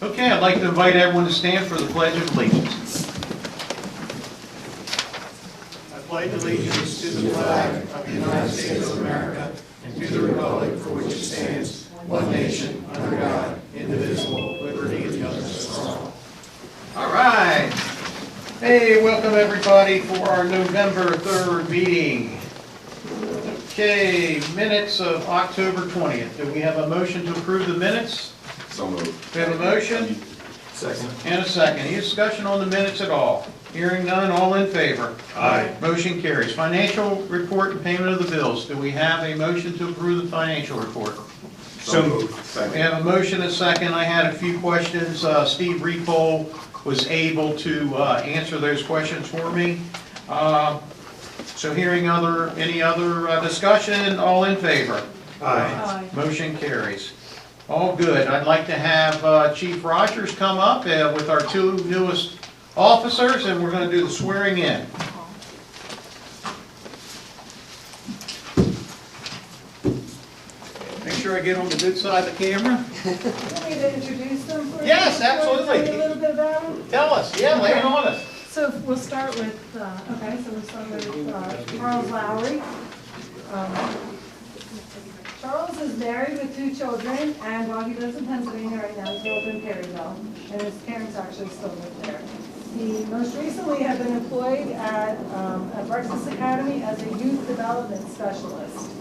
Okay, I'd like to invite everyone to stand for the Pledge of Allegiance. I pledge allegiance to the flag of the United States of America and to the republic for which it stands, one nation, under God, indivisible, with liberty and justice for all. All right. Hey, welcome everybody for our November 3rd meeting. Okay, minutes of October 20th. Do we have a motion to approve the minutes? So moved. We have a motion? Second. And a second. Any discussion on the minutes at all? Hearing none, all in favor? Aye. Motion carries. Financial report and payment of the bills. Do we have a motion to approve the financial report? So moved. We Second. have a motion and a second. I had a few questions. Steve Repole was able to answer those questions for me. So hearing any other discussion, all in favor? Aye. Motion carries. All good. I'd like to have Chief Rogers come up with our two newest officers, and we're going to do the swearing in. Make sure I get on the good side of the camera. You want me to introduce them for you? Yes, absolutely. Tell you a little bit about them? Tell us. Yeah, lay it on us. So we'll start with, Charles Lowry. Charles is married with 2 children, and while he lives in Pennsylvania right now, he's lived in Perryville, and his parents actually still live there. He most recently had been employed at Breakfast Academy as a youth development specialist,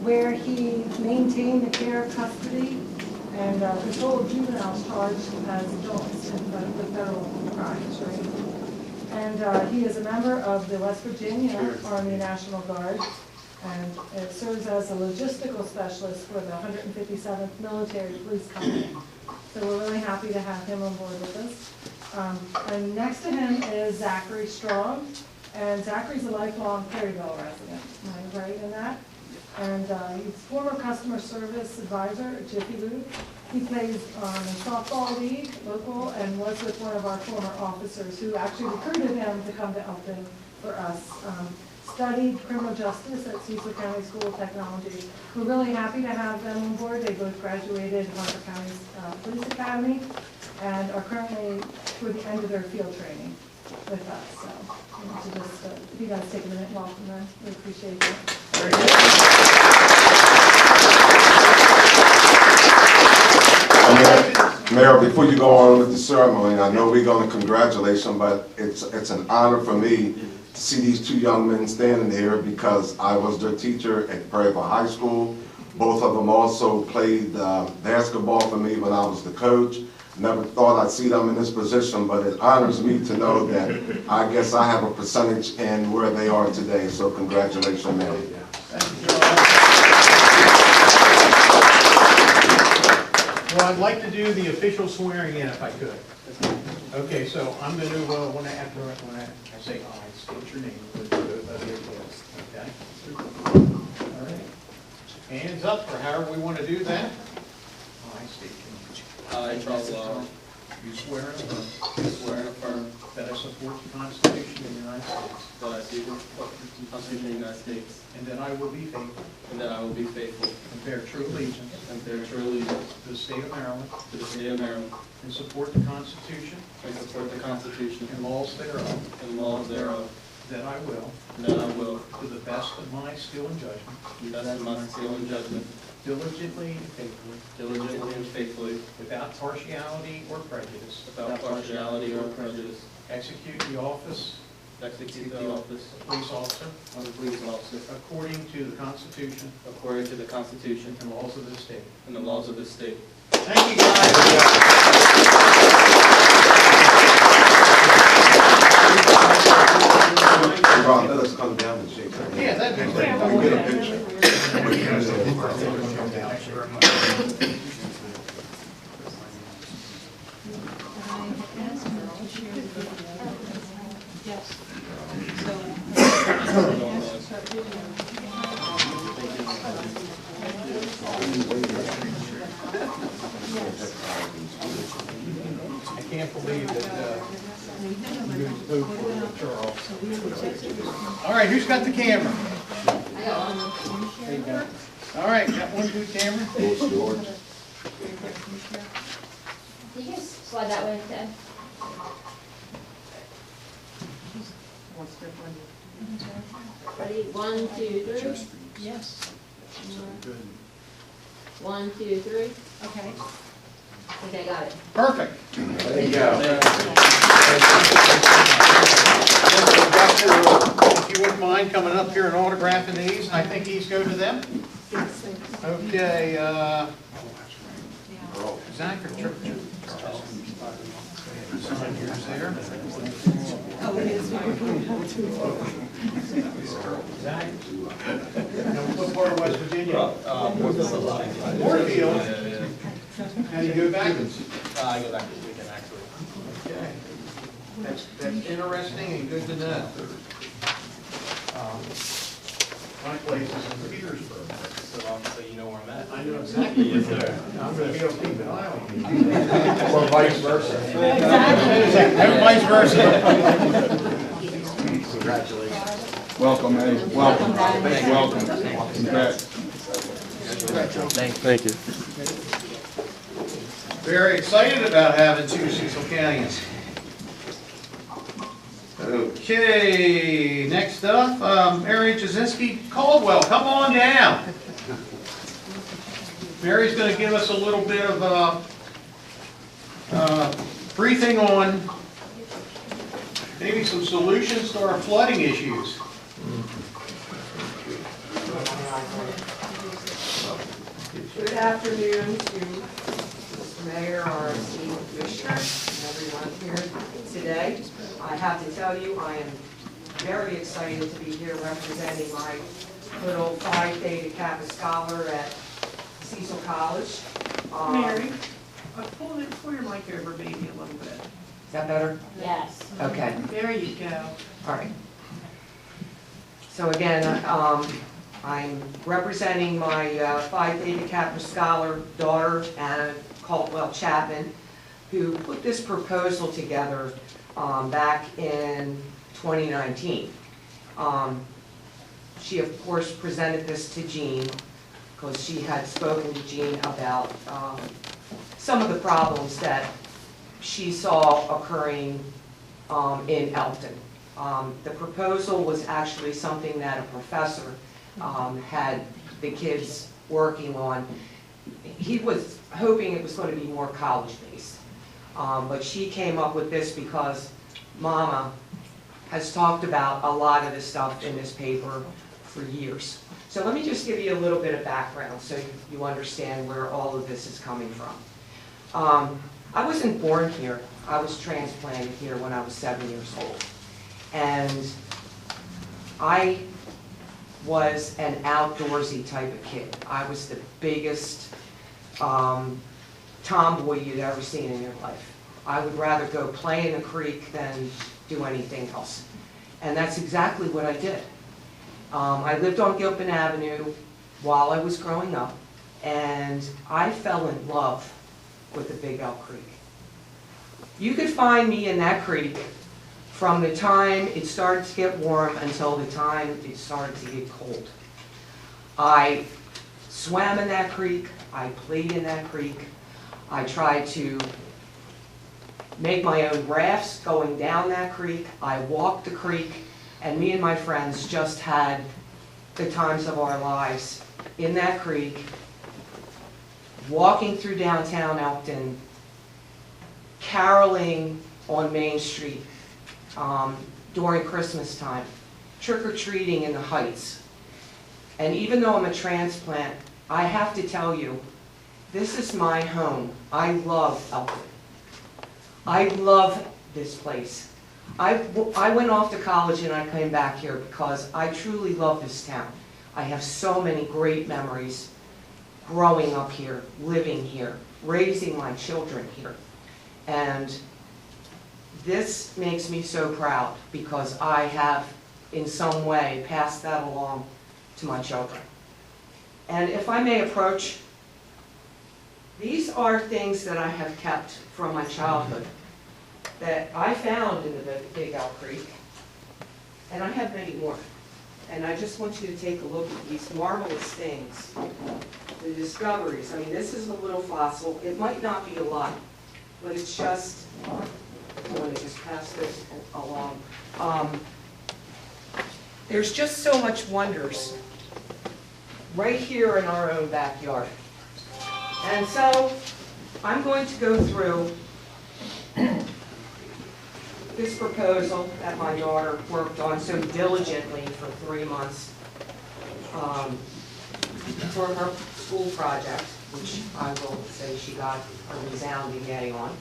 where he maintained the care, custody, and control of juveniles charged as adults in the federal crimes, right? And he is a member of the West Virginia Army National Guard, and it serves as a logistical specialist for the 157th Military Police Company. So we're really happy to have him on board with us. And next to him is Zachary Strong, and Zachary's a lifelong Perryville resident. Am I right in that? And he's former customer service advisor at Jiffy Lube. He plays in softball league, local, and was with one of our former officers who actually recruited him to come to Elkton for us. Studied criminal justice at Cecil County School of Technology. We're really happy to have them on board. They both graduated Harper County's Police Academy and are currently toward the end of their field training with us. So I want to just, if you guys take a minute and welcome them, we appreciate it. Very good. Mayor, before you go on with the ceremony, I know we're going to congratulate them, but it's an honor for me to see these 2 young men standing here because I was their teacher at Perryville High School. Both of them also played basketball for me when I was the coach. Never thought I'd see them in this position, but it honors me to know that I guess I have a percentage in where they are today. So congratulations, man. Well, I'd like to do the official swearing in if I could. Okay, so I'm going to, when I say aye, state your name. Okay? All right. Hands up, or however we want to do that. I state your name. I, Charles Lowry, You swear and affirm swear and affirm that I support the Constitution of the United States, that I support the Constitution of the United States, and that I will be faithful and that I will be faithful and bear true allegiance and bear true allegiance to the state of Maryland, to the state of Maryland, and support the Constitution and support the Constitution and laws thereof, and laws thereof, that I will, and that I will, to the best of my skill and judgment, to the best of my skill and judgment, diligently and faithfully, diligently and faithfully, without partiality or prejudice, without partiality or prejudice, execute the office execute the office of police officer of a police officer according to the Constitution according to the Constitution and laws of this state. and the laws of this state. Thank you, guys. Ron, let us come down and shake hands. Yeah, that'd be great. Can we get a picture? I can't believe that you voted for Charles. All right, who's got the camera? There you go. All right, got one good camera? You can slide that way, Ted. Ready? 1, 2, 3. Yes. 1, 2, 3. Okay. Okay, got it. Perfect. There you go. If you wouldn't mind coming up here and autographing these, and I think these go to them. Okay, Zach or Charles? Sign yours there. Oh, it is. Zach? And what part of West Virginia? Moorfield. How do you go back? I go back this weekend, actually. Okay. That's interesting and good to know. My place is in Petersburg. So you know where I'm at. I know exactly. Yes, sir. I'm going to be able to keep an eye on you. Or vice versa. And vice versa. Congratulations. Welcome, man. Welcome. Welcome. Congrats. Thank you. Very excited about having two Cecil Counties. Okay, next up, Mary Jasinski Caldwell, come on down. Mary's going to give us a little bit of a briefing on maybe some solutions to our flooding issues. Good afternoon to Mr. Mayor, our esteemed commissioners, and everyone here today. I have to tell you, I am very excited to be here representing my little Phi Theta Kappa scholar at Cecil College. Mary, pull your mic over maybe a little bit. Is that better? Yes. Okay, There you go. all right. So again, I'm representing my Phi Theta Kappa scholar daughter, Anna Caldwell Chapman, who put this proposal together back in 2019. She, of course, presented this to Jean because she had spoken to Jean about some of the problems that she saw occurring in Elkton. The proposal was actually something that a professor had the kids working on. He was hoping it was going to be more college-based. But she came up with this because Mama has talked about a lot of the stuff in this paper for years. So let me just give you a little bit of background so you understand where all of this is coming from. I wasn't born here. I was transplanted here when I was 7 years old. And I was an outdoorsy type of kid. I was the biggest tomboy you'd ever seen in your life. I would rather go play in the creek than do anything else. And that's exactly what I did. I lived on Gilpin Avenue while I was growing up, and I fell in love with the Big Elk Creek. You could find me in that creek from the time it started to get warm until the time it started to get cold. I swam in that creek, I played in that creek, I tried to make my own rafts going down that creek, I walked the creek, and me and my friends just had the times of our lives in that creek, walking through downtown Elkton, caroling on Main Street during Christmas time, trick-or-treating in the Heights. And even though I'm a transplant, I have to tell you, this is my home. I love Elkton. I love this place. I went off to college and I came back here because I truly love this town. I have so many great memories growing up here, living here, raising my children here. And this makes me so proud because I have, in some way, passed that along to my children. And if I may approach, these are things that I have kept from my childhood that I found in the Big Elk Creek, and I have many more. And I just want you to take a look at these marvelous things, the discoveries. I mean, this is a little fossil. It might not be a lot, but it's just, I'm going to just pass this along. There's just so much wonders right here in our own backyard. And so I'm going to go through this proposal that my daughter worked on so diligently for 3 months for her school project, which I will say she got a resounding A on.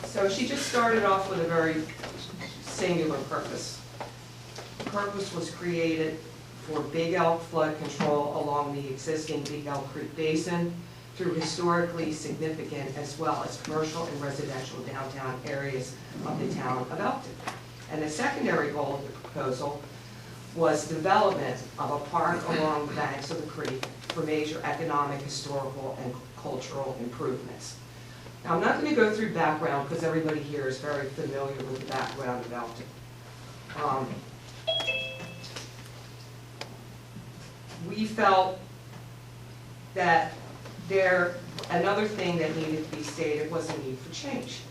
So she just started off with a very singular purpose. The purpose was created for Big Elk flood control along the existing Big Elk Creek Basin through historically significant as well as commercial and residential downtown areas of the town of Elkton. And the secondary goal of the proposal was development of a park along the banks of the creek for major economic, historical, and cultural improvements. Now, I'm not going to go through background because everybody here is very familiar with the background of Elkton. We felt that another thing that needed to be stated was a need for change.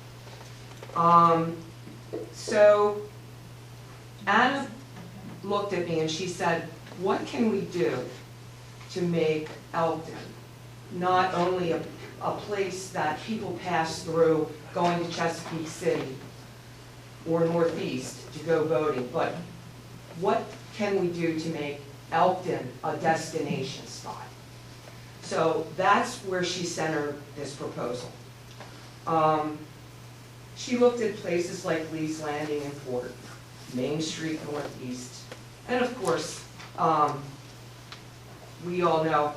So Anna looked at me and she said, what can we do to make Elkton not only a place that people pass through going to Chesapeake City or Northeast to go voting, but what can we do to make Elkton a destination spot? So that's where she centered this proposal. She looked at places like Lee's Landing and Fort, Main Street Northeast, and of course, we all know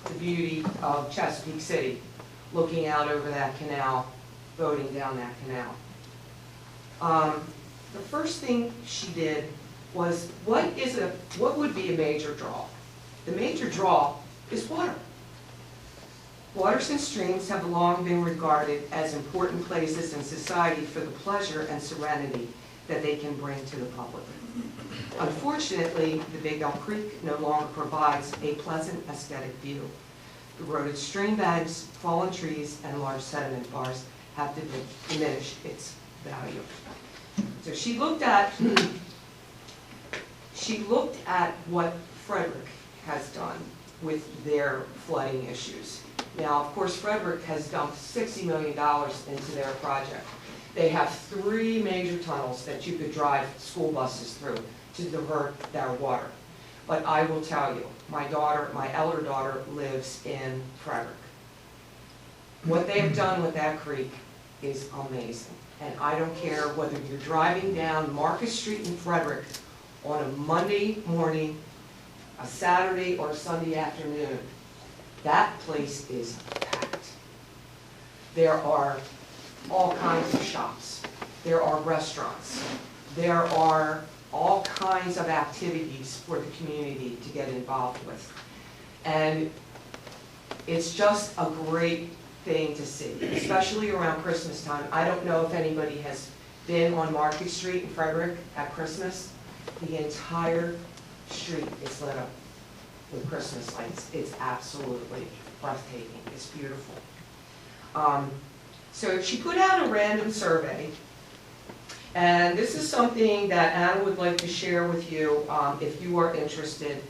the beauty of Chesapeake City, looking out over that canal, boating down that canal. The first thing she did was, what would be a major draw? The major draw is water. Waters and streams have long been regarded as important places in society for the pleasure and serenity that they can bring to the public. Unfortunately, the Big Elk Creek no longer provides a pleasant aesthetic view. Eroded stream banks, fallen trees, and large sediment bars have diminished its value. So she looked at what Frederick has done with their flooding issues. Now, of course, Frederick has dumped $60 million into their project. They have 3 major tunnels that you could drive school buses through to divert their water. But I will tell you, my elder daughter lives in Frederick. What they have done with that creek is amazing. And I don't care whether you're driving down Market Street in Frederick on a Monday morning, a Saturday, or a Sunday afternoon. That place is packed. There are all kinds of shops. There are restaurants. There are all kinds of activities for the community to get involved with. And it's just a great thing to see, especially around Christmas time. I don't know if anybody has been on Market Street in Frederick at Christmas. The entire street is lit up with Christmas lights. It's absolutely breathtaking. It's beautiful. So she put out a random survey, and this is something that Anna would like to share with you if you are interested.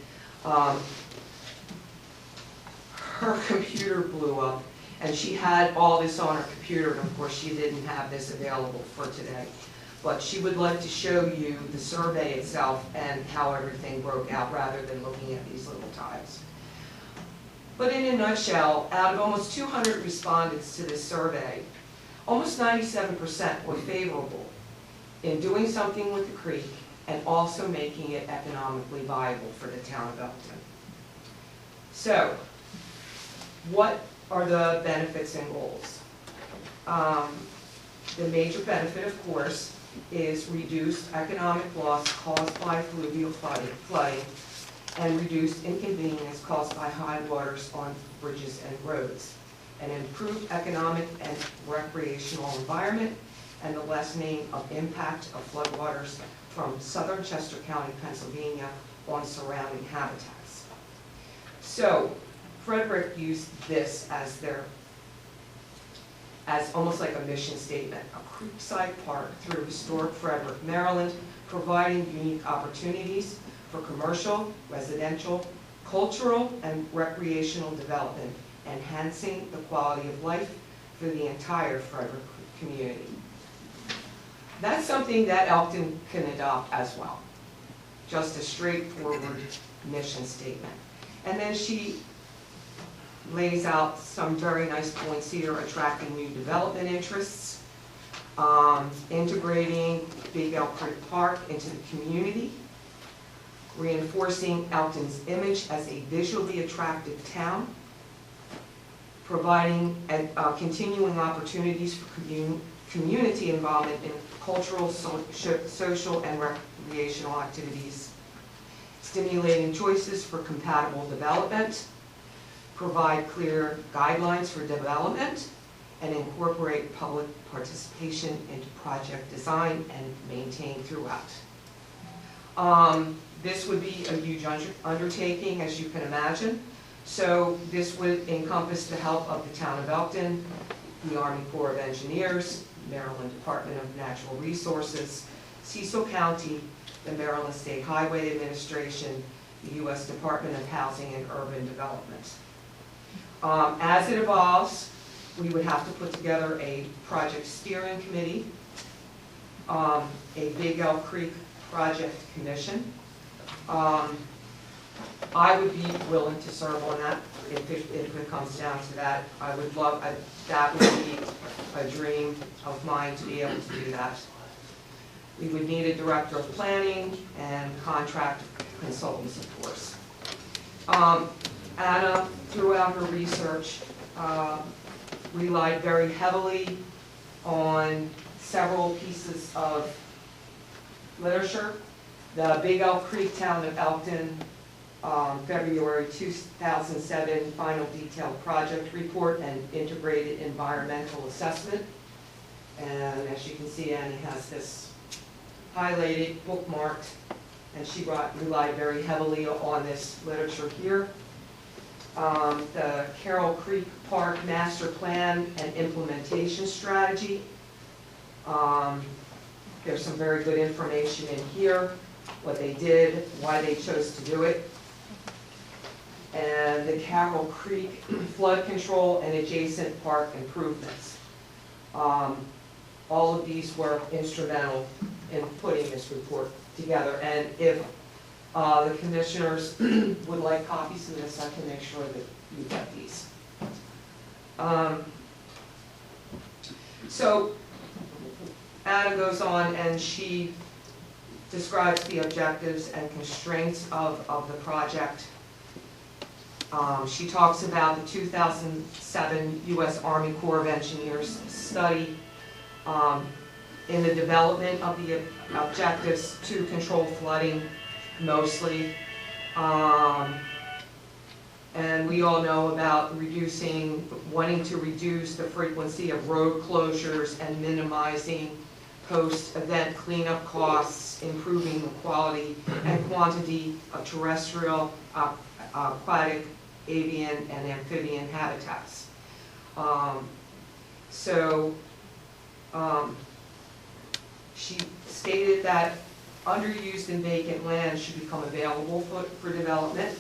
Her computer blew up, and she had all this on her computer, and of course she didn't have this available for today. But she would like to show you the survey itself and how everything broke out rather than looking at these little tiles. But in a nutshell, out of almost 200 respondents to this survey, almost 97% were favorable in doing something with the creek and also making it economically viable for the town of Elkton. So, what are the benefits and goals? The major benefit, of course, is reduced economic loss caused by fluvial flooding and reduced inconvenience caused by high waters on bridges and roads, an improved economic and recreational environment, and the lessening of impact of floodwaters from southern Chester County, Pennsylvania, on surrounding habitats. So Frederick used this as almost like a mission statement, a creekside park through historic Frederick, Maryland, providing unique opportunities for commercial, residential, cultural, and recreational development, enhancing the quality of life for the entire Frederick community. That's something that Elkton can adopt as well. Just a straightforward mission statement. And then she lays out some very nice points here, attracting new development interests, integrating Big Elk Creek Park into the community, reinforcing Elkton's image as a visually attractive town, providing continuing opportunities for community involvement in cultural, social, and recreational activities, stimulating choices for compatible development, provide clear guidelines for development, and incorporate public participation into project design and maintain throughout. This would be a huge undertaking, as you can imagine. So this would encompass the help of the town of Elkton, the Army Corps of Engineers, Maryland Department of Natural Resources, Cecil County, the Maryland State Highway Administration, the U.S. Department of Housing and Urban Development. As it evolves, we would have to put together a project steering committee, a Big Elk Creek Project Commission. I would be willing to serve on that if it comes down to that. I would love, that would be a dream of mine to be able to do that. We would need a director of planning and contract consultants, of course. Anna, throughout her research, relied very heavily on several pieces of literature. The Big Elk Creek Town of Elkton, February 2007 Final Detailed Project Report and Integrated Environmental Assessment. And as you can see, Annie has this highlighted, bookmarked, and she relied very heavily on this literature here. The Carroll Creek Park Master Plan and Implementation Strategy. There's some very good information in here, what they did, why they chose to do it. And the Carroll Creek Flood Control and Adjacent Park Improvements. All of these were instrumental in putting this report together. And if the commissioners would like copies of this, I can make sure that you get these. So Anna goes on and she describes the objectives and constraints of the project. She talks about the 2007 U.S. Army Corps of Engineers study in the development of the objectives to control flooding mostly. And we all know about wanting to reduce the frequency of road closures and minimizing post-event cleanup costs, improving the quality and quantity of terrestrial, aquatic, avian, and amphibian habitats. She stated that underused and vacant land should become available for development.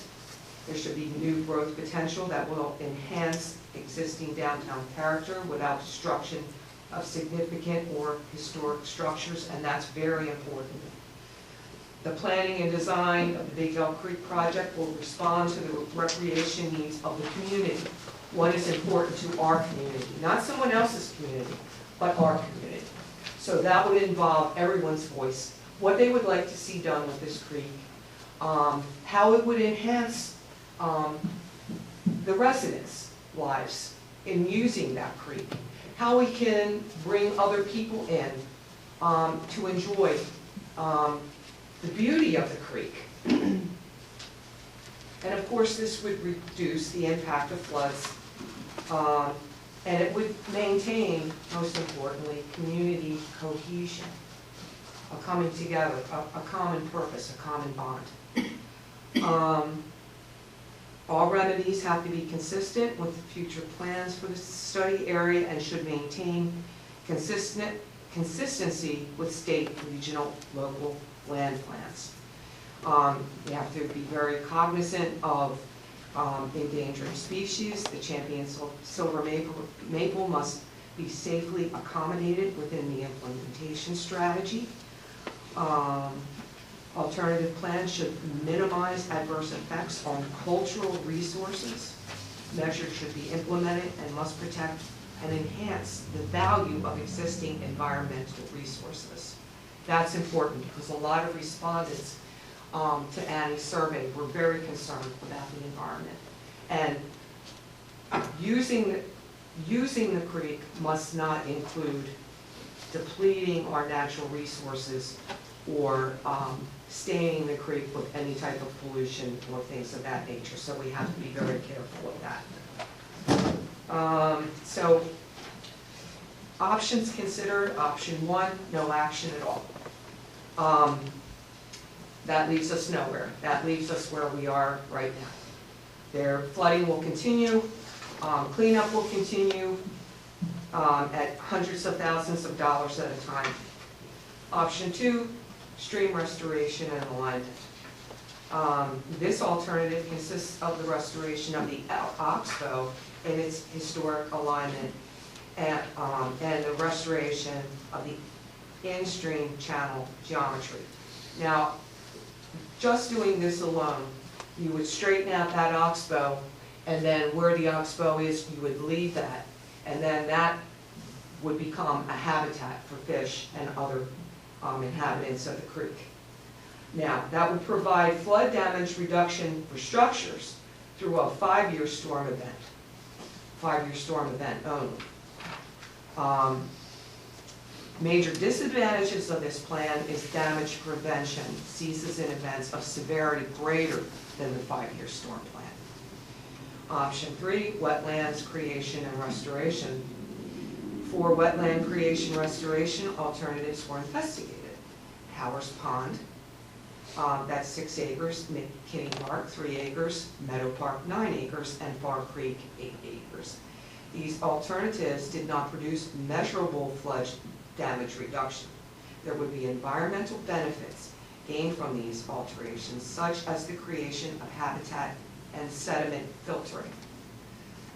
There should be new growth potential that will enhance existing downtown character without destruction of significant or historic structures, and that's very important. The planning and design of the Big Elk Creek project will respond to the recreation needs of the community. What is important to our community, not someone else's community, but our community. So that would involve everyone's voice, what they would like to see done with this creek, how it would enhance the residents' lives in using that creek, how we can bring other people in to enjoy the beauty of the creek. And of course, this would reduce the impact of floods, and it would maintain, most importantly, community cohesion. a coming together, a common purpose, a common bond. All remedies have to be consistent with the future plans for the study area and should maintain consistency with state, regional, local land plans. We have to be very cognizant of endangered species. The champion silver maple must be safely accommodated within the implementation strategy. Alternative plans should minimize adverse effects on cultural resources. Measures should be implemented and must protect and enhance the value of existing environmental resources. That's important because a lot of respondents to Annie's survey were very concerned about the environment. And using the creek must not include depleting our natural resources or staining the creek with any type of pollution or things of that nature. So we have to be very careful of that. So options considered: option 1, no action at all. That leaves us nowhere. That leaves us where we are right now. Their flooding will continue, cleanup will continue at hundreds of thousands of dollars at a time. Option 2, stream restoration and alignment. This alternative consists of the restoration of the oxbow in its historic alignment and the restoration of the in-stream channel geometry. Now, just doing this alone, you would straighten out that oxbow, and then where the oxbow is, you would leave that, and then that would become a habitat for fish and other inhabitants of the creek. Now, that would provide flood damage reduction for structures through a 5-year storm event. 5-year storm event only. Major disadvantages of this plan is damage prevention ceases in events of severity greater than the 5-year storm plan. Option 3, wetlands creation and restoration. For wetland creation restoration, alternatives were investigated. Howard's Pond, that's 6 acres, McKinney Park, 3 acres, Meadow Park, 9 acres, and Far Creek, 8 acres. These alternatives did not produce measurable flood damage reduction. There would be environmental benefits gained from these alterations, such as the creation of habitat and sediment filtering.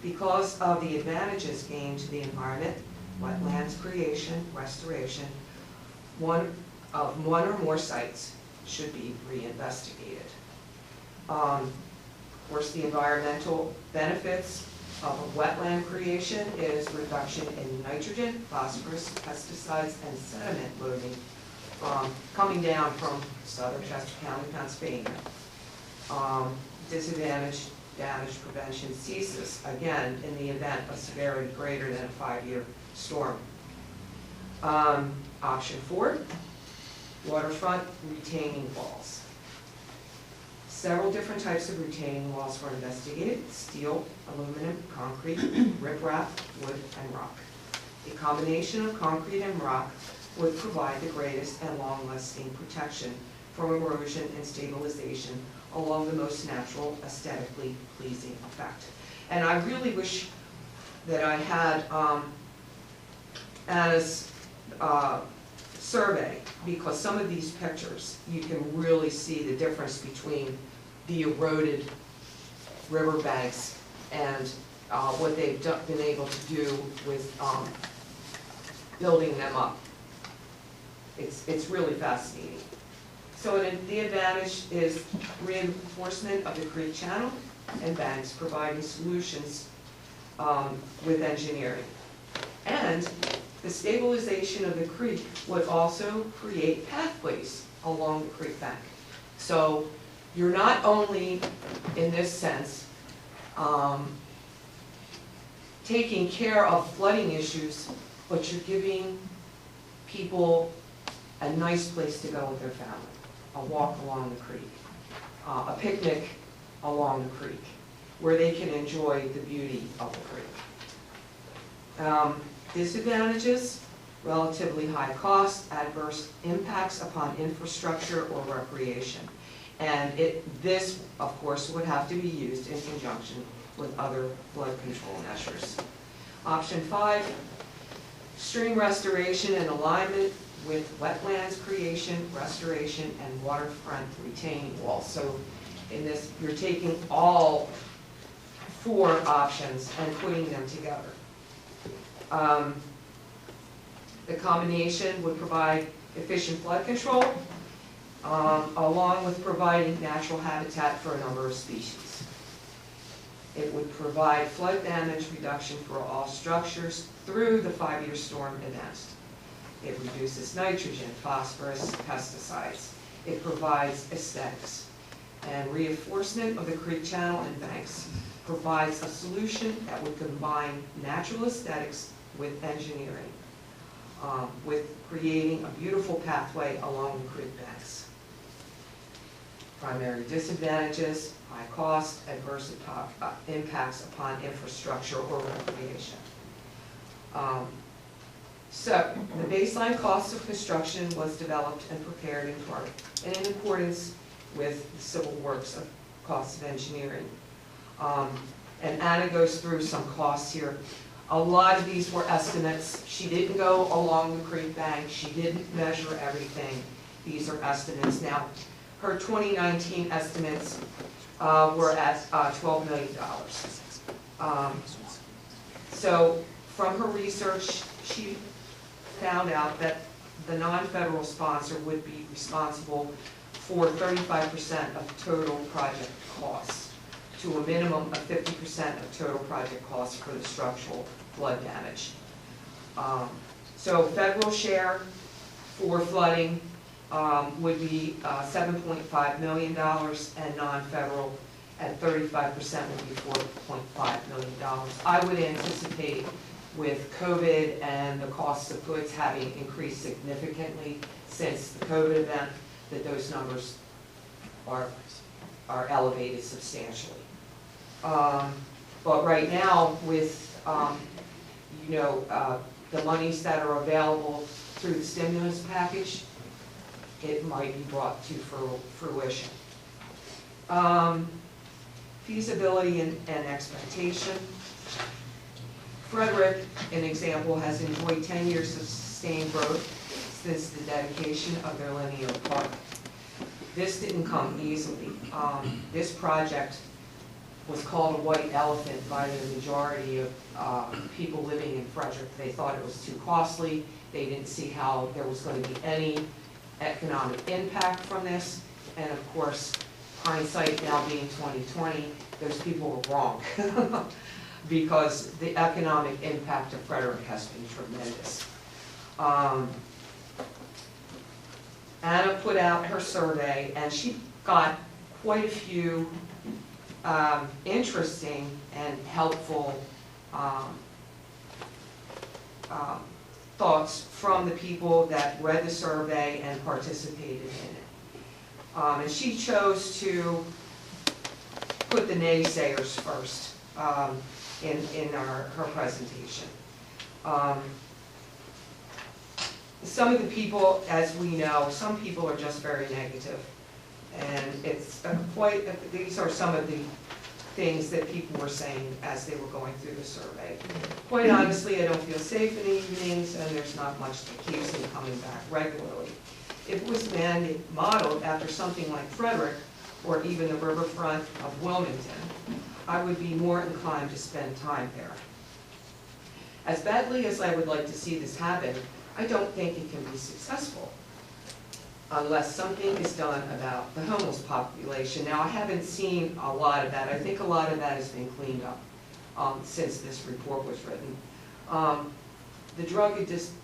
Because of the advantages gained to the environment, wetlands creation, restoration, one or more sites should be reinvestigated. Of course, the environmental benefits of a wetland creation is reduction in nitrogen, phosphorus, pesticides, and sediment loading coming down from southern Chester County, Pennsylvania. Disadvantage damage prevention ceases, again, in the event of severity greater than a 5-year storm. Option 4, waterfront retaining walls. Several different types of retaining walls were investigated: steel, aluminum, concrete, riprap, wood, and rock. A combination of concrete and rock would provide the greatest and long-lasting protection from erosion and stabilization along the most natural, aesthetically pleasing effect. And I really wish that I had Anna's survey, because some of these pictures, you can really see the difference between the eroded riverbanks and what they've been able to do with building them up. It's really fascinating. So the advantage is reinforcement of the creek channel and banks, providing solutions with engineering. And the stabilization of the creek would also create pathways along the creek bank. So you're not only, in this sense, taking care of flooding issues, but you're giving people a nice place to go with their family. A walk along the creek, a picnic along the creek, where they can enjoy the beauty of the creek. Disadvantages, relatively high cost, adverse impacts upon infrastructure or recreation. And this, of course, would have to be used in conjunction with other flood control measures. Option 5, stream restoration and alignment with wetlands creation, restoration, and waterfront retaining walls. So in this, you're taking all 4 options and putting them together. The combination would provide efficient flood control, along with providing natural habitat for a number of species. It would provide flood damage reduction for all structures through the 5-year storm event. It reduces nitrogen, phosphorus, pesticides. It provides aesthetics. And reinforcement of the creek channel and banks provides a solution that would combine natural aesthetics with engineering, with creating a beautiful pathway along the creek banks. Primary disadvantages: high cost, adverse impacts upon infrastructure or recreation. So the baseline cost of construction was developed and prepared in part and in accordance with the Civil Works of cost of engineering. And Anna goes through some costs here. A lot of these were estimates. She didn't go along the creek bank. She didn't measure everything. These are estimates. Now, her 2019 estimates were at $12 million. So from her research, she found out that the non-federal sponsor would be responsible for 35% of total project costs, to a minimum of 50% of total project costs for the structural flood damage. So federal share for flooding would be $7.5 million, and non-federal at 35% would be $4.5 million. I would anticipate, with COVID and the costs of goods having increased significantly since the COVID event, that those numbers are elevated substantially. But right now, with the monies that are available through the stimulus package, it might be brought to fruition. Feasibility and expectation. Frederick, an example, has enjoyed 10 years of sustained growth since the dedication of their linear park. This didn't come easily. This project was called a white elephant by the majority of people living in Frederick. They thought it was too costly. They didn't see how there was going to be any economic impact from this. And of course, hindsight now being 2020, those people were wrong. Because the economic impact of Frederick has been tremendous. Anna put out her survey, and she got quite a few interesting and helpful thoughts from the people that read the survey and participated in it. And she chose to put the naysayers first in her presentation. Some of the people, as we know, some people are just very negative. And it's these are some of the things that people were saying as they were going through the survey. Quite honestly, I don't feel safe in the evenings, and there's not much that keeps me coming back regularly. If it was modeled after something like Frederick, or even the riverfront of Wilmington, I would be more inclined to spend time there. As badly as I would like to see this happen, I don't think it can be successful unless something is done about the homeless population. Now, I haven't seen a lot of that. I think a lot of that has been cleaned up since this report was written. The drug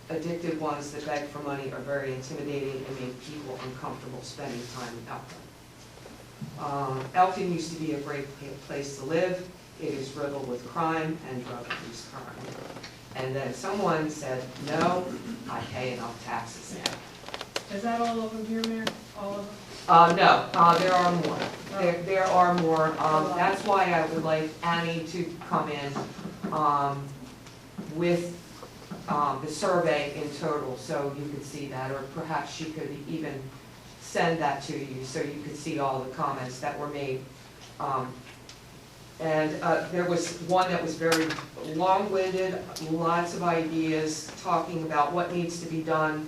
addicted ones that beg for money are very intimidating and make people uncomfortable spending time in Elkton. Elkton used to be a great place to live. It is riddled with crime and drug-induced crime. And then someone said, no, I pay enough taxes now. Is that all of them here, Mayor? All of them? No, there are more. There are more. That's why I would like Annie to come in with the survey in total, so you could see that, or perhaps she could even send that to you, so you could see all the comments that were made. And there was one that was very long-winded, lots of ideas, talking about what needs to be done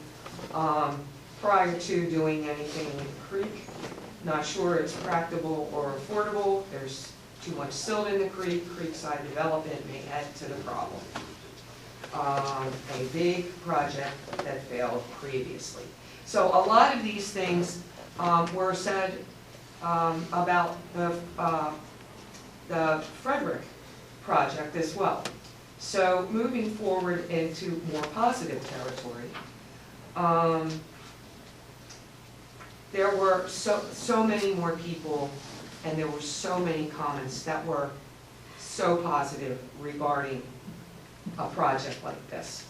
prior to doing anything in the creek. Not sure it's practical or affordable. There's too much silt in the creek. Creekside development may add to the problem. A big project that failed previously. So a lot of these things were said about the Frederick project as well. So moving forward into more positive territory, there were so many more people, and there were so many comments that were so positive regarding a project like this.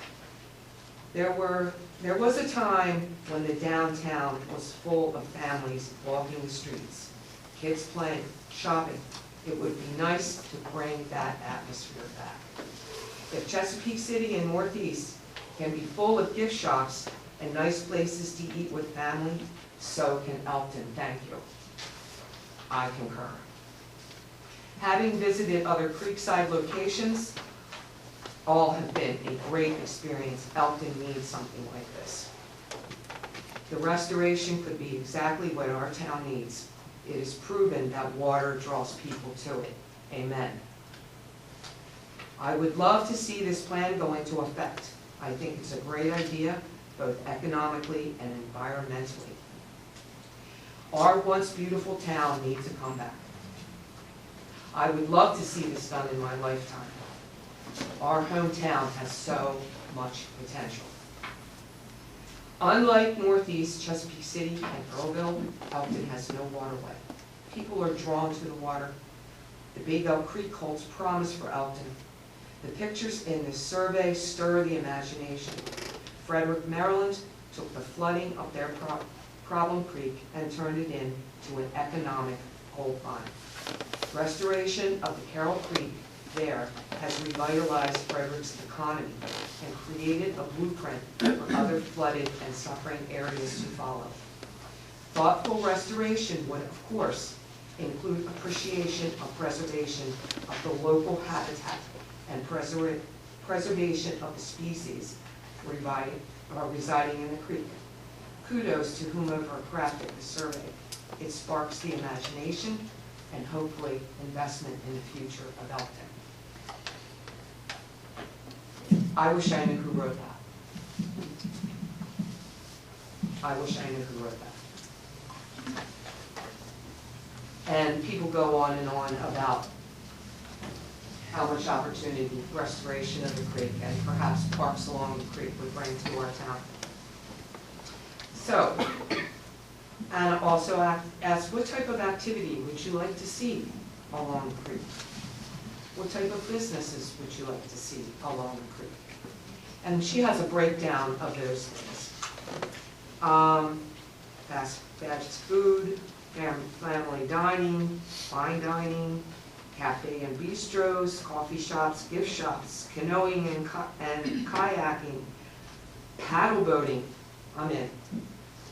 There was a time when the downtown was full of families walking the streets, kids playing, shopping. It would be nice to bring that atmosphere back. If Chesapeake City and Northeast can be full of gift shops and nice places to eat with family, so can Elkton. Thank you. I concur. Having visited other Creekside locations, all have been a great experience. Elkton needs something like this. The restoration could be exactly what our town needs. It is proven that water draws people to it. Amen. I would love to see this plan go into effect. I think it's a great idea, both economically and environmentally. Our once beautiful town needs to come back. I would love to see this done in my lifetime. Our hometown has so much potential. Unlike Northeast, Chesapeake City, and Earlville, Elkton has no waterway. People are drawn to the water. The Big Elk Creek holds promise for Elkton. The pictures in this survey stir the imagination. Frederick, Maryland took the flooding of their problem creek and turned it into an economic gold mine. Restoration of the Carroll Creek there has revitalized Frederick's economy and created a blueprint for other flooded and suffering areas to follow. Thoughtful restoration would, of course, include appreciation of preservation of the local habitat and preservation of the species residing in the creek. Kudos to whomever crafted the survey. It sparks the imagination and hopefully investment in the future of Elkton. I wish I knew who wrote that. I wish I knew who wrote that. And people go on and on about how much opportunity restoration of the creek and perhaps parks along the creek would bring to our town. So, Anna also asked, what type of activity would you like to see along the creek? What type of businesses would you like to see along the creek? And she has a breakdown of those things. Fast food, family dining, fine dining, cafe and bistros, coffee shops, gift shops, canoeing and kayaking, paddle boating. I'm in.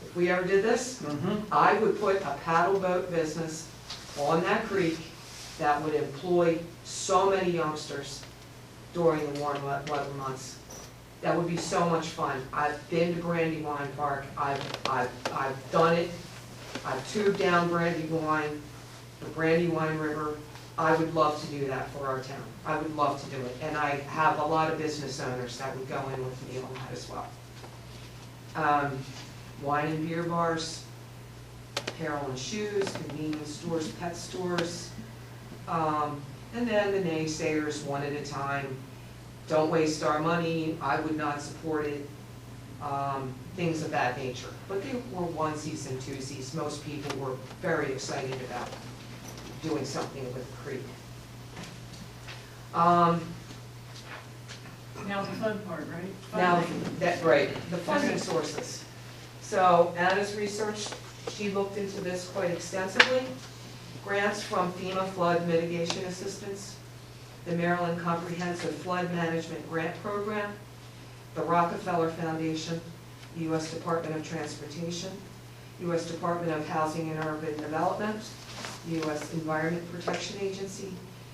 If we ever did this, I would put a paddle boat business on that creek that would employ so many youngsters during the warm weather months. That would be so much fun. I've been to Brandywine Park. I've done it. I've tubed down Brandywine, the Brandywine River. I would love to do that for our town. I would love to do it. And I have a lot of business owners that would go in with me on that as well. Wine and beer bars, apparel and shoes, convenience stores, pet stores, and then the naysayers one at a time. Don't waste our money, I would not support it, things of that nature. But they were onesies and twosies. Most people were very excited about doing something with the creek. Now the fun part, right? Now, right, the funding sources. So Anna's research, she looked into this quite extensively. Grants from FEMA Flood Mitigation Assistance, the Maryland Comprehensive Flood Management Grant Program, the Rockefeller Foundation, the U.S. Department of Transportation, U.S. Department of Housing and Urban Development, the U.S. Environment Protection Agency,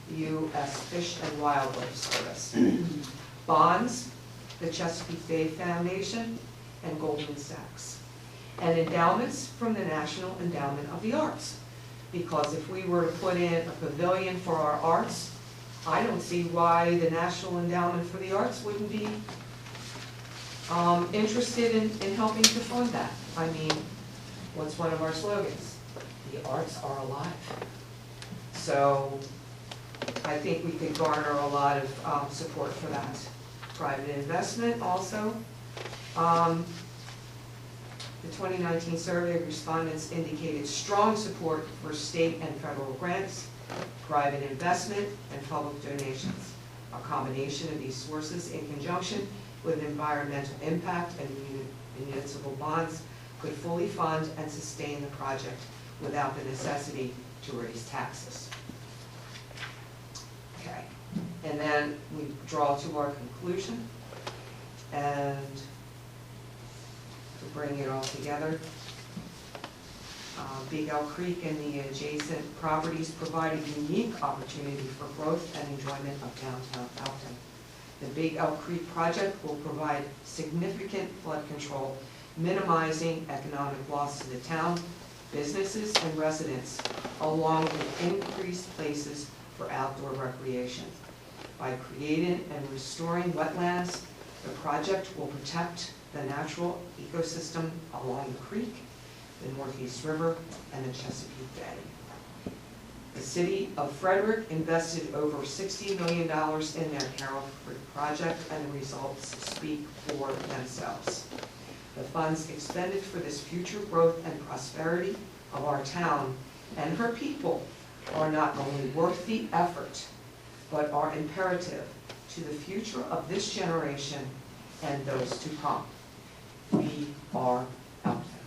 the U.S. Fish and Wildlife Service. Bonds, the Chesapeake Bay Foundation, and Goldman Sachs. And endowments from the National Endowment of the Arts. Because if we were to put in a pavilion for our arts, I don't see why the National Endowment for the Arts wouldn't be interested in helping to fund that. I mean, what's one of our slogans? The arts are alive. So I think we could garner a lot of support for that. Private investment also. The 2019 survey respondents indicated strong support for state and federal grants, private investment, and public donations. A combination of these sources in conjunction with environmental impact and municipal bonds could fully fund and sustain the project without the necessity to raise taxes. Okay, and then we draw to our conclusion, and to bring it all together, Big Elk Creek and the adjacent properties provide a unique opportunity for growth and enjoyment of downtown Elkton. The Big Elk Creek project will provide significant flood control, minimizing economic loss to the town, businesses, and residents, along with increased places for outdoor recreation. By creating and restoring wetlands, the project will protect the natural ecosystem along the creek, the Northeast River, and the Chesapeake Bay. The city of Frederick invested over $60 million in their Carroll Creek project, and the results speak for themselves. The funds expended for this future growth and prosperity of our town and her people are not only worth the effort, but are imperative to the future of this generation and those to come. We are Elkton.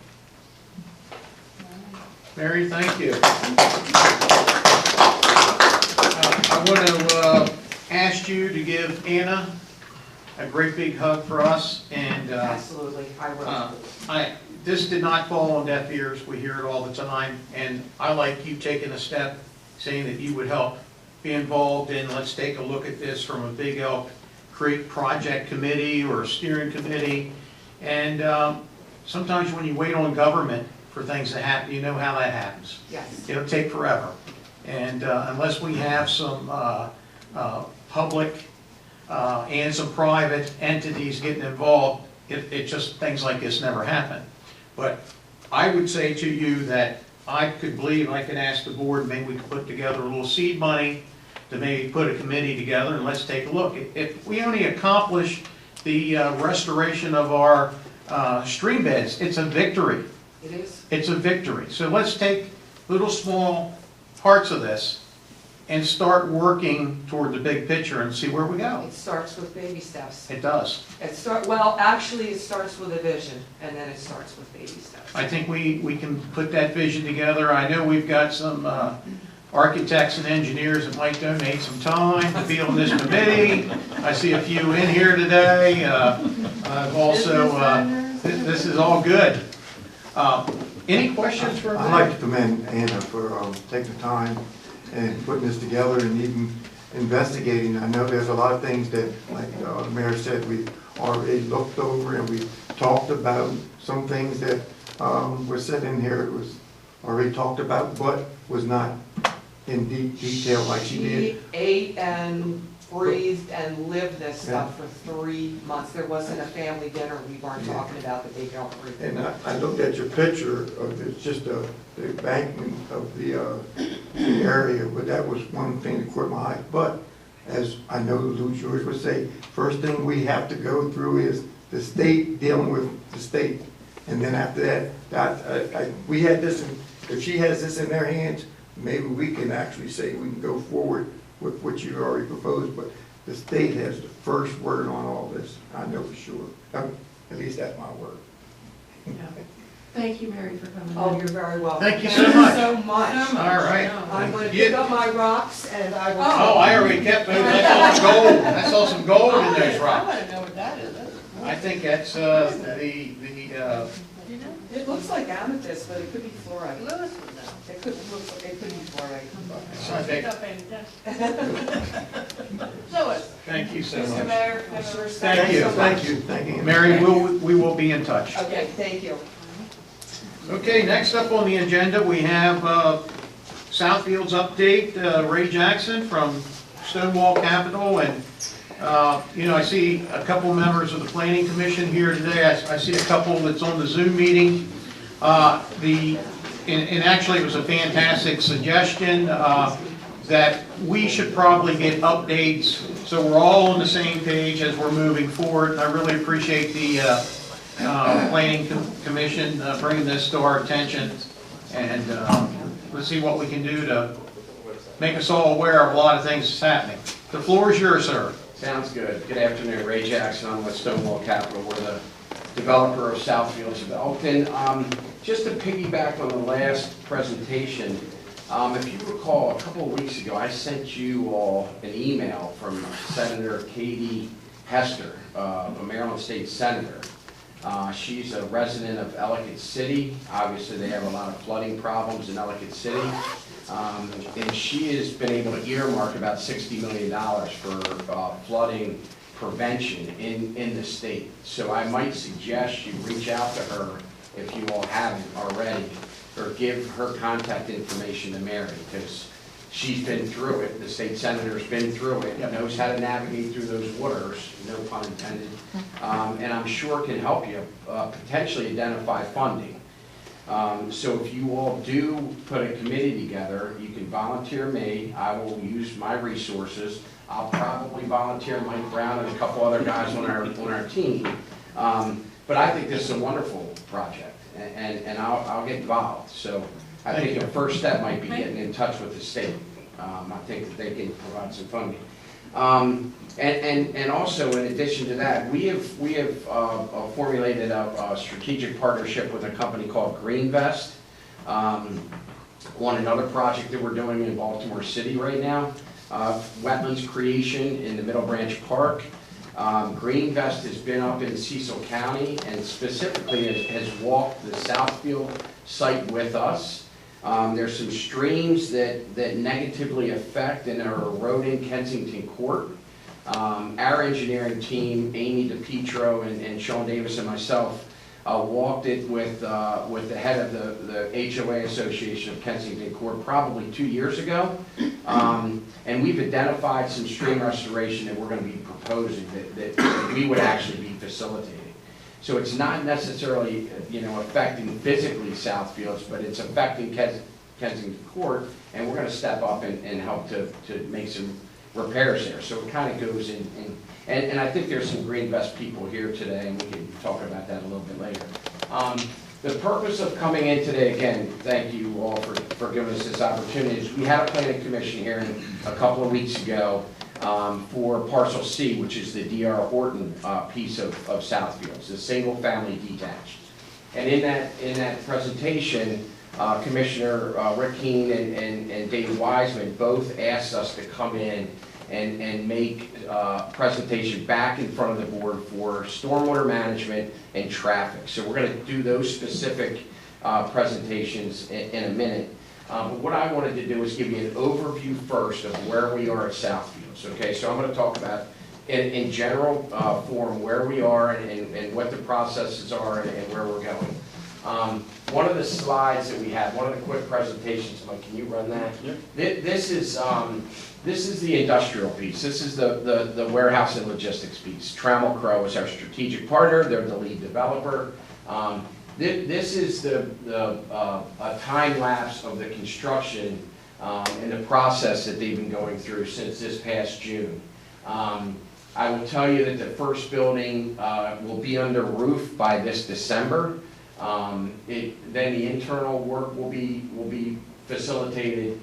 Mary, thank you. I want to ask you to give Anna a great big hug for us. And Absolutely, I will. this did not fall on deaf ears. We hear it all the time. And I like you taking a step, saying that you would help be involved in, let's take a look at this from a Big Elk Creek project committee or a steering committee. And sometimes when you wait on government for things to happen, you know how that happens. Yes. It'll take forever. And unless we have some public and some private entities getting involved, it just, things like this never happen. But I would say to you that I could believe, I could ask the board, maybe we could put together a little seed money to maybe put a committee together and let's take a look. If we only accomplish the restoration of our stream beds, it's a victory. It is. It's a victory. So let's take little small parts of this and start working toward the big picture and see where we go. It starts with baby steps. It does. Well, actually, it starts with a vision, and then it starts with baby steps. I think we can put that vision together. I know we've got some architects and engineers that might donate some time to be on this committee. I see a few in here today. I've also, this is all good. Any questions for me? I'd like to commend Anna for taking the time and putting this together and even investigating. I know there's a lot of things that, like the mayor said, we've already looked over and we've talked about. Some things that were said in here was already talked about, but was not in deep detail like she did. She ate and breathed and lived this stuff for 3 months. There wasn't a family dinner we weren't talking about the Big Elk Creek. And I looked at your picture of it's just the embankment of the area, but that was one thing that caught my eye. But as I know Lou George would say, first thing we have to go through is the state, dealing with the state. And then after that, we had this, if she has this in their hands, maybe we can actually say we can go forward with what you already proposed, but the state has the first word on all this, I know for sure. At least that's my word. Thank you, Mary, for coming. Oh, you're very welcome. Thank you so much. So much. So much. All right. I'm going to pick up my rocks and I will. Oh, I already kept those. I saw some gold. I saw some gold in those I rocks. want to know what that is. I I think that's, the, It looks like amethyst, but it could be fluorite. It could, it could be fluorite. I think, thank you so Mr. much. Mayor, Commissioners, Thank you. Thank you. Mary, we will be in touch. Okay, thank you. Okay, next up on the agenda, we have Southfield's update, Ray Jackson from Stonewall Capital, and, I see a couple members of the Planning Commission here today. I see a couple that's on the Zoom meeting. And actually, it was a fantastic suggestion that we should probably get updates, so we're all on the same page as we're moving forward. I really appreciate the Planning Commission bringing this to our attention, and let's see what we can do to make us all aware of a lot of things that's happening. The floor is yours, sir. Sounds good. Good afternoon, Ray Jackson. I'm with Stonewall Capital. We're the developer of Southfields of Elkton. Just to piggyback on the last presentation, if you recall, a couple of weeks ago, I sent you all an email from Senator Katie Hester, a Maryland State Senator. She's a resident of Ellicott City. Obviously, they have a lot of flooding problems in Ellicott City. And she has been able to earmark about $60 million for flooding prevention in the state. So I might suggest you reach out to her if you all haven't already, or give her contact information to Mary, because she's been through it, the state senator's been through it, knows how to navigate through those waters, no pun intended, and I'm sure can help you potentially identify funding. So if you all do put a committee together, you can volunteer me. I will use my resources. I'll probably volunteer Mike Brown and a couple other guys on our team. But I think this is a wonderful project, and I'll get involved. So I think a first step might be getting in touch with the state. I think that they can provide some funding. And also, in addition to that, we have formulated a strategic partnership with a company called Greenvest on another project that we're doing in Baltimore City right now, wetlands creation in the Middle Branch Park. Greenvest has been up in Cecil County and specifically has walked the Southfield site with us. There's some streams that negatively affect and are eroding Kensington Court. Our engineering team, Amy DePietro and Sean Davis and myself, walked it with the head of the HOA Association of Kensington Court probably 2 years ago. And we've identified some stream restoration that we're going to be proposing that we would actually be facilitating. So it's not necessarily, affecting physically Southfields, but it's affecting Kensington Court, and we're going to step up and help to make some repairs there. So it kind of goes in, and I think there's some Greenvest people here today, and we can talk about that a little bit later. The purpose of coming in today, again, thank you all for giving us this opportunity, is we had a planning commission hearing a couple of weeks ago for Parcel C, which is the D.R. Horton piece of Southfields, the single family detached. And in that presentation, Commissioner Rick Keene and David Wiseman both asked us to come in and make a presentation back in front of the board for stormwater management and traffic. So we're going to do those specific presentations in a minute. But what I wanted to do is give you an overview first of where we are at Southfields. Okay, so I'm going to talk about in general form where we are and what the processes are and where we're going. One of the slides that we have, one of the quick presentations, Mike, can you run that? Yep. This is the industrial piece. This is the warehouse and logistics piece. Trammell Crow is our strategic partner. They're the lead developer. This is a time lapse of the construction and the process that they've been going through since this past June. I will tell you that the first building will be under roof by this December. Then the internal work will be facilitated.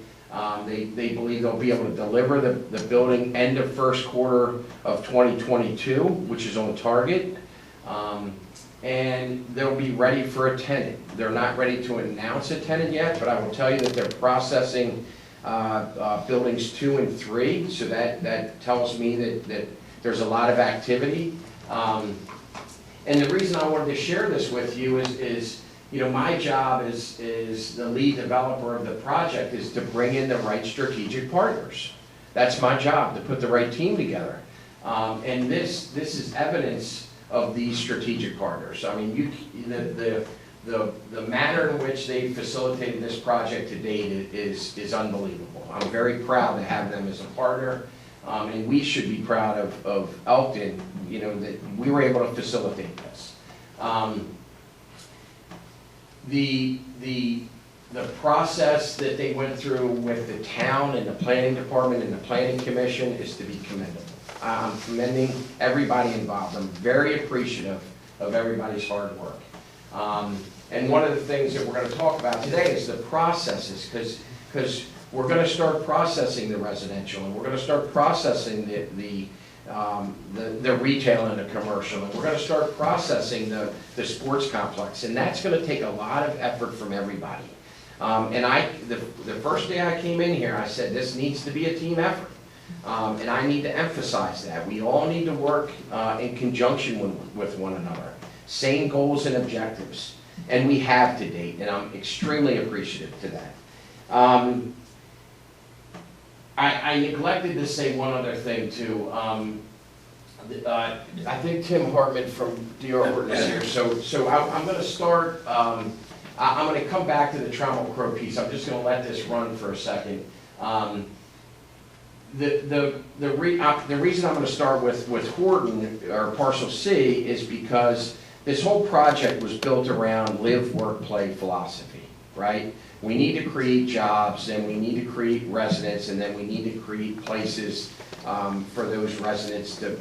They believe they'll be able to deliver the building end of first quarter of 2022, which is on target. And they'll be ready for a tenant. They're not ready to announce a tenant yet, but I will tell you that they're processing buildings 2 and 3, so that tells me that there's a lot of activity. And the reason I wanted to share this with you is you know, my job is the lead developer of the project is to bring in the right strategic partners. That's my job, to put the right team together. And this is evidence of these strategic partners. I mean, the manner in which they facilitated this project to date is unbelievable. I'm very proud to have them as a partner, and we should be proud of Elkton, you know, that we were able to facilitate this. The process that they went through with the town and the planning department and the planning commission is to be commendable. I'm commending everybody involved. I'm very appreciative of everybody's hard work. And one of the things that we're going to talk about today is the processes, because we're going to start processing the residential, and we're going to start processing the retail and the commercial, and we're going to start processing the sports complex, and that's going to take a lot of effort from everybody. And the first day I came in here, I said this needs to be a team effort, and I need to emphasize that. We all need to work in conjunction with one another, same goals and objectives, and we have to date, and I'm extremely appreciative to that. I neglected to say one other thing too. I think Tim Hartman from DR Horton is here, so I'm going to start. I'm going to come back to the Trammell Crow piece. I'm just going to let this run for a second. The reason I'm going to start with Horton or Parcel C is because this whole project was built around live, work, play philosophy, right? We need to create jobs, and we need to create residents, and then we need to create places for those residents to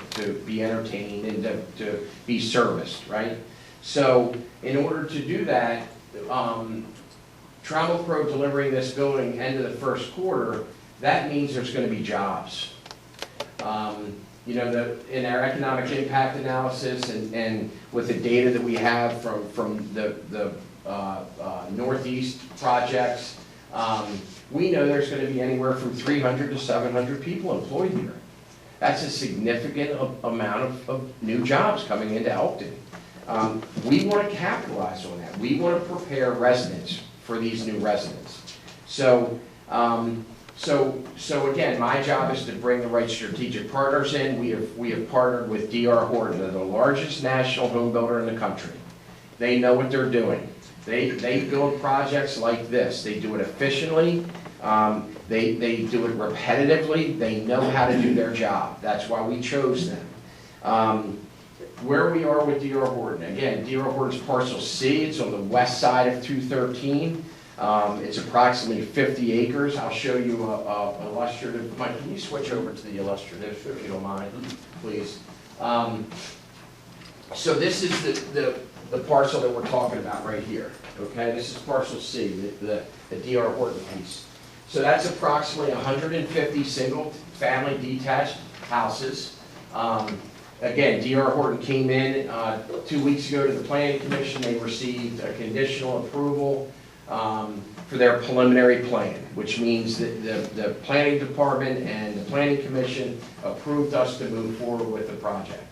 be entertained and to be serviced, right? So in order to do that, Trammell Crow delivering this building end of the first quarter, that means there's going to be jobs. You know, in our economic impact analysis and with the data that we have from the Northeast projects, we know there's going to be anywhere from 300 to 700 people employed here. That's a significant amount of new jobs coming into Elkton. We want to capitalize on that. We want to prepare residents for these new residents. So again, my job is to bring the right strategic partners in. We have partnered with DR Horton. They're the largest national home builder in the country. They know what they're doing. They build projects like this. They do it efficiently. They do it repetitively. They know how to do their job. That's why we chose them. Where we are with DR Horton, again, DR Horton's Parcel C. It's on the west side of 213. It's approximately 50 acres. I'll show you a illustrative. Mike, can you switch over to the illustrative, if you don't mind, please? So this is the parcel that we're talking about right here. Okay, this is Parcel C, the DR Horton piece. So that's approximately 150 single-family detached houses. Again, DR Horton came in 2 weeks ago to the Planning Commission. They received a conditional approval for their preliminary plan, which means that the Planning Department and the Planning Commission approved us to move forward with the project.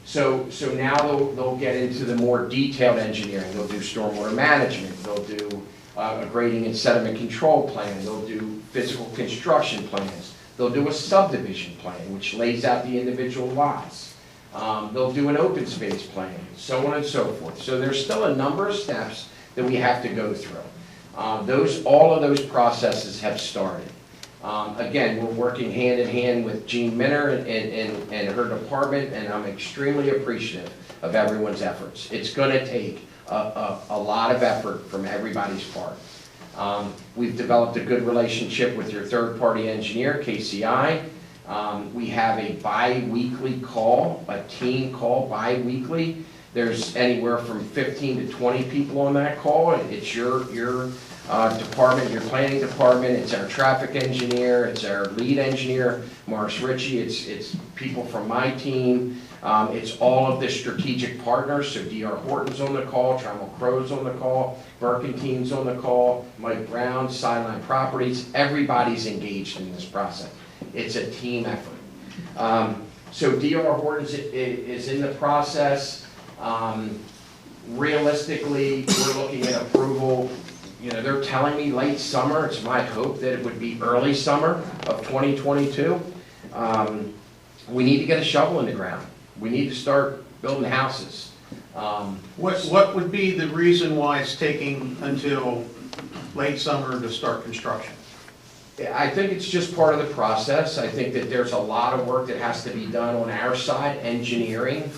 So now they'll get into the more detailed engineering. They'll do stormwater management. They'll do a grading and sediment control plan. They'll do physical construction plans. They'll do a subdivision plan, which lays out the individual lots. They'll do an open space plan, so on and so forth. So there's still a number of steps that we have to go through. All of those processes have started. Again, we're working hand in hand with Jean Minner and her department, and I'm extremely appreciative of everyone's efforts. It's going to take a lot of effort from everybody's part. We've developed a good relationship with your third-party engineer, KCI. We have a bi-weekly call, a team call bi-weekly. There's anywhere from 15 to 20 people on that call. It's your department, your planning department, it's our traffic engineer, it's our lead engineer, Morris Ritchie, it's people from my team, it's all of the strategic partners, so DR Horton's on the call, Trammell Crow's on the call, Burkenteen's on the call, Mike Brown, Sideline Properties, everybody's engaged in this process. It's a team effort. So DR Horton is in the process. Realistically, we're looking at approval, you know, they're telling me late summer. It's my hope that it would be early summer of 2022. We need to get a shovel in the ground. We need to start building houses. What would be the reason why it's taking until late summer to start construction? I think it's just part of the process. I think that there's a lot of work that has to be done on our side, engineering.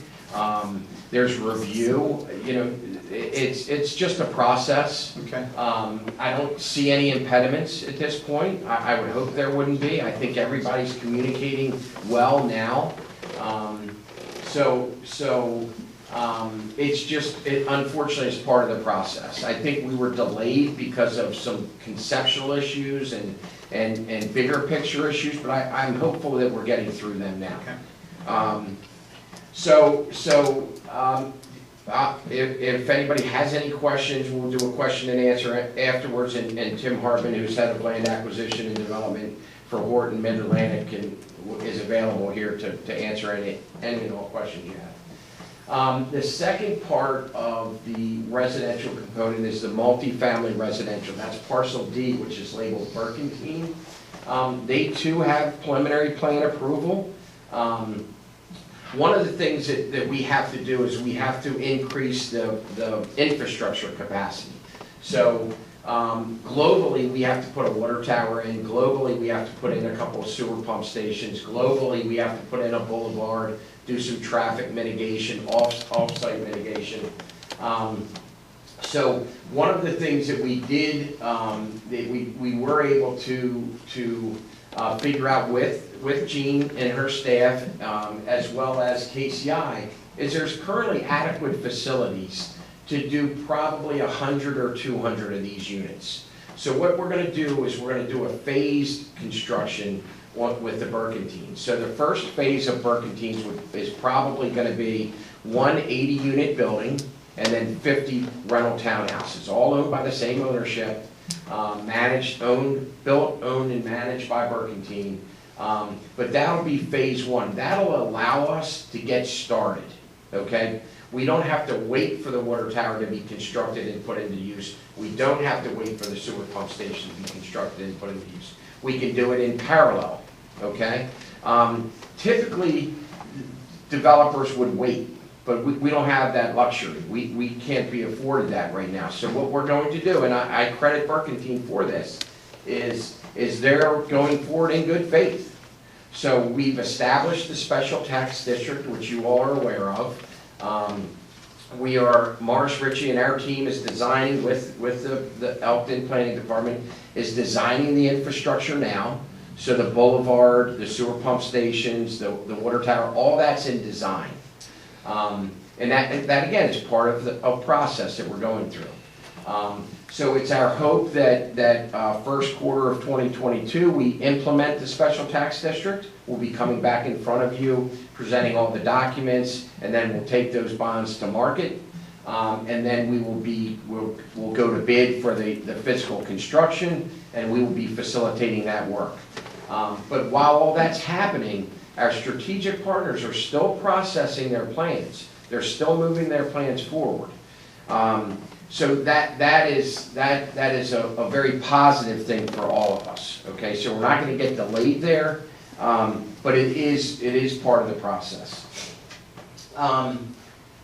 There's review, you know, it's just a process. Okay. I don't see any impediments at this point. I would hope there wouldn't be. I think everybody's communicating well now. It's just, unfortunately, it's part of the process. I think we were delayed because of some conceptual issues and bigger picture issues, but I'm hopeful that we're getting through them now. Okay. If anybody has any questions, we'll do a question and answer afterwards, and Tim Hartman, who's head of land acquisition and development for Horton Mid-Atlantic, is available here to answer any and all questions you have. The second part of the residential component is the multifamily residential. That's parcel D, which is labeled Burkentine. They too have preliminary plan approval. One of the things that we have to do is we have to increase the infrastructure capacity. So globally, we have to put a water tower in. Globally, we have to put in a couple of sewer pump stations. Globally, we have to put in a boulevard, do some traffic mitigation, off-site mitigation. So one of the things that we did, that we were able to figure out with Jean and her staff, as well as KCI, is there's currently adequate facilities to do probably 100 or 200 of these units. So what we're gonna do is we're gonna do a phased construction with the Burkentines. So the first phase of Burkentines is probably gonna be one 80-unit building and then 50 rental townhouses, all owned by the same ownership, built, owned, and managed by Burkentine. But that'll be phase one. That'll allow us to get started, okay? We don't have to wait for the water tower to be constructed and put into use. We don't have to wait for the sewer pump station to be constructed and put into use. We can do it in parallel, okay? Typically, developers would wait, but we don't have that luxury. We can't be afforded that right now. So what we're going to do, and I credit Burkentine for this, is they're going forward in good faith. So we've established the special tax district, which you all are aware of. Morris Ritchie and our team is designing with the Elkton Planning Department, is designing the infrastructure now. So the boulevard, the sewer pump stations, the water tower, all that's in design. And that again is part of the process that we're going through. So it's our hope that first quarter of 2022, we implement the special tax district. We'll be coming back in front of you, presenting all the documents, and then we'll take those bonds to market. And then we'll go to bid for the physical construction, and we will be facilitating that work. But while all that's happening, our strategic partners are still processing their plans. They're still moving their plans forward. So that is a very positive thing for all of us. Okay, so we're not going to get delayed there, but it is part of the process.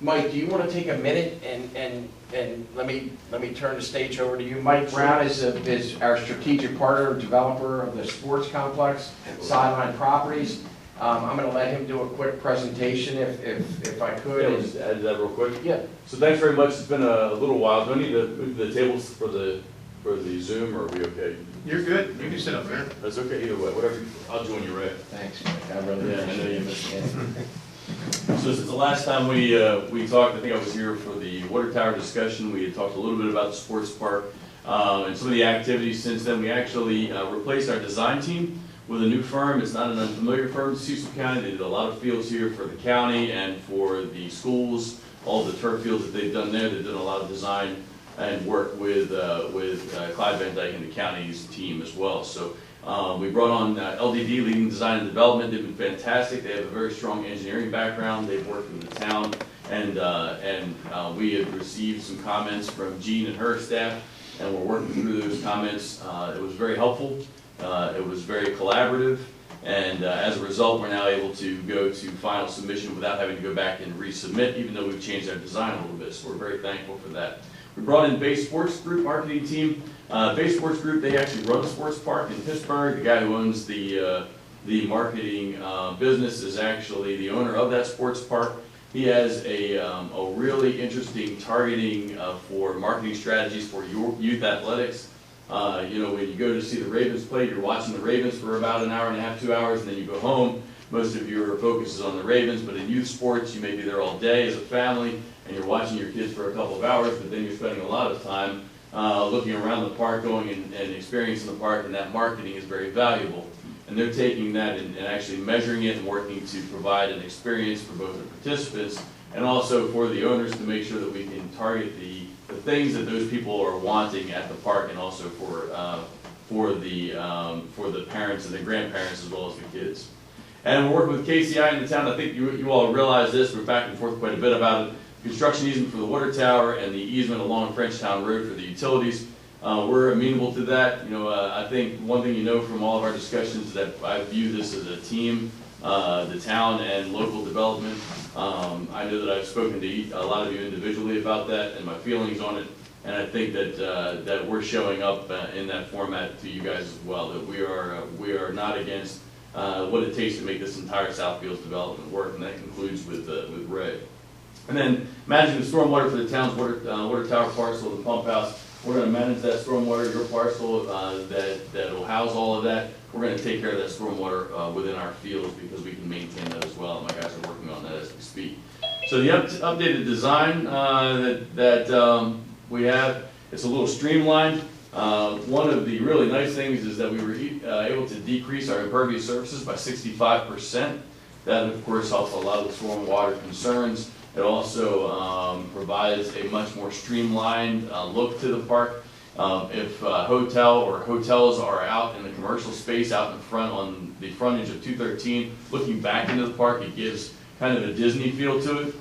Mike, do you want to take a minute and let me turn the stage over to you? Mike Brown is our strategic partner and developer of the sports complex, Sideline Properties. I'm going to let him do a quick presentation if I could. Yeah, we'll just add that real quick. Yeah. So thanks very much. It's been a little while. Do I need to move the tables for the Zoom, or are we okay? You're good. You can sit up there. That's okay either way. Whatever. I'll join you, Ray. Thanks, Mike. I really Yeah, I know you missed it. So since the last time we talked, I think I was here for the water tower discussion. We had talked a little bit about the sports park and some of the activities since then. We actually replaced our design team with a new firm. It's not an unfamiliar firm to Cecil County. They did a lot of fields here for the county and for the schools, all the turf fields that they've done there. They've done a lot of design and work with Clyde Van Dyke and the county's team as well. So we brought on LDD, Leading Design and Development. They've been fantastic. They have a very strong engineering background. They've worked with the town, and we have received some comments from Jean and her staff, and we're working through those comments. It was very helpful. It was very collaborative. And as a result, we're now able to go to final submission without having to go back and resubmit, even though we've changed our design a little bit. So we're very thankful for that. We brought in Bay Sports Group marketing team. Bay Sports Group, they actually run a sports park in Pittsburgh. The guy who owns the marketing business is actually the owner of that sports park. He has a really interesting targeting for marketing strategies for youth athletics. You know, when you go to see the Ravens play, you're watching the Ravens for about an hour and a half, 2 hours, and then you go home. Most of your focus is on the Ravens, but in youth sports, you may be there all day as a family, and you're watching your kids for a couple of hours, but then you're spending a lot of time looking around the park, going and experiencing the park, and that marketing is very valuable. And they're taking that and actually measuring it and working to provide an experience for both the participants and also for the owners to make sure that we can target the things that those people are wanting at the park, and also for the parents and the grandparents as well as the kids. And we're working with KCI in the town. I think you all realize this. We're back and forth quite a bit about it. Construction easement for the water tower and the easement along Frenchtown Road for the utilities. We're amenable to that. You know, I think one thing you know from all of our discussions is that I view this as a team, the town and local development. I know that I've spoken to a lot of you individually about that and my feelings on it, and I think that that we're showing up in that format to you guys as well. That we are not against what it takes to make this entire Southfields development work, and that concludes with Ray. And then managing the stormwater for the town's water tower parcel and the pump house. We're going to manage that stormwater, your parcel that will house all of that. We're going to take care of that stormwater within our fields because we can maintain that as well. And my guys are working on that as we speak. So the updated design that we have, it's a little streamlined. One of the really nice things is that we were able to decrease our impervious surfaces by 65%. That, of course, helps a lot of the stormwater concerns. It also provides a much more streamlined look to the park. If a hotel or hotels are out in the commercial space out in front on the frontage of 213, looking back into the park, it gives kind of a Disney feel to it.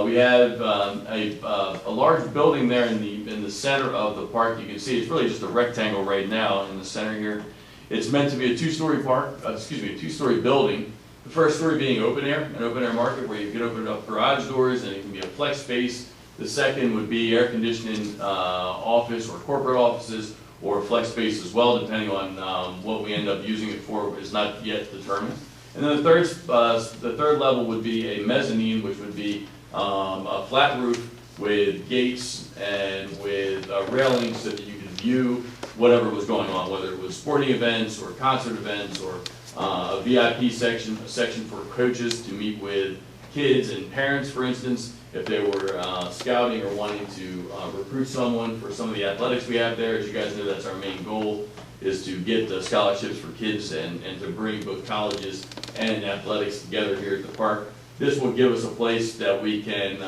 We have a large building there in the center of the park. You can see it's really just a rectangle right now in the center here. It's meant to be a two-story two-story building. The first story being an open air market where you can open up garage doors and it can be a flex space. The second would be air conditioning office or corporate offices or flex space as well, depending on what we end up using it for is not yet determined. And then the third level would be a mezzanine, which would be a flat roof with gates and with railings so that you can view whatever was going on, whether it was sporting events or concert events or a VIP section, a section for coaches to meet with kids and parents, for instance, if they were scouting or wanting to recruit someone for some of the athletics we have there. As you guys know, that's our main goal, is to get scholarships for kids and to bring both colleges and athletics together here at the park. This will give us a place that we can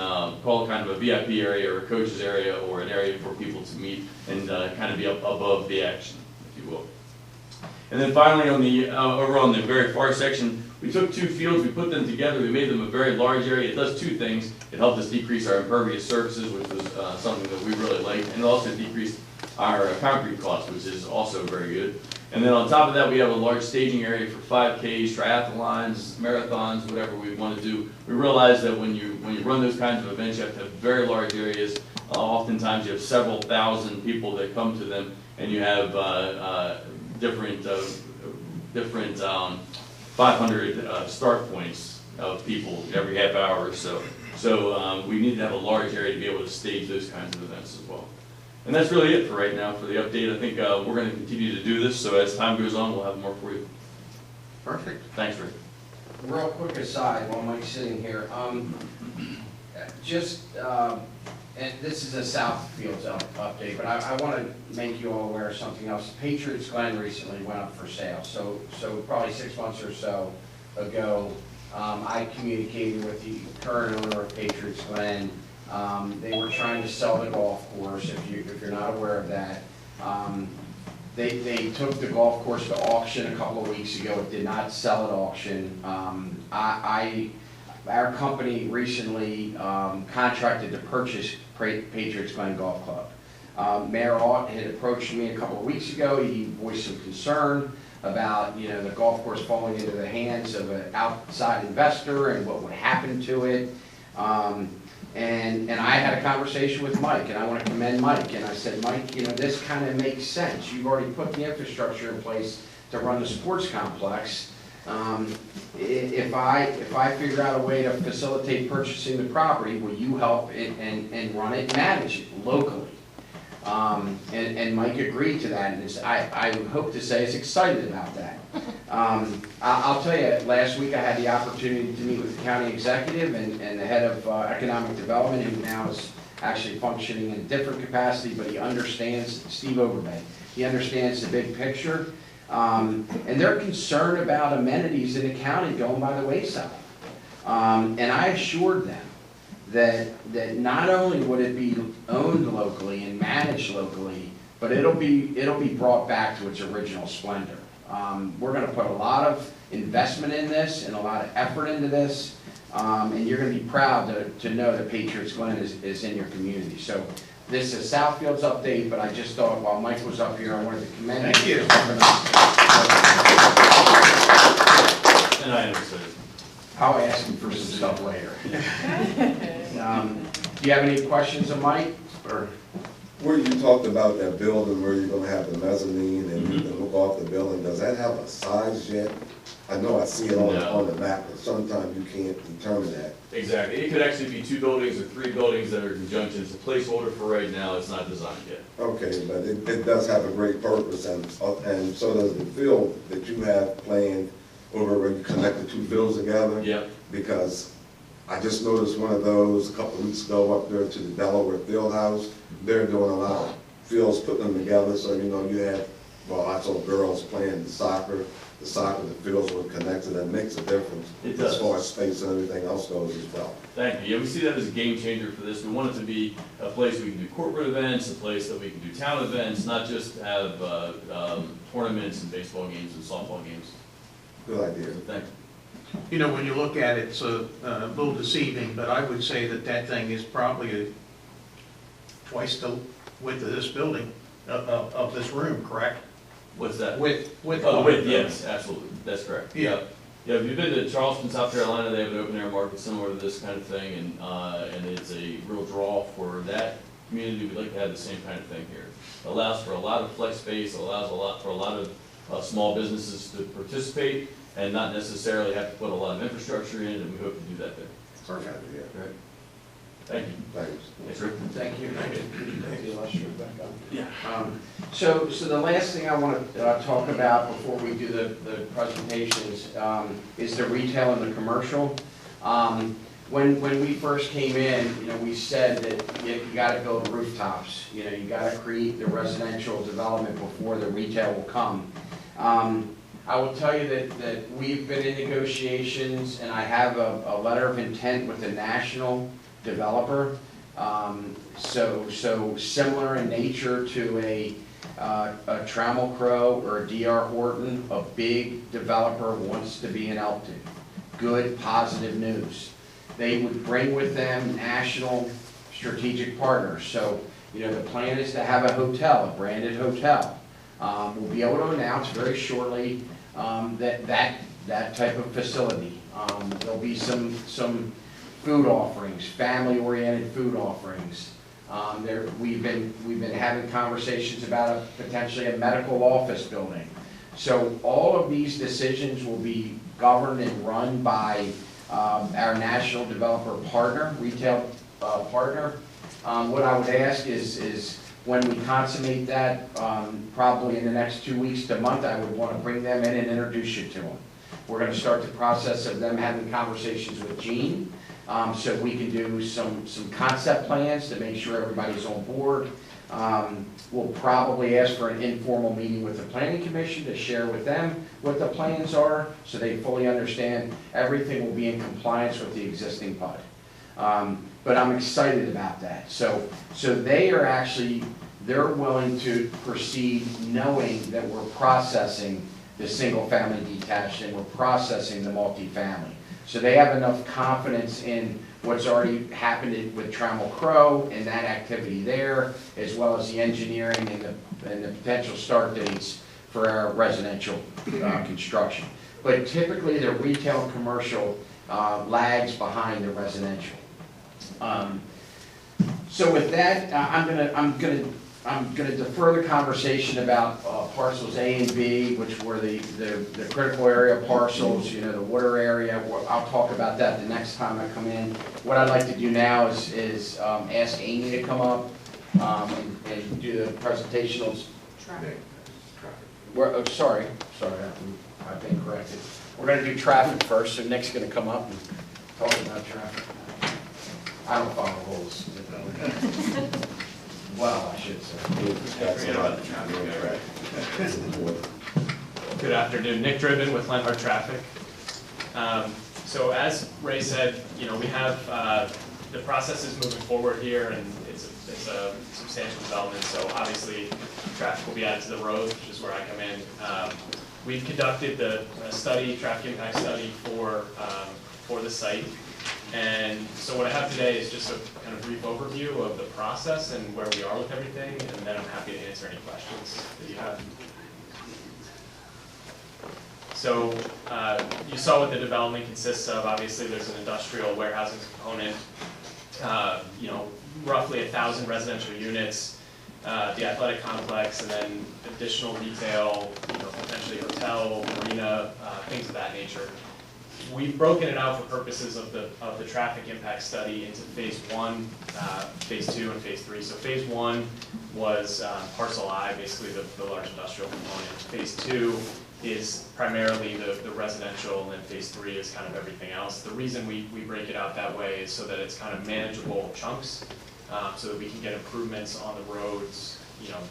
call kind of a VIP area or a coach's area or an area for people to meet and kind of be up above the action, if you will. And then finally, over on the very far section, we took two fields, we put them together, we made them a very large area. It does two things. It helped us decrease our impervious surfaces, which was something that we really liked, and it also decreased our concrete costs, which is also very good. And then on top of that, we have a large staging area for 5Ks, triathlons, marathons, whatever we want to do. We realize that when you run those kinds of events, you have to have very large areas. Oftentimes, you have several thousand people that come to them, and you have different 500 start points of people every half hour or so. So we need to have a large area to be able to stage those kinds of events as well. And that's really it for right now for the update. I think we're going to continue to do this, so as time goes on, we'll have more for you. Perfect. Thanks, Rick. Real quick aside, while Mike's sitting here, and this is a Southfields update, but I want to make you all aware of something else. Patriots Glen recently went up for sale, so probably 6 months or so ago, I communicated with the current owner of Patriots Glen. They were trying to sell the golf course, if you're not aware of that. They took the golf course to auction a couple of weeks ago. It did not sell at auction. Our company recently contracted to purchase Patriots Glen Golf Club. Mayor Ott had approached me a couple of weeks ago. He voiced some concern about, the golf course falling into the hands of an outside investor and what would happen to it. And I had a conversation with Mike, and I want to commend Mike, and I said, Mike, this kind of makes sense. You've already put the infrastructure in place to run the sports complex. If I figure out a way to facilitate purchasing the property, will you help and run it and manage it locally? And Mike agreed to that, and I hope to say is excited about that. I'll tell you, last week I had the opportunity to meet with the county executive and the head of economic development, who now is actually functioning in a different capacity, but he understands, Steve Overbay, he understands the big picture. And they're concerned about amenities in the county going by the wayside. And I assured them that not only would it be owned locally and managed locally, but it'll be brought back to its original splendor. We're going to put a lot of investment in this and a lot of effort into this, and you're going to be proud to know that Patriots Glen is in your community. So this is Southfield's update, but I just thought while Mike was up here, I wanted to commend him. Thank you. And I understood. I'll ask him for some stuff later. Do you have any questions of Mike? Or Where you talked about that building where you're gonna have the mezzanine and you can look off the building, does that have a size yet? I know I see it on the map, but sometimes you can't determine that. Exactly. It could actually be 2 buildings or 3 buildings that are in conjunction. It's a placeholder for right now. It's not designed yet. Okay, but it does have a great purpose, and so does the field that you have planned over where you connect the 2 fields together. Yep. Because I just noticed one of those a couple of weeks ago up there to the Delaware Field House. They're doing a lot of fields, putting them together, so you have, well, I saw girls playing the soccer, the fields were connected. That makes a difference. It does. As far as space and everything else goes as well. Thank you. Yeah, we see that as a game changer for this. We want it to be a place we can do corporate events, a place that we can do town events, not just have tournaments and baseball games and softball games. Good idea. So thank you. When you look at it, it's a little deceiving, but I would say that thing is probably twice the width of this building, of this room, correct? What's that? Width. Yes, absolutely. That's correct. Yeah. Yeah, if you've been to Charleston, South Carolina, they have an open air market similar to this kind of thing, and it's a real draw for that community. We'd like to have the same kind of thing here. It allows for a lot of flex space, allows for a lot of small businesses to participate and not necessarily have to put a lot of infrastructure in, and we hope to do that there. Perfect. Yeah. Right. Thank you. Thanks. Thanks, Rick. thank you. Yeah. So the last thing I want to talk about before we do the presentations is the retail and the commercial. When we first came in, we said that you got to build rooftops. You got to create the residential development before the retail will come. I will tell you that we've been in negotiations, and I have a letter of intent with a national developer. So similar in nature to a Trammell Crow or a D.R. Horton, a big developer wants to be in Elkton. Good, positive news. They would bring with them national strategic partners. So, the plan is to have a hotel, a branded hotel. We'll be able to announce very shortly that type of facility. There'll be some food offerings, family-oriented food offerings. We've been having conversations about potentially a medical office building. So all of these decisions will be governed and run by our national developer partner, retail partner. What I would ask is when we consummate that, probably in the next 2 weeks to a month, I would want to bring them in and introduce you to them. We're going to start the process of them having conversations with Gene, so we can do some concept plans to make sure everybody's on board. We'll probably ask for an informal meeting with the Planning Commission to share with them what the plans are, so they fully understand everything will be in compliance with the existing PUD. but I'm excited about that. So they are actually, they're willing to proceed knowing that we're processing the single-family detached and we're processing the multifamily. So they have enough confidence in what's already happened with Trammell Crow and that activity there, as well as the engineering and the potential start dates for our residential construction. But typically, the retail and commercial lags behind the residential. So with that, I'm gonna defer the conversation about parcels A and B, which were the critical area parcels, you know, the water area. I'll talk about that the next time I come in. What I'd like to do now is ask Amy to come up and do the presentations. Oh, sorry, I've been corrected. We're gonna do traffic first, so Nick's gonna come up and talk about traffic. I don't follow rules. Well, I should say. Good afternoon, Nick Driven with Lenhart Traffic. So as Ray said, you know, we have, the process is moving forward here and it's a substantial development, so obviously traffic will be added to the road, which is where I come in. We've conducted the study, traffic impact study for the site. And so what I have today is just a kind of brief overview of the process and where we are with everything, and then I'm happy to answer any questions that you have. So you saw what the development consists of. Obviously, there's an industrial warehousing component, you know, roughly 1,000 residential units, the athletic complex, and then additional retail, you know, potentially hotel, marina, things of that nature. We've broken it out for purposes of the traffic impact study into phase 1, phase 2, and phase 3. So phase 1 was parcel I, basically the large industrial component. Phase 2 is primarily the residential, and then phase 3 is kind of everything else. The reason we break it out that way is so that it's kind of manageable chunks, so that we can get improvements on the roads, you know,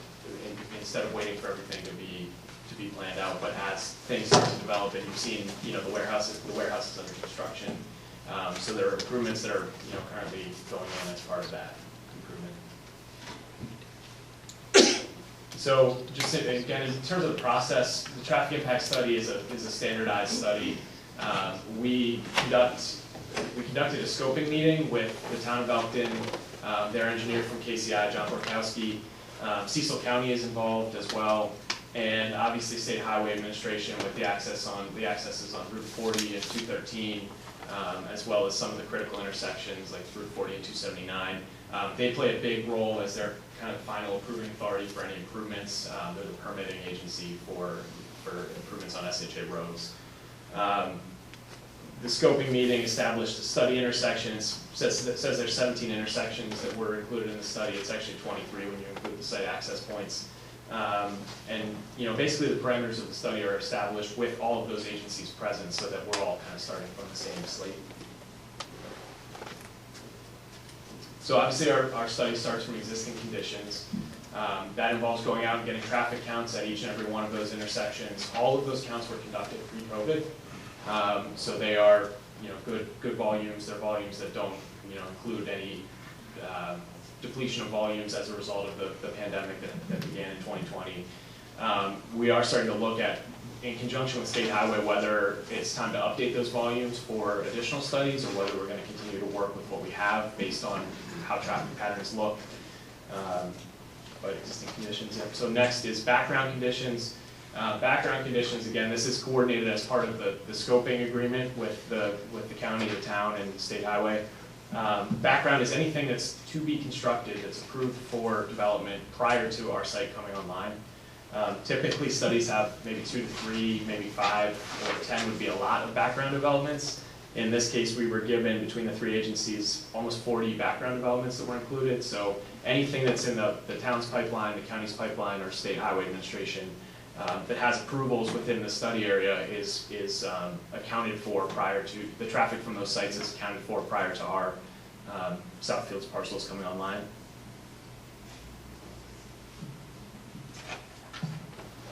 instead of waiting for everything to be planned out. But as things start to develop, and you've seen, you know, the warehouse is under construction, so there are improvements that are, you know, currently going on as part of that improvement. So just again, in terms of the process, the traffic impact study is a standardized study. We conducted a scoping meeting with the town of Elkton, their engineer from KCI, John Borkowski. Cecil County is involved as well, and obviously State Highway Administration with the accesses on Route 40 and 213, as well as some of the critical intersections like Route 40 and 279. They play a big role as their kind of final approving authority for any improvements. They're the permitting agency for improvements on SHA roads. The scoping meeting established a study intersections. Says there's 17 intersections that were included in the study. It's actually 23 when you include the site access points. And you know, basically the parameters of the study are established with all of those agencies present, so that we're all kind of starting from the same slate. So obviously our study starts from existing conditions. That involves going out and getting traffic counts at each and every one of those intersections. All of those counts were conducted pre-COVID. So they are, you know, good volumes. They're volumes that don't, you know, include any depletion of volumes as a result of the pandemic that began in 2020. We are starting to look at, in conjunction with State Highway, whether it's time to update those volumes for additional studies, or whether we're going to continue to work with what we have based on how traffic patterns look, but existing conditions. So next is background conditions. Background conditions, again, this is coordinated as part of the scoping agreement with the county, the town, and State Highway. Background is anything that's to be constructed that's approved for development prior to our site coming online. Typically, studies have maybe 2 to 3, maybe 5 or 10 would be a lot of background developments. In this case, we were given, between the 3 agencies, almost 40 background developments that were included. So anything that's in the town's pipeline, the county's pipeline, or State Highway Administration that has approvals within the study area is accounted for prior to, the traffic from those sites is accounted for prior to our Southfields parcels coming online.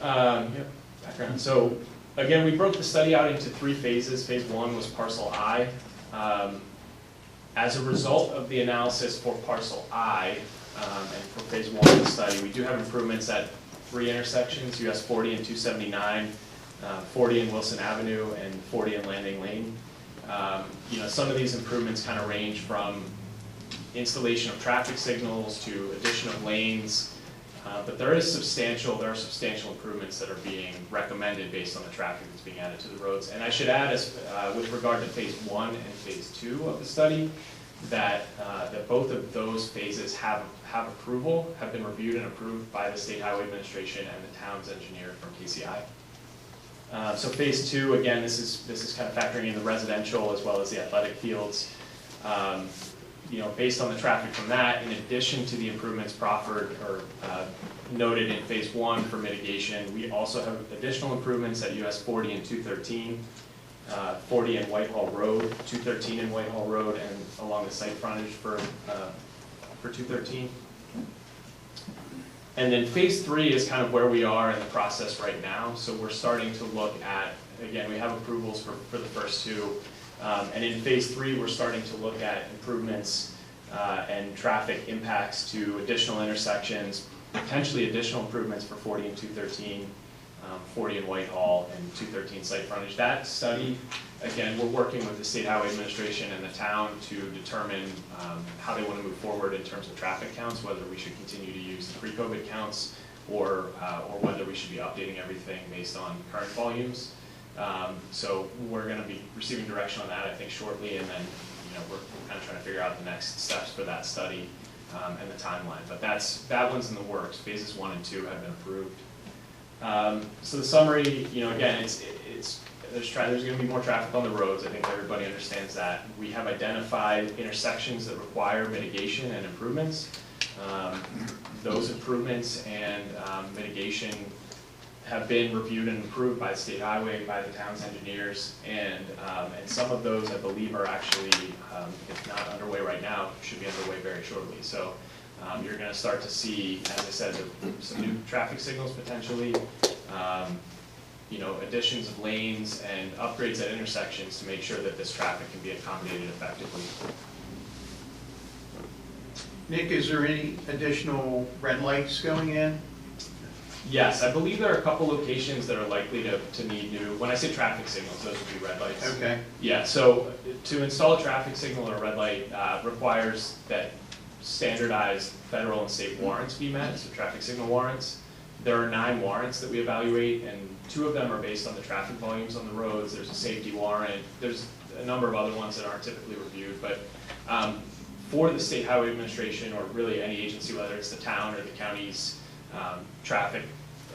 Yep, background. So again, we broke the study out into 3 phases. Phase 1 was parcel I. As a result of the analysis for parcel I, and for phase 1 of the study, we do have improvements at 3 intersections, US 40 and 279, 40 in Wilson Avenue, and 40 in Landing Lane. You know, some of these improvements kind of range from installation of traffic signals to addition of lanes, but there are substantial improvements that are being recommended based on the traffic that's being added to the roads. And I should add, with regard to phase 1 and phase 2 of the study, that both of those phases have been reviewed and approved by the State Highway Administration and the town's engineer from KCI. So phase 2, again, this is kind of factoring in the residential as well as the athletic fields. You know, based on the traffic from that, in addition to the improvements proffered or noted in phase 1 for mitigation, we also have additional improvements at US 40 and 213, 40 in Whitehall Road, 213 in Whitehall Road, and along the site frontage for 213. And then phase 3 is kind of where we are in the process right now. So we're starting to look at, again, we have approvals for the first 2. And in phase 3, we're starting to look at improvements and traffic impacts to additional intersections, potentially additional improvements for 40 and 213, 40 in Whitehall, and 213 site frontage. That study, again, we're working with the State Highway Administration and the town to determine how they want to move forward in terms of traffic counts, whether we should continue to use the pre-COVID counts or whether we should be updating everything based on current volumes. So we're going to be receiving direction on that, I think, shortly, and then we're kind of trying to figure out the next steps for that study and the timeline. But that one's in the works. Phases 1 and 2 have been approved. So the summary, again, there's going to be more traffic on the roads. I think everybody understands that. We have identified intersections that require mitigation and improvements. Those improvements and mitigation have been reviewed and approved by the State Highway, by the town's engineers, and some of those I believe are actually, if not underway right now, should be underway very shortly. So you're going to start to see, as I said, some new traffic signals potentially, additions of lanes and upgrades at intersections to make sure that this traffic can be accommodated effectively. Nick, is there any additional red lights going in? Yes, I believe there are a couple locations that are likely to need new, when I say traffic signals, those would be red lights. Okay. Yeah, so to install a traffic signal or a red light requires that standardized federal and state warrants be met, so traffic signal warrants. There are 9 warrants that we evaluate, and 2 of them are based on the traffic volumes on the roads. There's a safety warrant. There's a number of other ones that aren't typically reviewed, but for the State Highway Administration, or really any agency, whether it's the town or the county's traffic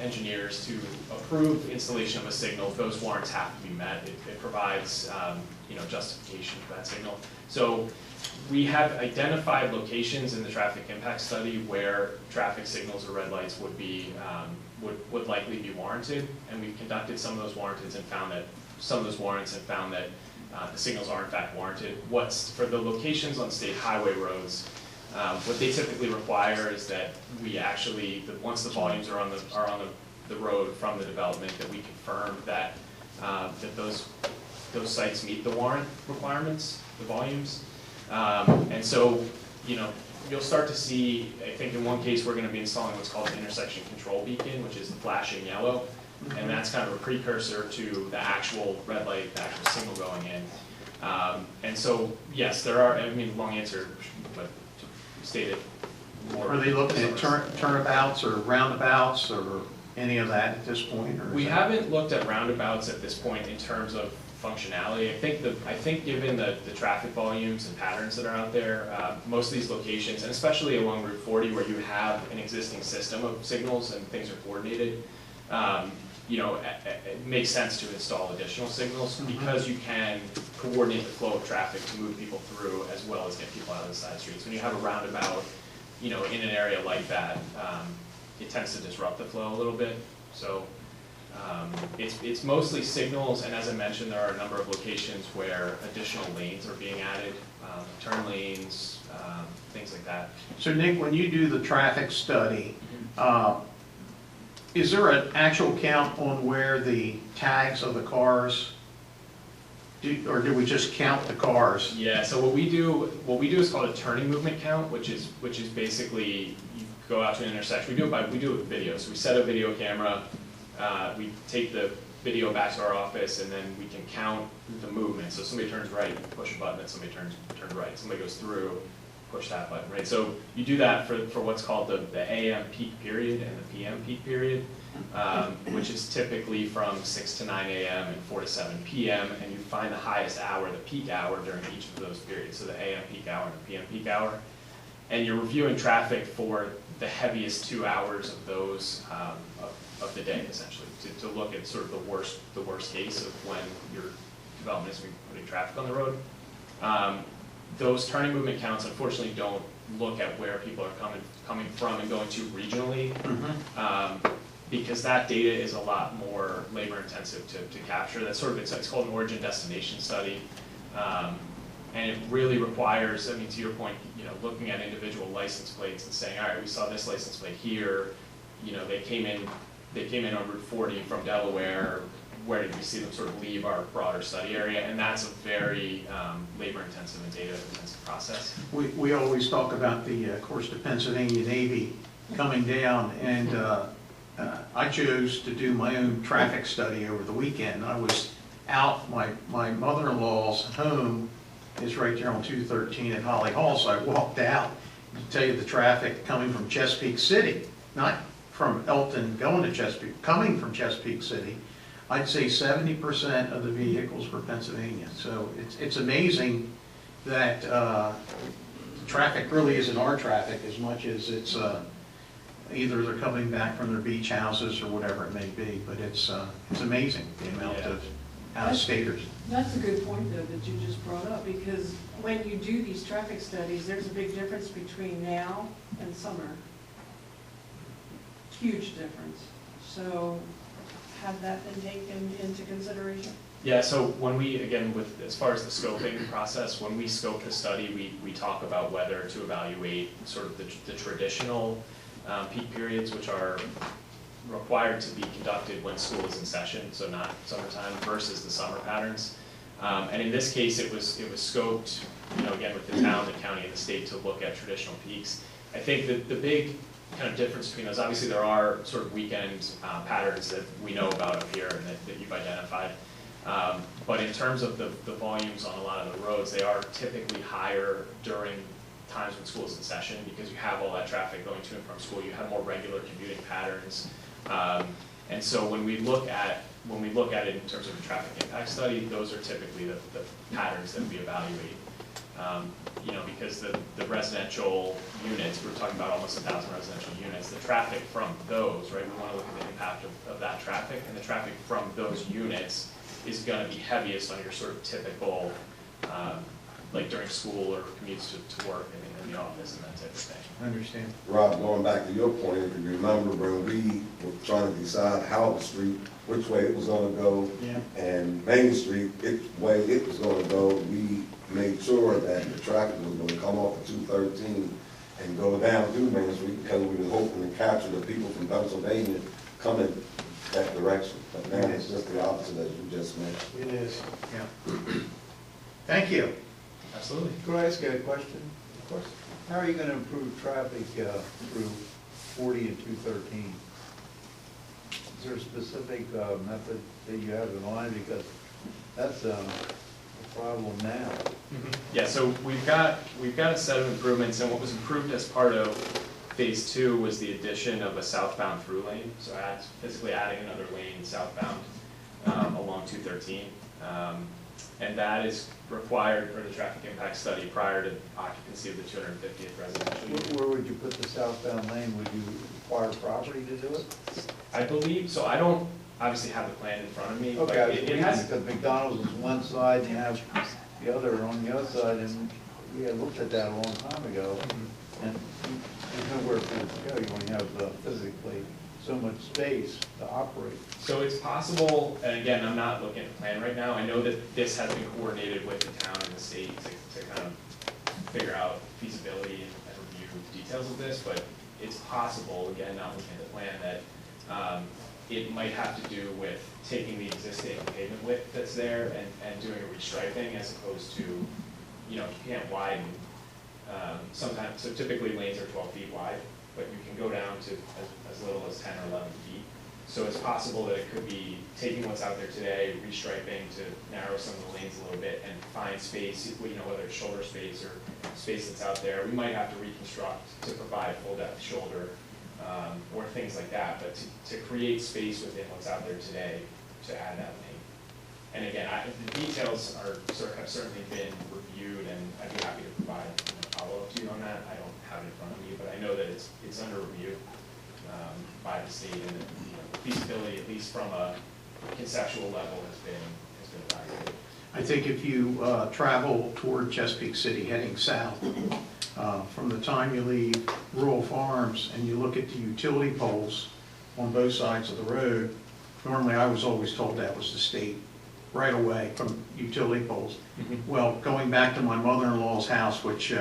engineers, to approve installation of a signal, those warrants have to be met. It provides justification for that signal. So we have identified locations in the traffic impact study where traffic signals or red lights would likely be warranted, and we've conducted some of those warrants and found that the signals are in fact warranted. For the locations on state highway roads, what they typically require is that we actually, once the volumes are on the road from the development, that we confirm that those sites meet the warrant requirements, the volumes. And so, you'll start to see, I think in one case we're going to be installing what's called an intersection control beacon, which is the flashing yellow. And that's kind of a precursor to the actual red light, the actual signal going in. And so, yes, there are, long answer, but to state it more. Are they looking at turnabouts or roundabouts or any of that at this point? We haven't looked at roundabouts at this point in terms of functionality. I think given the traffic volumes and patterns that are out there, most of these locations, and especially along Route 40 where you have an existing system of signals and things are coordinated, it makes sense to install additional signals because you can coordinate the flow of traffic to move people through as well as get people out of the side streets. When you have a roundabout, in an area like that, it tends to disrupt the flow a little bit. So it's mostly signals, and as I mentioned, there are a number of locations where additional lanes are being added, turn lanes, things like that. So Nick, when you do the traffic study, is there an actual count on where the tags of the cars Or do we just count the cars? Yeah, so what we do is called a turning movement count, which is basically, you go out to an intersection, we do it with video, so we set a video camera, we take the video back to our office, and then we can count the movement. So somebody turns right, you push a button, and somebody turns right, somebody goes through, push that button, right? So you do that for what's called the AM peak period and the PM peak period, which is typically from 6 to 9 AM and 4 to 7 PM, and you find the highest hour, the peak hour during each of those periods, so the AM peak hour and the PM peak hour. And you're reviewing traffic for the heaviest 2 hours of those, of the day, essentially, to look at sort of the worst case of when your development is putting traffic on the road. Those turning movement counts unfortunately don't look at where people are coming from and going to regionally, because that data is a lot more labor intensive to capture. That's sort of, it's called an origin destination study. And it really requires, I mean, to your point, looking at individual license plates and saying, all right, we saw this license plate here, they came in on Route 40 from Delaware, where did we see them sort of leave our broader study area? And that's a very labor-intensive and data-intensive process. We always talk about of course, the Pennsylvania Navy coming down, and I chose to do my own traffic study over the weekend. I was out, my mother-in-law's home is right there on 213 at Holly Hall, so I walked out to tell you the traffic coming from Chesapeake City, not from Elkton going to Chesapeake, coming from Chesapeake City. I'd say 70% of the vehicles were Pennsylvania. So it's amazing that traffic really isn't our traffic as much as it's either they're coming back from their beach houses or whatever it may be. But it's amazing the amount of out-of-staters. That's a good point, though, that you just brought up, because when you do these traffic studies, there's a big difference between now and summer. Huge difference. So have that been taken into consideration? Yeah, so when we, again, as far as the scoping process, when we scope the study, we talk about whether to evaluate sort of the traditional peak periods, which are required to be conducted when school is in session, so not summertime, versus the summer patterns. And in this case, it was scoped, again, with the town, the county, and the state to look at traditional peaks. I think that the big kind of difference between those, obviously there are sort of weekend patterns that we know about up here and that you've identified. But in terms of the volumes on a lot of the roads, they are typically higher during times when school is in session, because you have all that traffic going to and from school, you have more regular commuting patterns. And so when we look at it in terms of a traffic impact study, those are typically the patterns that we evaluate. Because the residential units, we're talking about almost 1,000 residential units, the traffic from those, right, we want to look at the impact of that traffic, and the traffic from those units is going to be heaviest on your sort of typical, like during school or commutes to work and in the office and that type of thing. I understand. Rob, going back to your point, if you remember when we were trying to decide Howard Street, which way it was gonna go, and Main Street, way it was gonna go, we made sure that the traffic was gonna come off of 213 and go down through Main Street, because we were hoping to capture the people from Pennsylvania coming that direction. But now it's just the opposite, as you just mentioned. It is, yeah. Thank you. Absolutely. Could I ask you a question? Of course. How are you going to improve traffic through 40 and 213? Is there a specific method that you have in mind? Because that's a problem now. Yeah, so we've got a set of improvements, and what was improved as part of phase 2 was the addition of a southbound through lane. So physically adding another lane southbound along 213. And that is required for the traffic impact study prior to occupancy of the 250th residential unit. Where would you put the southbound lane? Would you require property to do it? I believe, so I don't obviously have the plan in front of me, but Okay, it has. because McDonald's is one side and you have the other on the other side, and we had looked at that a long time ago. And there's nowhere for it to go. You only have physically so much space to operate. So it's possible, and again, I'm not looking at the plan right now. I know that this has been coordinated with the town and the state to kind of figure out feasibility and review the details of this, but it's possible, again, not looking at the plan, that it might have to do with taking the existing pavement width that's there and doing a restriping as opposed to, you can't widen. Sometimes, so typically lanes are 12 feet wide, but you can go down to as little as 10 or 11 feet. So it's possible that it could be taking what's out there today, restriping to narrow some of the lanes a little bit and find space, whether it's shoulder space or space that's out there. We might have to reconstruct to provide full depth shoulder or things like that, but to create space within what's out there today to add that lane. And again, the details have certainly been reviewed, and I'd be happy to provide follow-up to you on that. I don't have it in front of me, but I know that it's under review by the state, and the feasibility, at least from a conceptual level, has been evaluated. I think if you travel toward Chesapeake City heading south, from the time you leave Rural Farms and you look at the utility poles on both sides of the road, normally I was always told that was the state right away from utility poles. Well, going back to my mother-in-law's house, which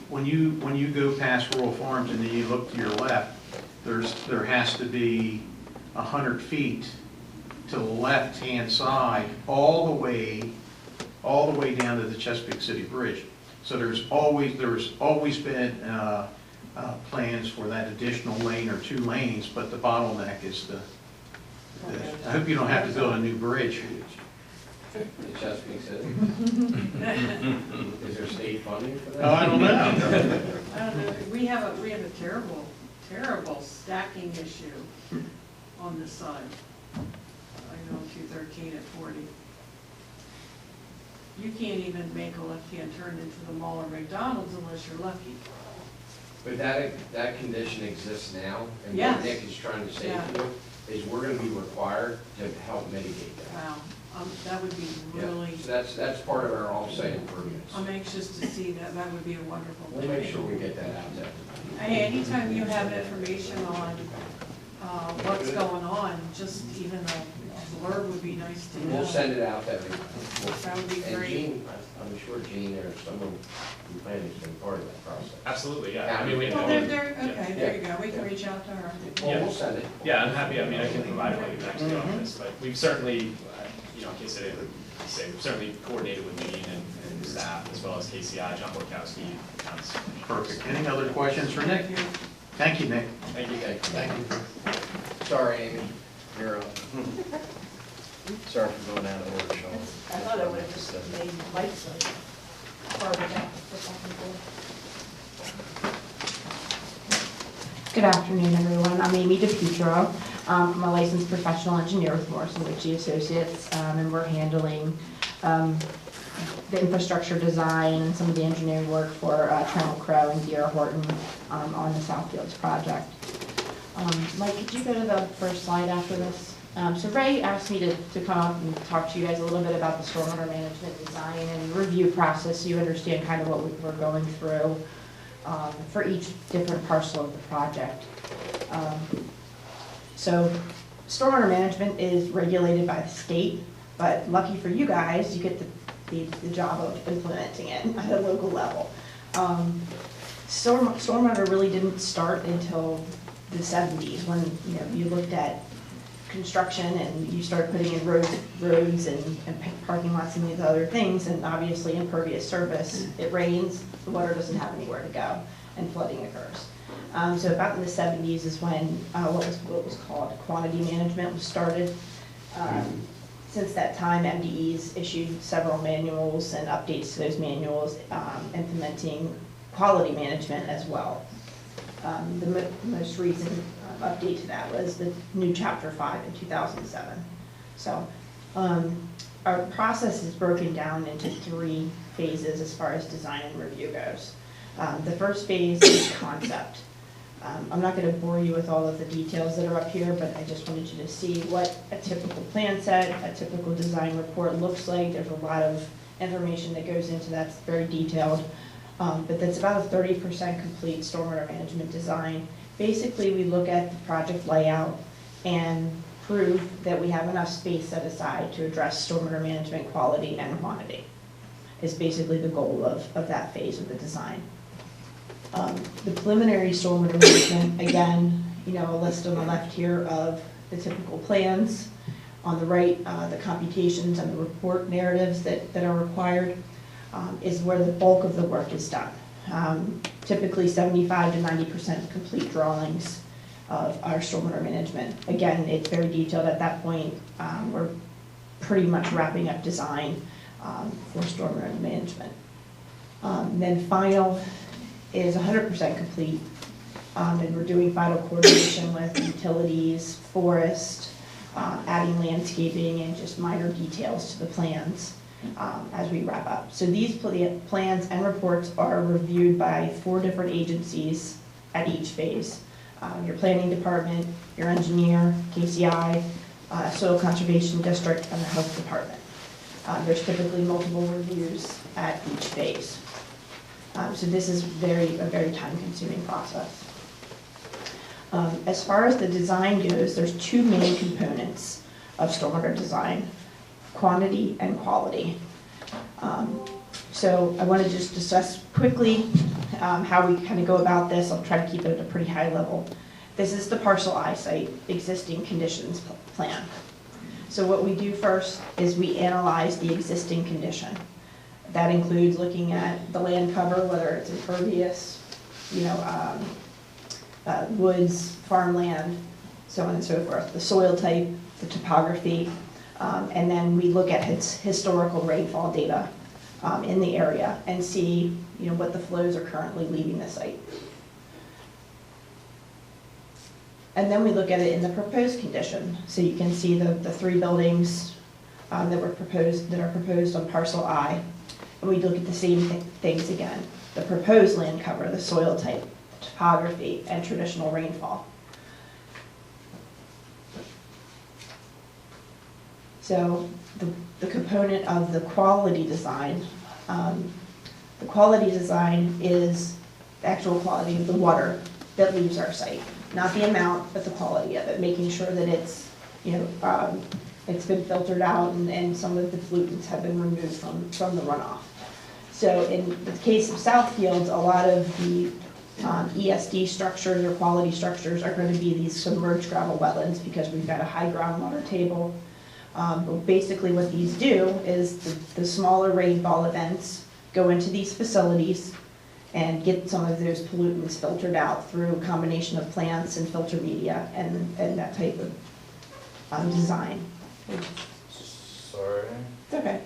when you go past Rural Farms and then you look to your left, there has to be 100 feet to the left-hand side, all the way down to the Chesapeake City Bridge. So there's always been plans for that additional lane or 2 lanes, but the bottleneck is I hope you don't have to build a new bridge. In Chesapeake City? Is there state funding for that? Oh, I don't know. I don't know, we have a terrible stacking issue on this side. I know 213 at 40. You can't even make a left-hand turn into the mall or McDonald's unless you're lucky. But that condition exists now, and Yes. what Nick is trying to say Yeah. to you is we're gonna be required to help mitigate that. Wow, that would be really, Yeah. So that's part of our offsite improvements. I'm anxious to see that. That would be a wonderful We'll thing. make sure we get that out there. Hey, anytime you have information on what's going on, just even a blurb would be nice to know. We'll send it out to everyone. That would be And great. Gene, I'm sure Gene or someone from planning has been part of that process. Absolutely, yeah. I mean, Well, okay, there you go. We can Yeah. reach out to her. Well, we'll send it. Yeah, I'm happy. I mean, I can provide it when we next to the office, but we've certainly, in case I didn't say, we've certainly coordinated with Gene and staff, as well as KCI, John Borkowski. Perfect. Any other questions for Nick? Thank you, Nick. Thank you. Thank you. Sorry, Amy, you're up. Sorry for going out of order, Sean. I thought I would have just made lights farther back. Good afternoon, everyone. I'm Amy DePietro. I'm a licensed professional engineer with Morrison Ritchie Associates, and we're handling the infrastructure design and some of the engineering work for Trammell Crow and D.R. Horton on the Southfields project. Mike, could you go to the first slide after this? So Ray asked me to come up and talk to you guys a little bit about the stormwater management design and review process so you understand kind of what we're going through for each different parcel of the project. So stormwater management is regulated by the state, but lucky for you guys, you get the job of implementing it at a local level. Stormwater really didn't start until the 70s when you looked at construction and you start putting in roads and parking lots and these other things, and obviously impervious surface. It rains, the water doesn't have anywhere to go, and flooding occurs. So about in the 70s is when what was called quantity management was started. Since that time, MDE's issued several manuals and updates to those manuals, implementing quality management as well. The most recent update to that was the new Chapter 5 in 2007. So our process is broken down into 3 phases as far as design and review goes. The first phase is concept. I'm not going to bore you with all of the details that are up here, but I just wanted you to see what a typical plan set, a typical design report looks like. There's a lot of information that goes into that. It's very detailed. But that's about a 30% complete stormwater management design. Basically, we look at the project layout and prove that we have enough space set aside to address stormwater management quality and quantity. Is basically the goal of that phase of the design. The preliminary stormwater management, again, a list on the left here of the typical plans. On the right, the computations and the report narratives that are required is where the bulk of the work is done. Typically 75 to 90% complete drawings of our stormwater management. Again, it's very detailed at that point. We're pretty much wrapping up design for stormwater management. Then final is 100% complete, and we're doing final coordination with utilities, forest, adding landscaping and just minor details to the plans as we wrap up. So these plans and reports are reviewed by 4 different agencies at each phase. Your planning department, your engineer, KCI, soil conservation district, and the health department. There's typically multiple reviews at each phase. So this is a very time-consuming process. As far as the design goes, there's 2 main components of stormwater design: quantity and quality. So I want to just discuss quickly how we kind of go about this. I'll try to keep it at a pretty high level. This is the parcel I site existing conditions plan. So what we do first is we analyze the existing condition. That includes looking at the land cover, whether it's impervious, woods, farmland, so on and so forth, the soil type, the topography, and then we look at historical rainfall data in the area and see what the flows are currently leaving the site. And then we look at it in the proposed condition. So you can see the 3 buildings that are proposed on parcel I. And we look at the same things again: the proposed land cover, the soil type, topography, and traditional rainfall. So the component of the quality design is the actual quality of the water that leaves our site. Not the amount, but the quality of it, making sure that it's, it's been filtered out and some of the pollutants have been removed from the runoff. So in the case of Southfields, a lot of the ESD structures or quality structures are going to be these submerged gravel wetlands because we've got a high groundwater table. But basically what these do is the smaller rainfall events go into these facilities and get some of those pollutants filtered out through a combination of plants and filter media and that type of design. Sorry. It's okay.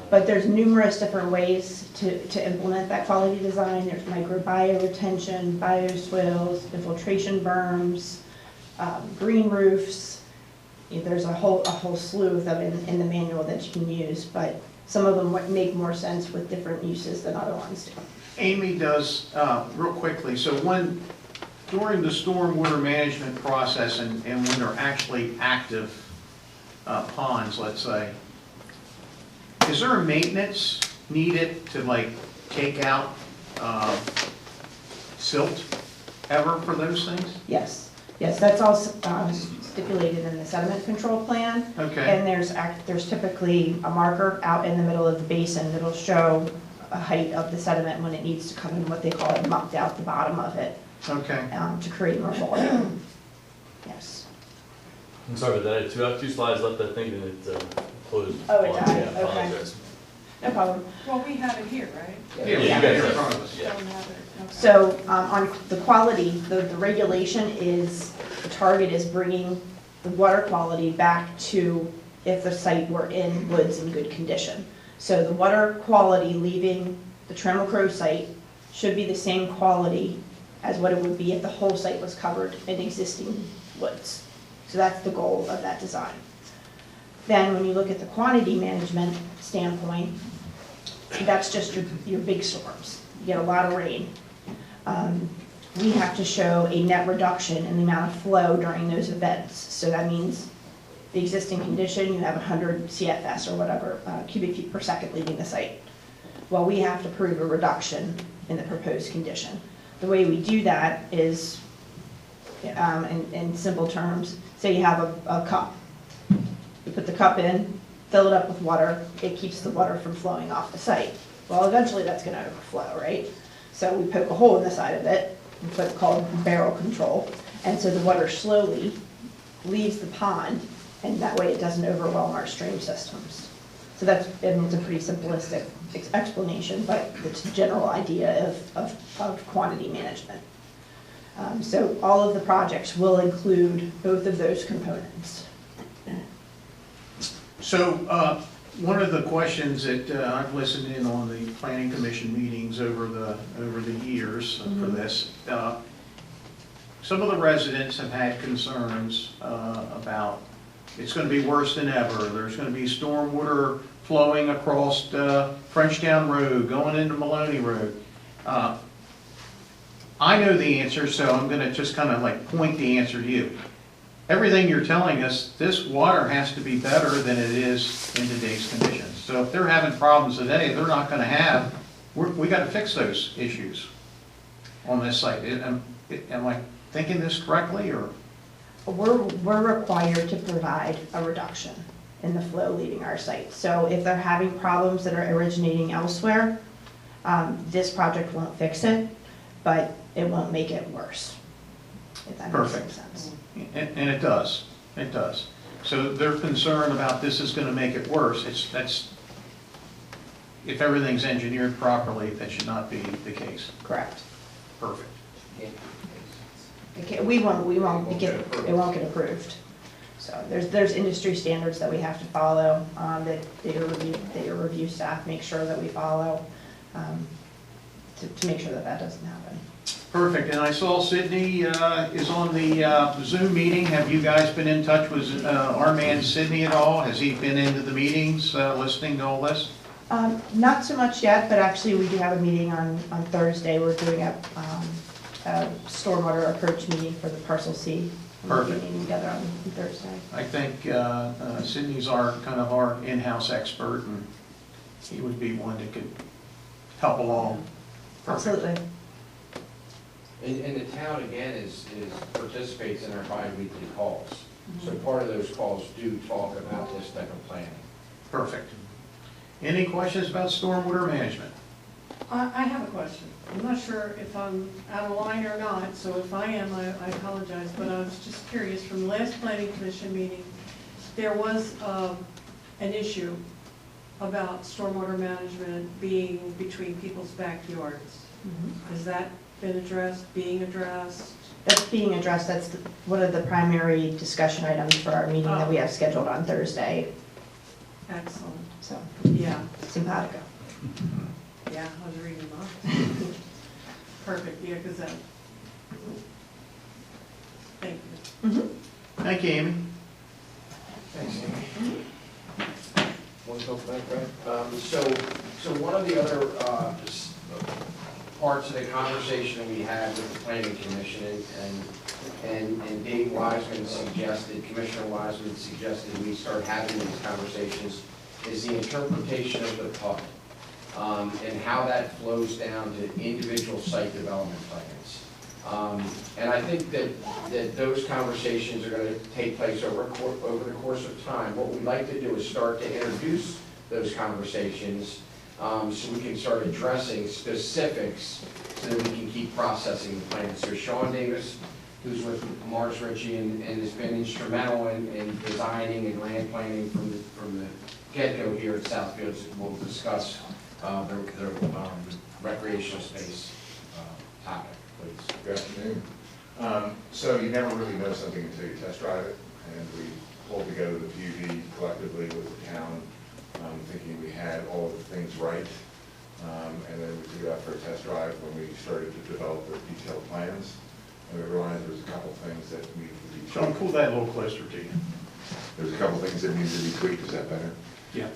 But there's numerous different ways to implement that quality design. There's microbiome retention, bioswales, infiltration berms, green roofs. There's a whole slew of them in the manual that you can use, but some of them make more sense with different uses than other ones do. Amy does, real quickly, so during the stormwater management process and when they're actually active ponds, let's say, is there a maintenance needed to take out silt ever for those things? Yes, that's all stipulated in the sediment control plan. Okay. And there's typically a marker out in the middle of the basin that'll show a height of the sediment when it needs to come in, what they call it, mucked out the bottom of it. Okay. To create more volume. Yes. I'm sorry, but I have 2 slides left, I think, and it closed. Oh, it died, Yeah, okay. apologize. No problem. Well, we have it here, right? Yeah, we Yeah, got it you in guys front of us. Yeah. Don't have it. Okay. So on the quality, the regulation is, the target is bringing the water quality back to if the site were in woods in good condition. So the water quality leaving the Trammell Crow site should be the same quality as what it would be if the whole site was covered in existing woods. So that's the goal of that design. Then when you look at the quantity management standpoint, that's just your big storms. You get a lot of rain. We have to show a net reduction in the amount of flow during those events. So that means the existing condition, you have 100 CFS or whatever, cubic feet per second leaving the site. Well, we have to prove a reduction in the proposed condition. The way we do that is, in simple terms, say you have a cup. You put the cup in, fill it up with water, it keeps the water from flowing off the site. Well, eventually that's going to overflow, right? So we poke a hole in the side of it, what's called barrel control, And so the water slowly leaves the pond, and that way it doesn't overwhelm our stream systems. So that's, I mean, it's a pretty simplistic explanation, but it's a general idea of quantity management. So all of the projects will include both of those components. So, one of the questions that I've listened in on the planning commission meetings over the years for this, some of the residents have had concerns about it's going to be worse than ever. There's going to be stormwater flowing across Frenchtown Road, going into Maloney Road. I know the answer, so I'm going to just kind of like point the answer to you. Everything you're telling us, this water has to be better than it is in today's conditions. So if they're having problems today, they're not going to have, we got to fix those issues on this site. Am I thinking this correctly, or? We're required to provide a reduction in the flow leaving our site. So if they're having problems that are originating elsewhere, this project won't fix it, but it won't make it worse, if that makes any sense. And it does, So their concern about this is gonna make it worse, if everything's engineered properly, that should not be the case. Correct. Perfect. Okay, it won't get approved. So there's industry standards that we have to follow, that data review staff make sure that we follow, to make sure that that doesn't happen. Perfect, and I saw Sydney is on the Zoom meeting. Have you guys been in touch with our man Sydney at all? Has he been into the meetings, listening to all this? Not so much yet, but actually we do have a meeting on Thursday. We're doing a stormwater approach meeting for the Parcel C. We'll be meeting together on Thursday. I think Sydney's kind of our in-house expert, and he would be one that could help along. Perfect. Absolutely. And the town, again, participates in our bi-weekly calls. So part of those calls do talk about this type of planning. Perfect. Any questions about stormwater management? I have a question. I'm not sure if I'm out of line or not, so if I am, I apologize, but I was just curious, from the last planning commission meeting, there was an issue about stormwater management being between people's backyards. Has that been addressed, being addressed? That's being addressed. That's one of the primary discussion items for our meeting that we have scheduled on Thursday. Excellent. So, Yeah, simpatico. yeah, I was reading them up. Perfect, yeah, because that, thank you. Thank you, Amy. Thanks, Amy. Want to go back, Brad? So one of the other parts of the conversation we had with the planning commission, and Dave Wiseman suggested, Commissioner Wiseman suggested we start having these conversations, is the interpretation of the PUD, and how that flows down to individual site development plans. And I think that those conversations are going to take place over the course of time. What we'd like to do is start to introduce those conversations, so we can start addressing specifics so that we can keep processing the plan. So Sean Davis, who's with Mars Ritchie and has been instrumental in designing and land planning from the get-go here at Southfields, will discuss the recreational space topic, please. Good afternoon. So you never really know something until you test drive it, and we pulled together the PUD collectively with the town, thinking we had all of the things right, and then we took it out for a test drive when we started to develop the detailed plans, and we realized there was a couple things that needed to be tweaked. Sean, pull that a little closer to you. There's a couple things that needed to be tweaked. Is that better? Yeah.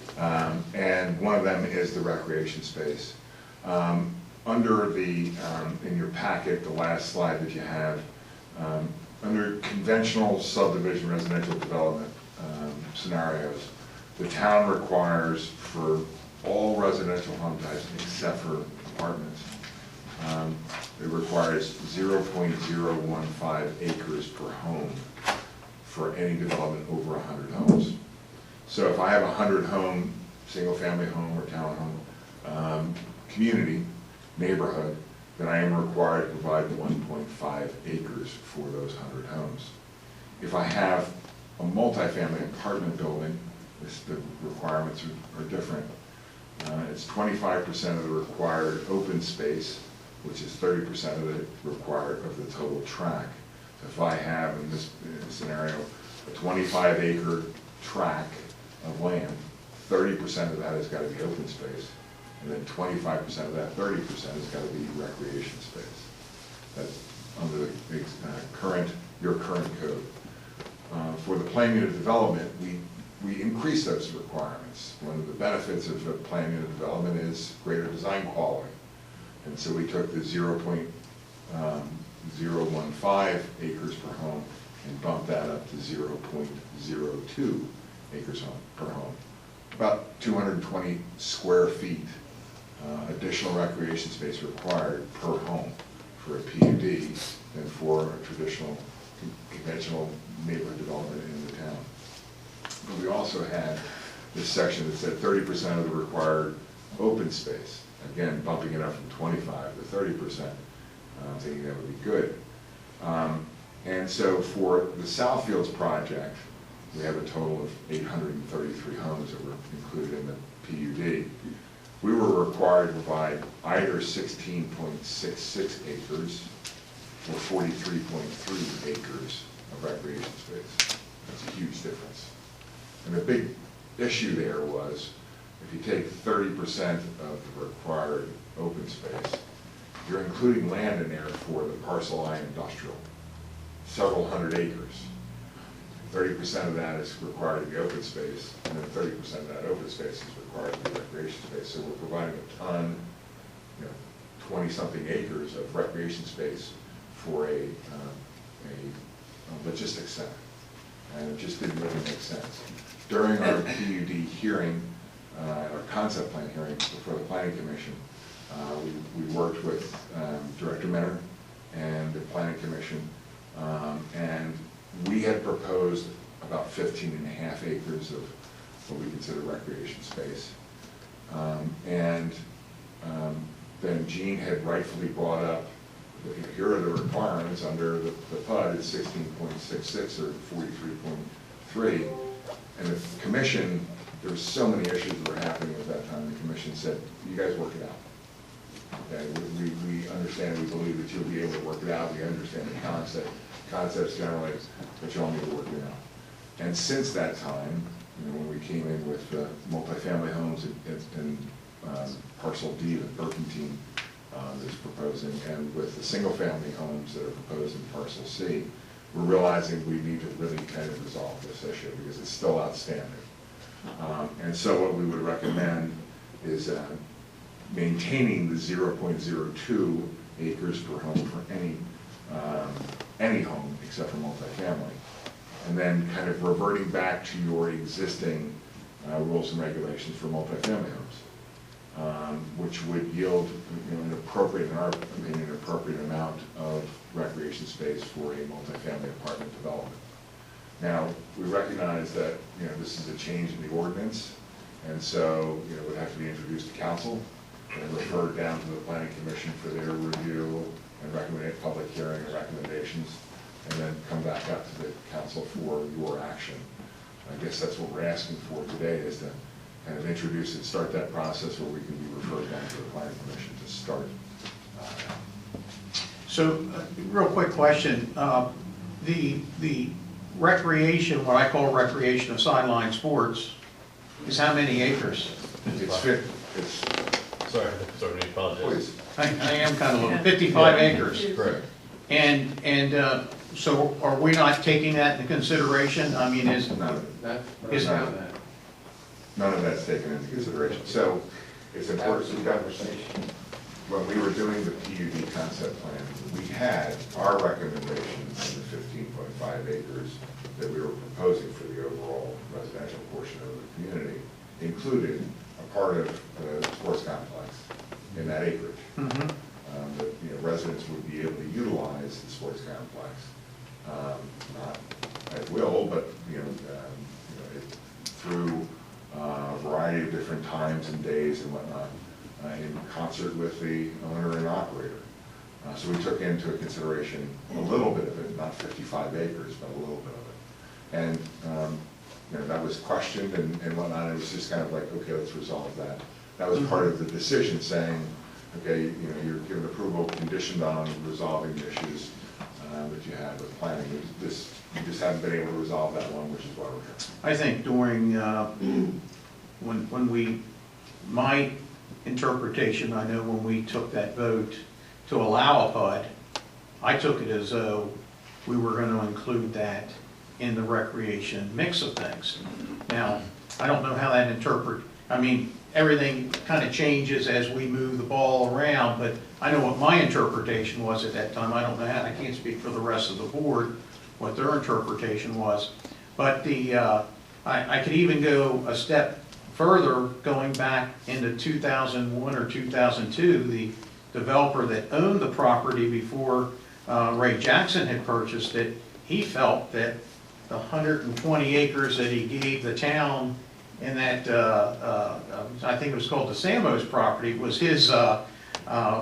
And one of them is the recreation space. Under the, in your packet, the last slide that you have, under conventional subdivision residential development scenarios, the town requires for all residential home types except for apartments, it requires 0.015 acres per home for any development over 100 homes. So if I have a 100-home, single-family home or townhome community, neighborhood, then I am required to provide 1.5 acres for those 100 homes. If I have a multifamily apartment building, the requirements are different. It's 25% of the required open space, which is 30% of the required of the total tract. So if I have, in this scenario, a 25-acre tract of land, 30% of that has got to be open space, and then 25% of that 30% has got to be recreation space. That's under the your current code. For the plan unit development, we increase those requirements. One of the benefits of a plan unit development is greater design quality. And so we took the 0.015 acres per home and bumped that up to 0.02 acres per home. About 220 square feet additional recreation space required per home for a PUD than for a traditional conventional neighborhood development in the town. But we also had this section that said 30% of the required open space. Again, bumping it up from 25 to 30%, thinking that would be good. And so for the Southfields project, we have a total of 833 homes that were included in the PUD. We were required to provide either 16.66 acres or 43.3 acres of recreation space. That's a huge difference. And the big issue there was, if you take 30% of the required open space, you're including land in there for the parcel I industrial, several hundred acres. 30% of that is required to be open space, and then 30% of that open space is required to be recreation space. So we're providing a ton, 20-something acres of recreation space for a logistics center. And it just didn't really make sense. During our PUD hearing, our concept plan hearing before the Planning Commission, we worked with Director Menner and the Planning Commission, and we had proposed about 15.5 acres of what we consider recreation space. Then Gene had rightfully brought up, here are the requirements under the PUD, it's 16.66 or 43.3. And the commission, there were so many issues that were happening at that time, the commission said, you guys work it out. Okay, we understand, we believe that you'll be able to work it out, we understand the concepts generally, but you all need to work it out. And since that time, when we came in with multifamily homes and parcel D that Burkentine is proposing, and with the single-family homes that are proposed in parcel C, we're realizing we need to really kind of resolve this issue because it's still outstanding. And so what we would recommend is maintaining the 0.02 acres per home for any home except for multifamily, and then kind of reverting back to your existing rules and regulations for multifamily homes, which would yield an appropriate, in our opinion, an appropriate amount of recreation space for a multifamily apartment development. Now, we recognize that this is a change in the ordinance, and so it would have to be introduced to council and referred down to the Planning Commission for their review and recommended public hearing and recommendations, and then come back up to the council for your action. I guess that's what we're asking for today, is to kind of introduce and start that process where we can be referred down to the Planning Commission to start. So, real quick question. The recreation, what I call recreation of sideline sports, is how many acres? Sorry, I apologize. Please. I am kind of looking, 55 acres. Correct. And so are we not taking that into consideration? I mean, is None of that's taken into consideration. So it's important to conversation. When we were doing the PUD concept plan, we had our recommendations in the 15.5 acres that we were proposing for the overall residential portion of the community included a part of the sports complex in that acreage. Mm-hmm. That residents would be able to utilize the sports complex, not at will, but through a variety of different times and days and whatnot, in concert with the owner and operator. So we took into consideration a little bit of it, not 55 acres, but a little bit of it. And, you know, that was questioned and whatnot. It was just kind of like, okay, let's resolve that. That was part of the decision saying, okay, you know, you're given approval conditioned on resolving the issues that you had with planning. You just haven't been able to resolve that one, which is why we're here. I think during, my interpretation, I know when we took that vote to allow a PUD, I took it as though we were going to include that in the recreation mix of things. Now, I don't know how that everything kind of changes as we move the ball around, but I know what my interpretation was at that time. I don't know how, I can't speak for the rest of the board, what their interpretation was. But I could even go a step further, going back into 2001 or 2002, the developer that owned the property before Ray Jackson had purchased it, he felt that the 120 acres that he gave the town in that, I think it was called the Samos property, was his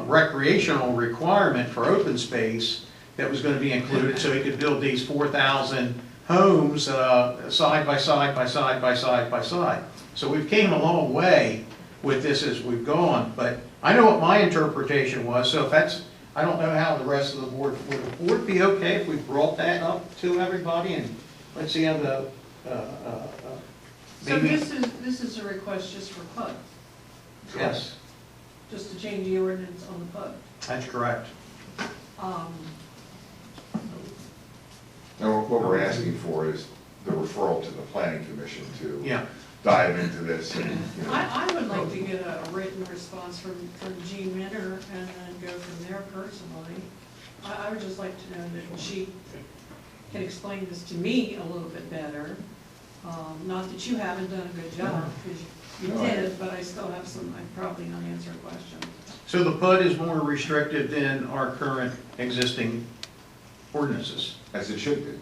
recreational requirement for open space that was going to be included, so he could build these 4,000 homes side by side by side by side by side. So we've came a long way with this as we've gone, but I know what my interpretation was, so if that's, I don't know how the rest of the board, would the board be okay if we brought that up to everybody and let's see how the, So maybe. this is a request just for PUD, Yes, just to change the ordinance on the PUD. that's correct. And what we're asking for is the referral to the planning commission to Yeah. dive into this and, you know. I would like to get a written response from Jean Minner and then go from there personally. I would just like to know that she can explain this to me a little bit better. Not that you haven't done a good job, because you No, I- did, but I still have some, probably unanswered questions. So the PUD is more restrictive than our current existing ordinances. As it should be.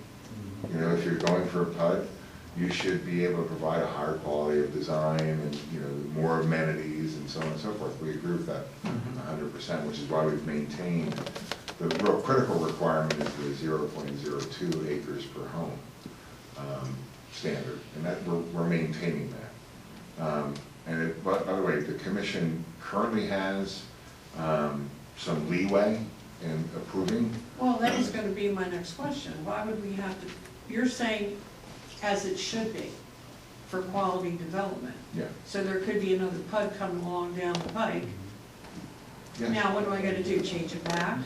You know, if you're going for a PUD, you should be able to provide a higher quality of design and, you know, more amenities and so on and so forth. We agree with that 100%, which is why we've maintained, the real critical requirement is the 0.02 acres per home standard, and that we're maintaining that. And it, by the way, the commission currently has some leeway in approving. Well, that was gonna be my next question. Why would we have to, you're saying as it should be for quality development. Yeah. So there could be another PUD coming along down the pike. Yes. Now, what am I gonna do, change it back?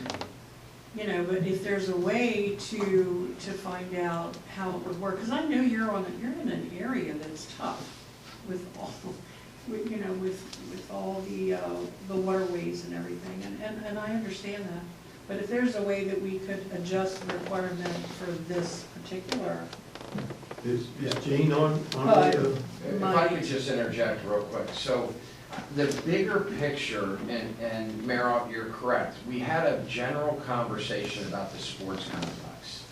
You know, but if there's a way to find out how it would work, because I know you're in an area that's tough with all, you know, with all the waterways and everything, and I understand that. But if there's a way that we could adjust the requirement for this particular, Is Jean on But- the, If I could just interject real quick. So the bigger picture, and Mayor, you're correct, we had a general conversation about the sports complex.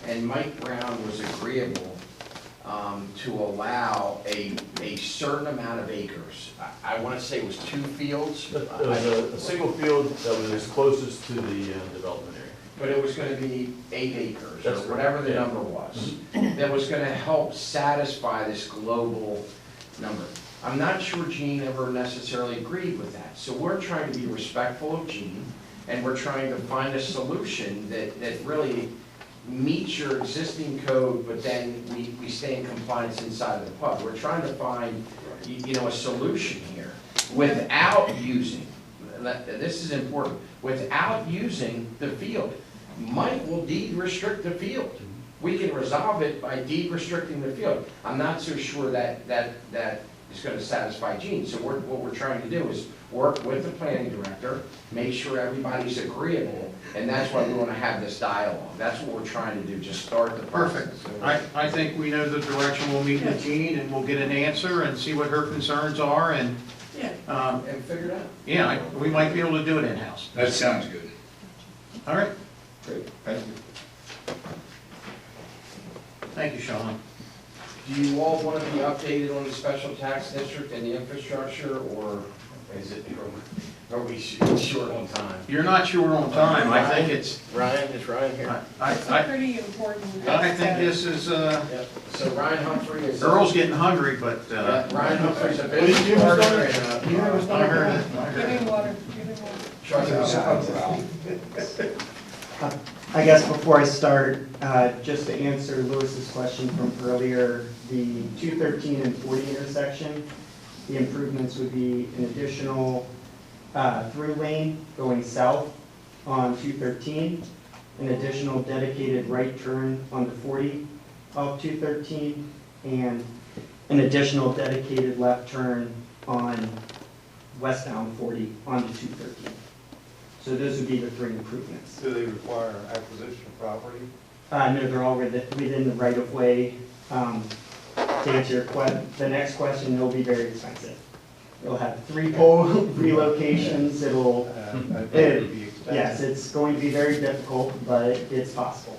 And Mike Brown was agreeable to allow a certain amount of acres. I want to say it was 2 fields. It was a single field that was as closest to the development area. But it was gonna be 8 acres, or That's whatever the correct, yeah. number was, that was gonna help satisfy this global number. I'm not sure Gene ever necessarily agreed with that, so we're trying to be respectful of Gene, and we're trying to find a solution that really meets your existing code, but then we stay in compliance inside of the PUD. We're trying to find, you know, a solution here, without using, this is important, without using the field. Mike will deed restrict the field. We can resolve it by deed restricting the field. I'm not so sure that is going to satisfy Gene. So what we're trying to do is work with the planning director, make sure everybody's agreeable, and that's why we want to have this dialogue. That's what we're trying to do, just start the process. Perfect. I think we know the direction we'll meet with Jean, and we'll get an answer and see what her concerns are, and, yeah. And figure it out. yeah, we might be able to do it in-house. That sounds good. All right, Great, thank you. thank you, Sean. Do you all want to be updated on the special tax district and the infrastructure, or is it? Are we short on time? You're not short on time. I think it's, Ryan, is Ryan here? I It's a pretty important. I think this is, Yep. So Ryan Humphrey is. Earl's getting hungry, but, Ryan Humphrey's a business partner and I heard it. Give him water, give him water. trustee. I guess before I start, just to answer Lewis's question from earlier, the 213 and 40 intersection, the improvements would be an additional through lane going south on 213, an additional dedicated right turn on the 40 off 213, and an additional dedicated left turn on westbound 40 onto 213. So those would be the three improvements. Do they require acquisition of property? No, they're all within the right-of-way. To answer your the next question, they'll be very expensive. It'll have 3 pole relocations, it'll, I think it would be expensive. yes, it's going to be very difficult, but it's possible.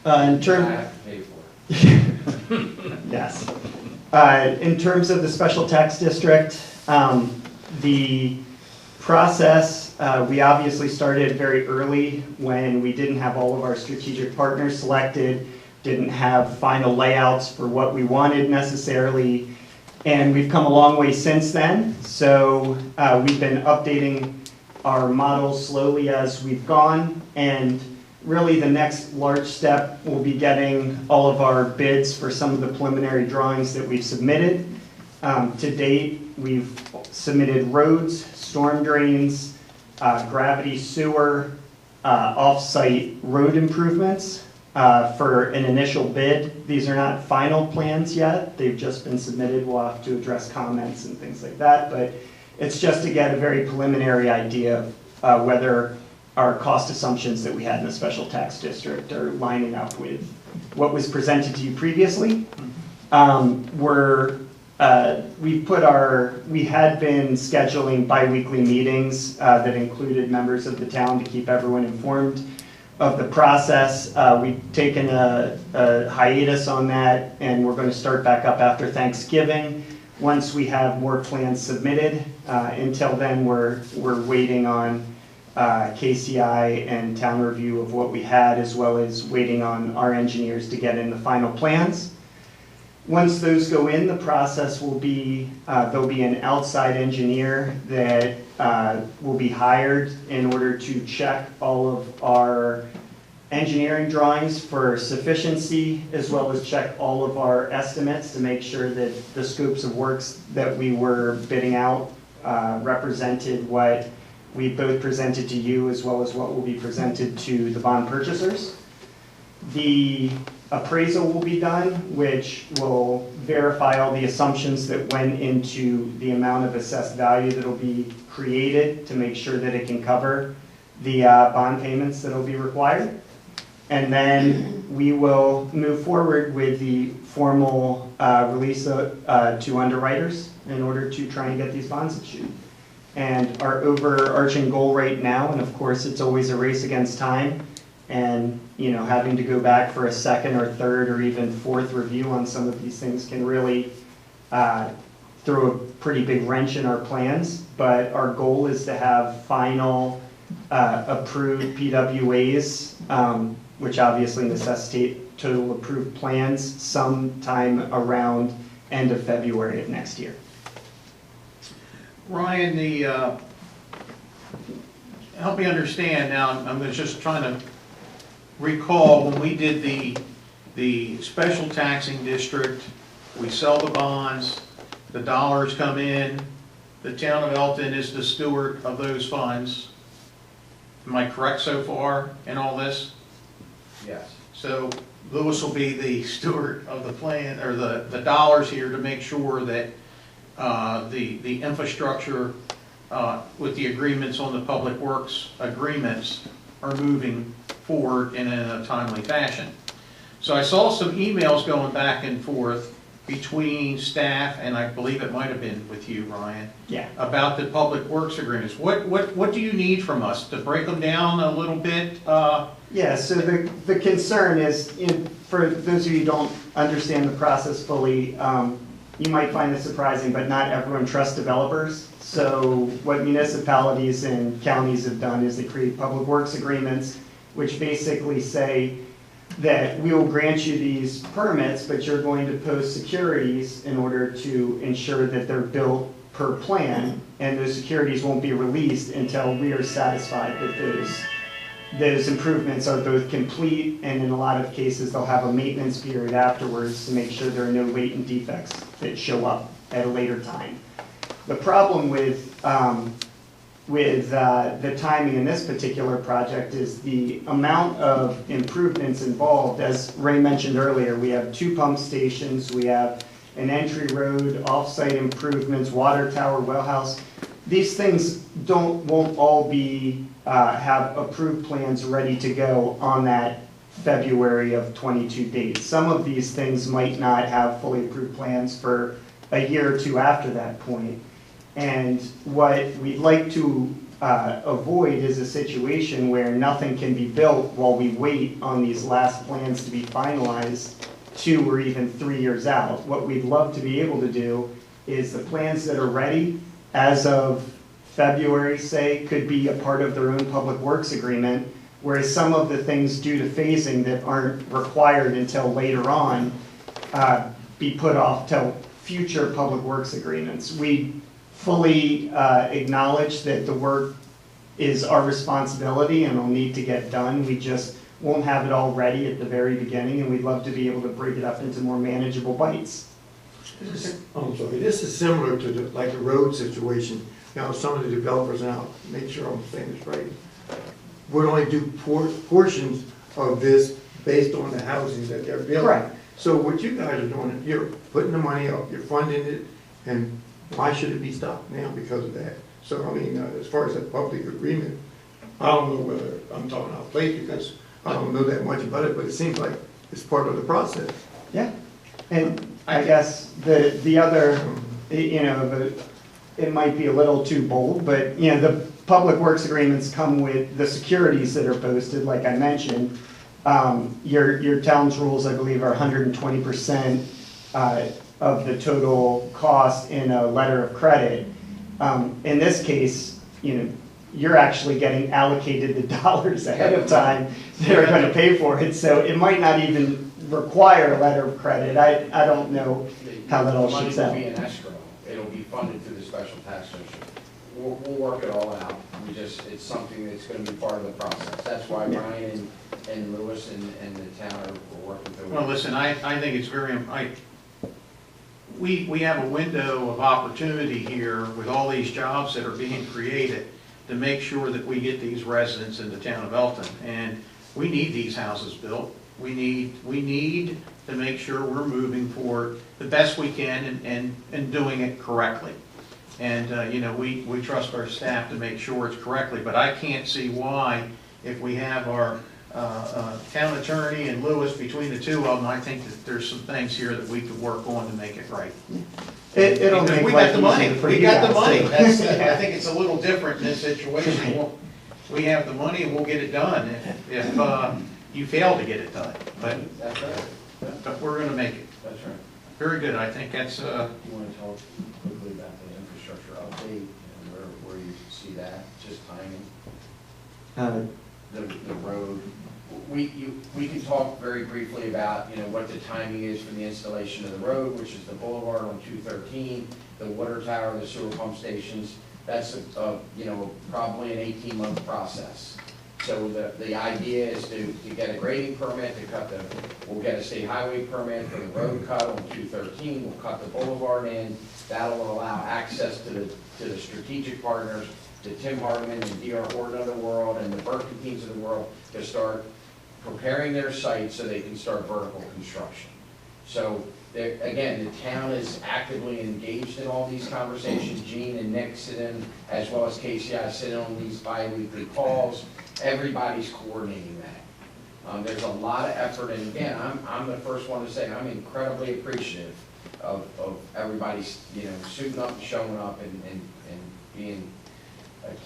In I terms, have to pay for it. yes. In terms of the special tax district, the process, we obviously started very early when we didn't have all of our strategic partners selected, didn't have final layouts for what we wanted necessarily, and we've come a long way since then. So we've been updating our models slowly as we've gone, and really the next large step will be getting all of our bids for some of the preliminary drawings that we've submitted. To date, we've submitted roads, storm drains, gravity sewer, off-site road improvements for an initial bid. These are not final plans yet. They've just been submitted. We'll have to address comments and things like that, but it's just to get a very preliminary idea of whether our cost assumptions that we had in the special tax district are lining up with what was presented to you previously. We had been scheduling bi-weekly meetings that included members of the town to keep everyone informed of the process. We've taken a hiatus on that, and we're going to start back up after Thanksgiving once we have more plans submitted. Until then, we're waiting on KCI and town review of what we had, as well as waiting on our engineers to get in the final plans. Once those go in, the process will be, there'll be an outside engineer that will be hired in order to check all of our engineering drawings for sufficiency, as well as check all of our estimates to make sure that the scopes of works that we were bidding out represented what we both presented to you, as well as what will be presented to the bond purchasers. The appraisal will be done, which will verify all the assumptions that went into the amount of assessed value that will be created to make sure that it can cover the bond payments that will be required. And then we will move forward with the formal release to underwriters in order to try and get these bonds issued. And our overarching goal right now, and of course it's always a race against time, and having to go back for a second or third or even fourth review on some of these things can really throw a pretty big wrench in our plans. But our goal is to have final approved PWAs, which obviously necessitate total approved plans sometime around end of February of next year. Ryan, help me understand now, I'm just trying to recall when we did the special taxing district, we sell the bonds, the dollars come in, the town of Elkton is the steward of those funds. Am I correct so far in all this? Yes. So Lewis will be the steward of the plan, or the dollars here to make sure that the infrastructure with the agreements on the public works agreements are moving forward in a timely fashion. So I saw some emails going back and forth between staff, and I believe it might have been with you, Ryan, Yeah. about the public works agreements. What do you need from us? To break them down a little bit? Yeah, so the concern is, for those of you who don't understand the process fully, you might find this surprising, but not everyone trusts developers. So what municipalities and counties have done is they create public works agreements, which basically say that we will grant you these permits, but you're going to post securities in order to ensure that they're built per plan, and those securities won't be released until we are satisfied that those improvements are both complete, and in a lot of cases, they'll have a maintenance period afterwards to make sure there are no latent defects that show up at a later time. The problem with the timing in this particular project is the amount of improvements involved. As Ray mentioned earlier, we have 2 pump stations, we have an entry road, off-site improvements, water tower, well house. These things won't all be have approved plans ready to go on that February of 22 date. Some of these things might not have fully approved plans for a year or 2 after that point. And what we'd like to avoid is a situation where nothing can be built while we wait on these last plans to be finalized 2 or even 3 years out. What we'd love to be able to do is the plans that are ready as of February, say, could be a part of their own public works agreement, whereas some of the things due to phasing that aren't required until later on be put off till future public works agreements. We fully acknowledge that the work is our responsibility and will need to get done. We just won't have it all ready at the very beginning, and we'd love to be able to break it up into more manageable bites. I'm sorry, this is similar to like the road situation. Now, some of the developers, now, make sure I'm saying this right, would only do portions of this based on the housing that they're building. Correct. So what you guys are doing, you're putting the money up, you're funding it, and why should it be stopped now because of that? So, I mean, as far as that public agreement, I don't know whether I'm talking out of place because I don't know that much about it, but it seems like it's part of the process. Yeah, and I guess the other, it might be a little too bold, but, the public works agreements come with the securities that are posted, like I mentioned. Your town's rules, I believe, are 120% of the total cost in a letter of credit. In this case, you're actually getting allocated the dollars ahead of time that are going to pay for it, so it might not even require a letter of credit. I don't know how that all shakes out. The money will be in escrow. It'll be funded through the special tax district. We'll work it all out. It's something that's going to be part of the process. That's why Ryan and Lewis and the town are working through it. Well, listen, I think it's very, we have a window of opportunity here with all these jobs that are being created to make sure that we get these residents in the town of Elkton. And we need these houses built. We need to make sure we're moving forward the best we can and doing it correctly. And, we trust our staff to make sure it's correctly, but I can't see why, if we have our town attorney and Lewis between the 2 of them, I think that there's some things here that we could work on to make it right. It'll make We got the money. life easier for We you got the guys, money. too. I think it's a little different in this situation. We have the money and we'll get it done if you fail to get it done. That's right. But we're gonna make it. That's right. Very good. I think that's, You want to talk quickly about the infrastructure update and where you see that, just timing? The road. We can talk very briefly about, what the timing is for the installation of the road, which is the boulevard on 213, the water tower, the sewer pump stations. That's probably an 18-month process. So the idea is to get a grading permit, we'll get a state highway permit for the road cut on 213, we'll cut the boulevard in. That'll allow access to the strategic partners, the Tim Hardman and D.R. Horton of the world and the Burkentines of the world to start preparing their sites so they can start vertical construction. So again, the town is actively engaged in all these conversations. Gene and Nick sit in, as well as KCI sit in on these bi-weekly calls. Everybody's coordinating that. There's a lot of effort, and again, I'm the first one to say I'm incredibly appreciative of everybody, suiting up and showing up and being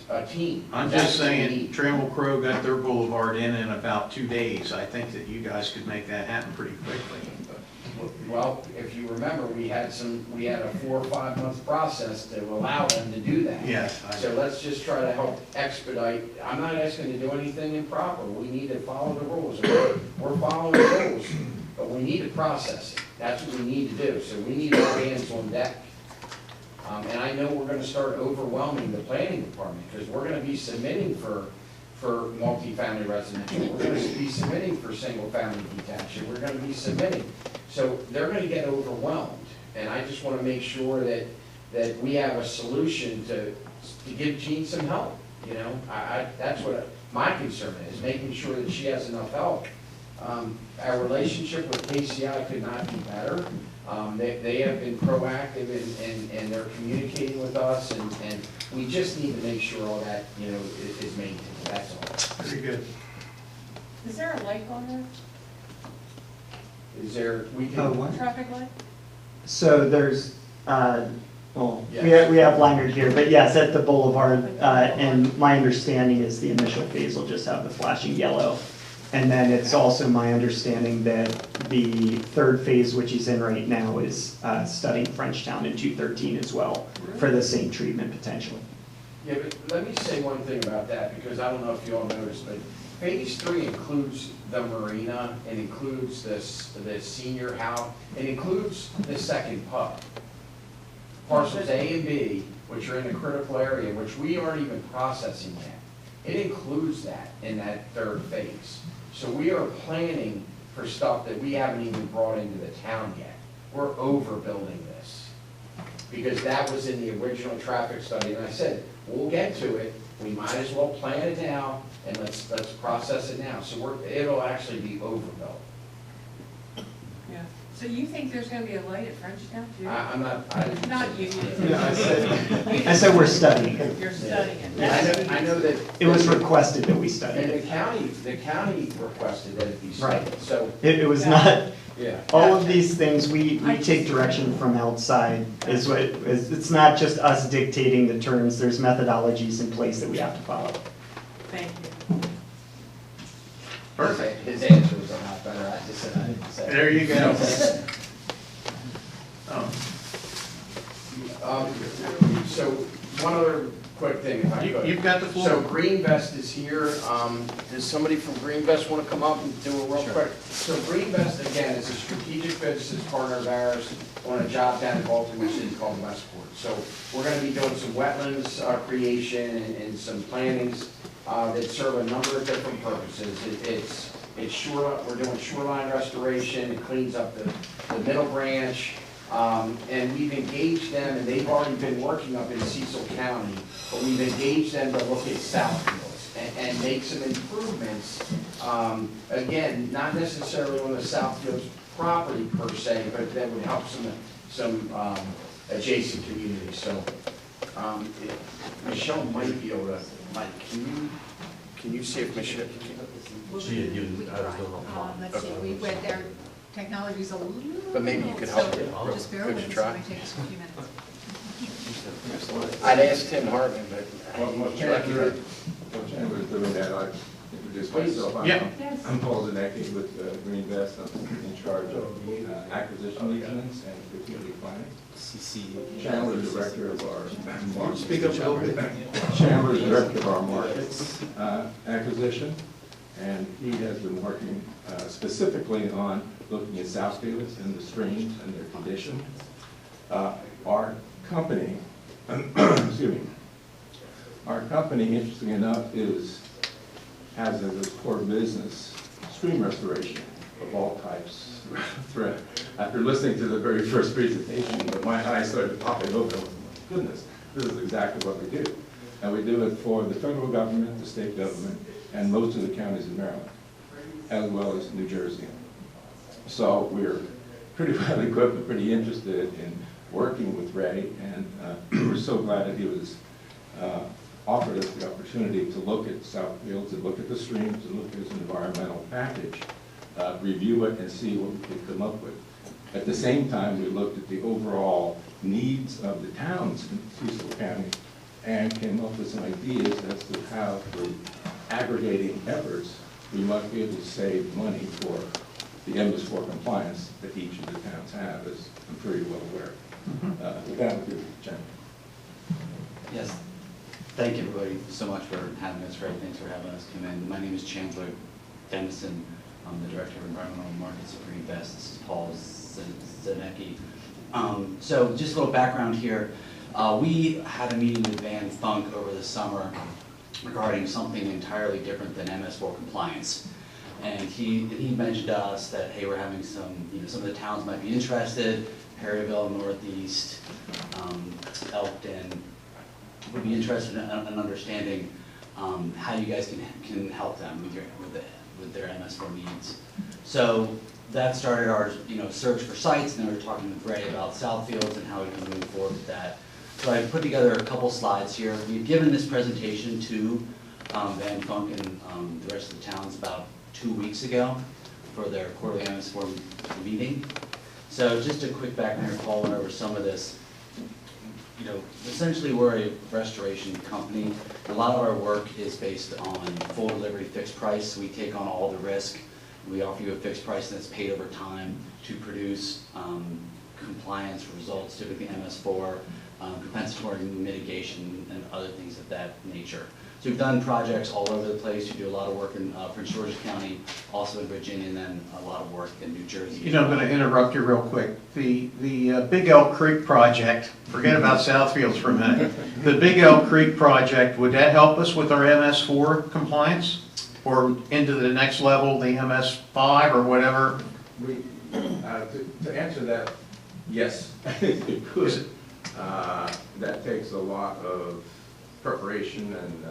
a team. I'm just saying, Trammell Crow got their boulevard in about 2 days. I think that you guys could make that happen pretty quickly. Well, if you remember, we had a 4 or 5 month process to allow them to do that. Yes. So let's just try to help expedite. I'm not asking to do anything improper. We need to follow the rules. We're following the rules, but we need to process it. That's what we need to do. So we need our hands on deck. And I know we're gonna start overwhelming the planning department, because we're gonna be submitting for multifamily residential. We're gonna be submitting for single-family detached. We're gonna be submitting. So they're gonna get overwhelmed. And I just wanna make sure that we have a solution to give Jean some help, you know? That's what my concern is, making sure that she has enough help. Our relationship with KCI could not be better. They have been proactive and they're communicating with us, and we just need to make sure all that, you know, is maintained, that's all. Very good. Is there a light on there? Is there, we Oh, can, what? Traffic light? So there's, well, Yes. we have liner here, but yes, at the boulevard, and my understanding is the initial phase will just have the flashing yellow. And then it's also my understanding that the third phase, which he's in right now, is studying Frenchtown in 213 as well, for the same treatment potentially. yeah, but let me say one thing about that, because I don't know if you all noticed, but phase 3 includes the marina, it includes the senior house, it includes the second pub. Parcels A and B, which are in the critical area, which we aren't even processing yet, it includes that in that third phase. So we are planning for stuff that we haven't even brought into the town yet. We're overbuilding this, because that was in the original traffic study, and I said, we'll get to it, we might as well plan it now, and let's process it now. So it'll actually be overbuilt. Yeah. So you think there's gonna be a light at Frenchtown too? I'm not, Not you. I said we're studying it. You're studying it. I know that. It was requested that we study And it. the county requested that it be studied, Right. so, It was not, yeah. all of these things, we take direction from outside, is what, it's not just us dictating the terms, there's methodologies in place that we have to follow. Thank you. Perfect. His answer was a lot better, I just said I didn't say. There you go. So, one other quick thing, if I could. You've got the floor. So Greenvest is here. Does somebody from Greenvest want to come up and do it real quick? So Greenvest, again, is a strategic business partner of ours on a job down in Baltimore City called Westport. So we're going to be doing some wetlands creation and some plantings that serve a number of different purposes. We're doing shoreline restoration, it cleans up the middle branch, and we've engaged them, and they've already been working up in Cecil County, but we've engaged them to look at Southfields and make some improvements. Again, not necessarily on the Southfields property per se, but that would help some adjacent communities. So Michelle might be able to, Mike, can you see if Michelle? She had given, I was doing all. Let's see, we went there, technology's a little. But maybe you could help it. So just bear Could with you us, try? it might take us a few minutes. I'd asked Tim Hartman, but What Chandler is doing that, I introduce myself. Yeah. I'm Paul Zanecki with Greenvest. I'm in charge of acquisition easements and strategic planning. Chandler's director of our markets. Speak up a little bit. Chandler's director of our markets acquisition, and he has been working specifically on looking at Southfields and the streams and their condition. Our company, excuse me, our company, interesting enough, has as its core business stream restoration of all types. After listening to the very first presentation, my eyes started popping open. Goodness, this is exactly what we do. And we do it for the federal government, the state government, and most of the counties in Maryland, as well as New Jersey. So we're pretty well equipped and pretty interested in working with Ray, and we're so glad that he was offered us the opportunity to look at Southfields and look at the streams and look at his environmental package, review it and see what we could come up with. At the same time, we looked at the overall needs of the towns in Cecil County and came up with some ideas as to how, through aggregating efforts, we might be able to save money for the MS4 compliance that each of the towns have, as I'm sure you're well aware. With that, with you, Jen. Yes, thank you everybody so much for having us, Ray, thanks for having us come in. My name is Chandler Dennison, I'm the Director of Environmental Markets at Greenvest. This is Paul Zanecki. So just a little background here. We had a meeting with Van Funk over the summer regarding something entirely different than MS4 compliance. And he mentioned to us that, hey, we're having some, some of the towns might be interested, Perryville, Northeast, Elkton, would be interested in understanding how you guys can help them with their MS4 needs. So that started our search for sites, and then we were talking with Ray about Southfields and how we can move forward with that. So I put together a couple slides here. We've given this presentation to Van Funk and the rest of the towns about 2 weeks ago for their quarterly MS4 meeting. So just a quick background, Paul went over some of this. Essentially we're a restoration company. A lot of our work is based on full delivery fixed price. We take on all the risk. We offer you a fixed price that's paid over time to produce compliance results, typically MS4, compensatory mitigation, and other things of that nature. So we've done projects all over the place. We do a lot of work in Prince George's County, also in Virginia, and then a lot of work in New Jersey. I'm going to interrupt you real quick. The Big Elk Creek project, forget about Southfields for a minute. The Big Elk Creek project, would that help us with our MS4 compliance? Or into the next level, the MS5 or whatever? To answer that, yes, it could. That takes a lot of preparation and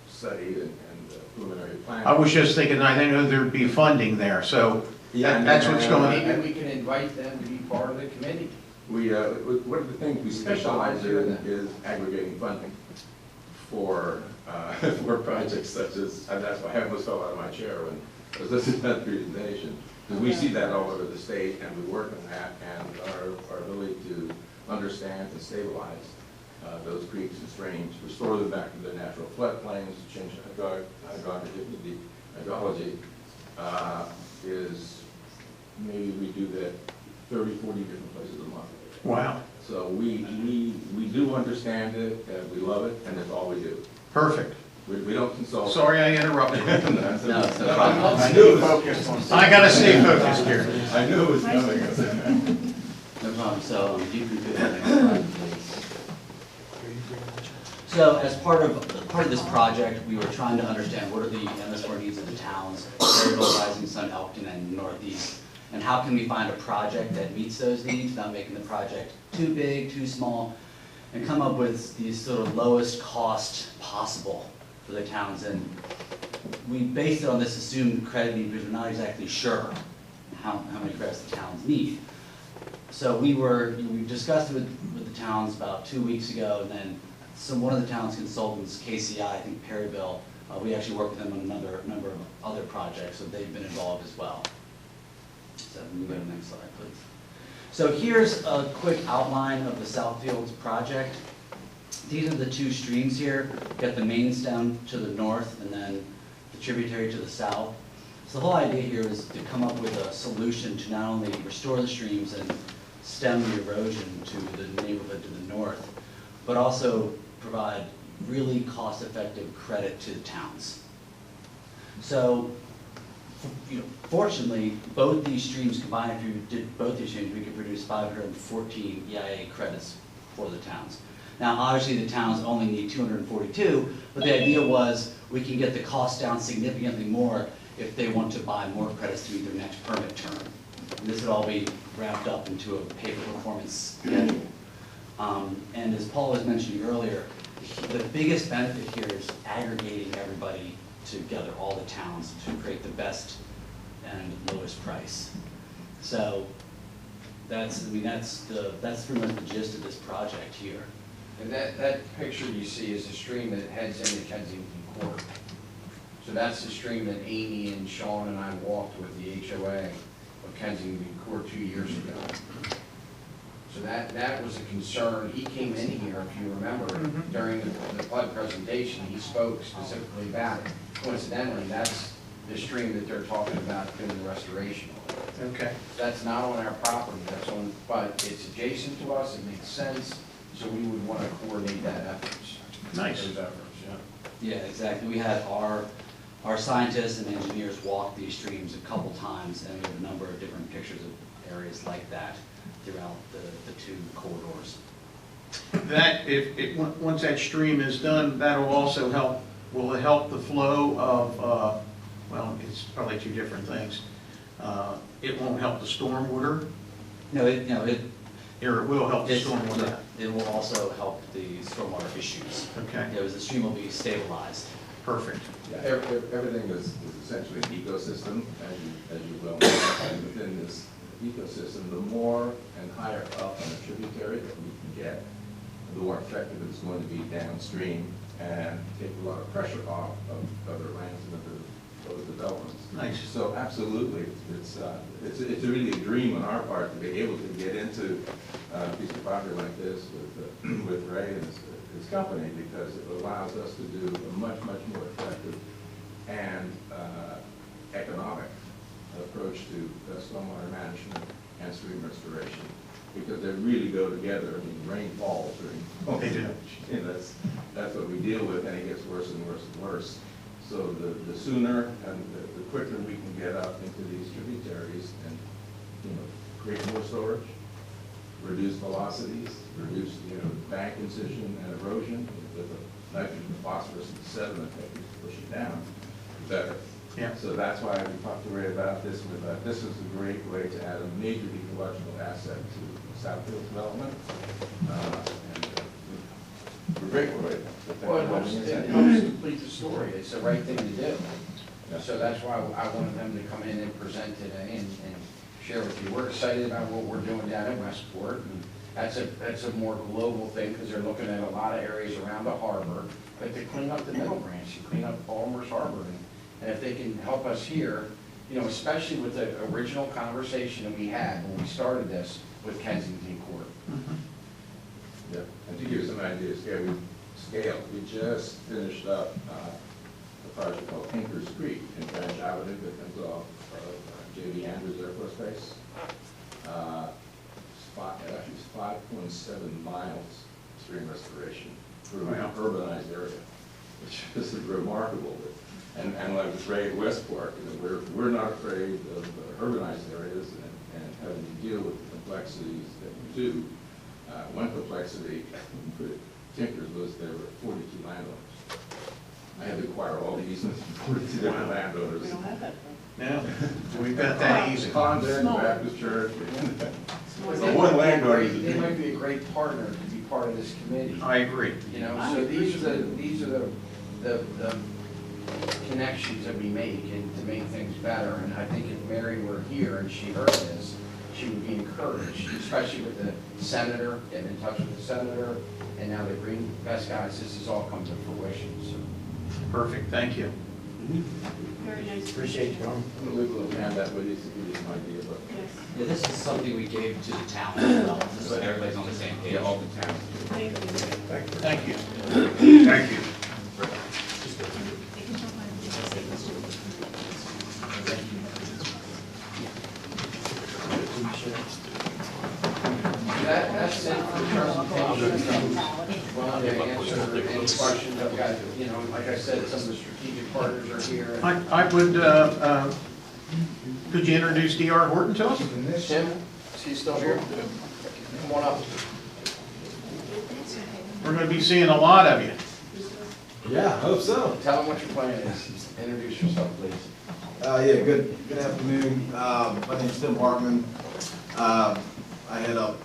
study and preliminary planning. I was just thinking, I didn't know there'd be funding there, so that's what's going on. Maybe we can invite them to be part of the committee. One of the things we specialize in is aggregating funding for for projects such as, and that's why I almost fell out of my chair when I was listening to that presentation. Because we see that all over the state, and we work on that, and our ability to understand and stabilize those creeks and streams, restore them back to their natural floodplains, change hydrology, is maybe we do that 30, 40 different places a month. Wow. So we do understand it, we love it, and that's all we do. Perfect. We don't consult. Sorry I interrupted. No, it's no problem. I knew it was, I got to stay focused here. I knew it was coming. No problem. So you can do that next slide, please. So as part of this project, we were trying to understand what are the MS4 needs of the towns, Perryville, Rising Sun, Elkton, and Northeast, and how can we find a project that meets those needs without making the project too big, too small, and come up with the sort of lowest cost possible for the towns. And we based it on this assumed credit need because we're not exactly sure how many credits the towns need. So we discussed it with the towns about 2 weeks ago, and then one of the town's consultants, KCI, I think Perryville, we actually work with them on a number of other projects, so they've been involved as well. So we can go to the next slide, please. So here's a quick outline of the Southfields project. These are the two streams here. You've got the main stem to the north and then the tributary to the south. So the whole idea here is to come up with a solution to not only restore the streams and stem the erosion to the neighborhood to the north, but also provide really cost-effective credit to the towns. So, fortunately, both these streams combined, if you did both these streams, we could produce 514 EIA credits for the towns. Now, obviously, the towns only need 242, but the idea was we can get the cost down significantly more if they want to buy more credits to meet their next permit term. And this would all be wrapped up into a pay-for-performance schedule. And as Paul was mentioning earlier, the biggest benefit here is aggregating everybody together, all the towns, to create the best and lowest price. So that's pretty much the gist of this project here. And that picture you see is the stream that heads into Kensington Court. So that's the stream that Amy and Sean and I walked with the HOA of Kensington Court 2 years ago. So that was a concern. He came in here, if you remember, during the flood presentation, he spoke specifically about it. Coincidentally, that's the stream that they're talking about doing the restoration on. Okay. That's not on our property, that's on, but it's adjacent to us, it makes sense, so we would want to coordinate that efforts. Nice. Those efforts, yeah. Yeah, exactly. We had our scientists and engineers walk these streams a couple times, and we have a number of different pictures of areas like that throughout the two corridors. That, once that stream is done, that'll also help, will it help the flow of, well, it's probably two different things. It won't help the stormwater, No, or it will help the It's- stormwater. It will also help the stormwater issues. Okay, The stream will be stabilized. perfect. Yeah, everything is essentially an ecosystem, as you well know, and within this ecosystem, the more and higher up on a tributary that we can get, the more effective it's going to be downstream and take a lot of pressure off of other lands and other developments. Nice. So absolutely, it's really a dream on our part to be able to get into a piece of property like this with Ray and his company, because it allows us to do a much, much more effective and economic approach to stormwater management and stream restoration, because they really go together. I mean, rain falls during. They do. You know, that's what we deal with, and it gets worse and worse and worse. So the sooner and the quicker we can get up into these tributaries and, create more storage, reduce velocities, reduce, bank incision and erosion with the nitrogen, phosphorus, and sediment that we push it down, better. Yeah. So that's why we talked to Ray about this. We thought this is a great way to add a major ecological asset to Southfield development. We're grateful, right? Well, it helps complete the story, it's the right thing to do. Yeah. So that's why I wanted them to come in and present today and share with you. We're excited about what we're doing down in Westport, and that's a more global thing, because they're looking at a lot of areas around the harbor, but to clean up the middle branch, to clean up Balmer's Harbor, and if they can help us here, especially with the original conversation that we had when we started this with Kensington Court. Yeah, and to give you some idea of scale, we just finished up a project called Tinker's Creek in Branch Avenue that comes off of J.B. Andrews Air Force Base. It's 5.7 miles stream restoration through an urbanized area, which is remarkable. And like with Ray at Westport, we're not afraid of urbanized areas and having to deal with the complexities that we do. One complexity with Tinkers was there were 42 landowners. I had to acquire all the easements from 42 different landowners. We don't have that. Yeah, we've got that easy. Convent, Baptist Church. They One landowner. They might be a great partner to be part of this committee. I agree. So these are the connections that we make and to make things better. And I think if Mary were here and she heard this, she would be encouraged, especially with the senator, getting in touch with the senator, and now the Green Best guys, this has all come to fruition, so. Perfect, thank you. Very nice. Appreciate you coming. I'm going to leave a hand that way to give you some idea, but. Yes. Yeah, this is something we gave to the town as well, so everybody's on the same page. Yeah, all the towns. Thank you. Thank you. Thank you. That's it for the presentation. Well, to answer any questions I've got, like I said, some of the strategic partners are here. I would, could you introduce D.R. Horton to us? Tim, is he still here? Come on up. We're going to be seeing a lot of you. Yeah, I hope so. Tell them what your plan is. Introduce yourself, please. Yeah, good afternoon. My name's Tim Hartman. I head up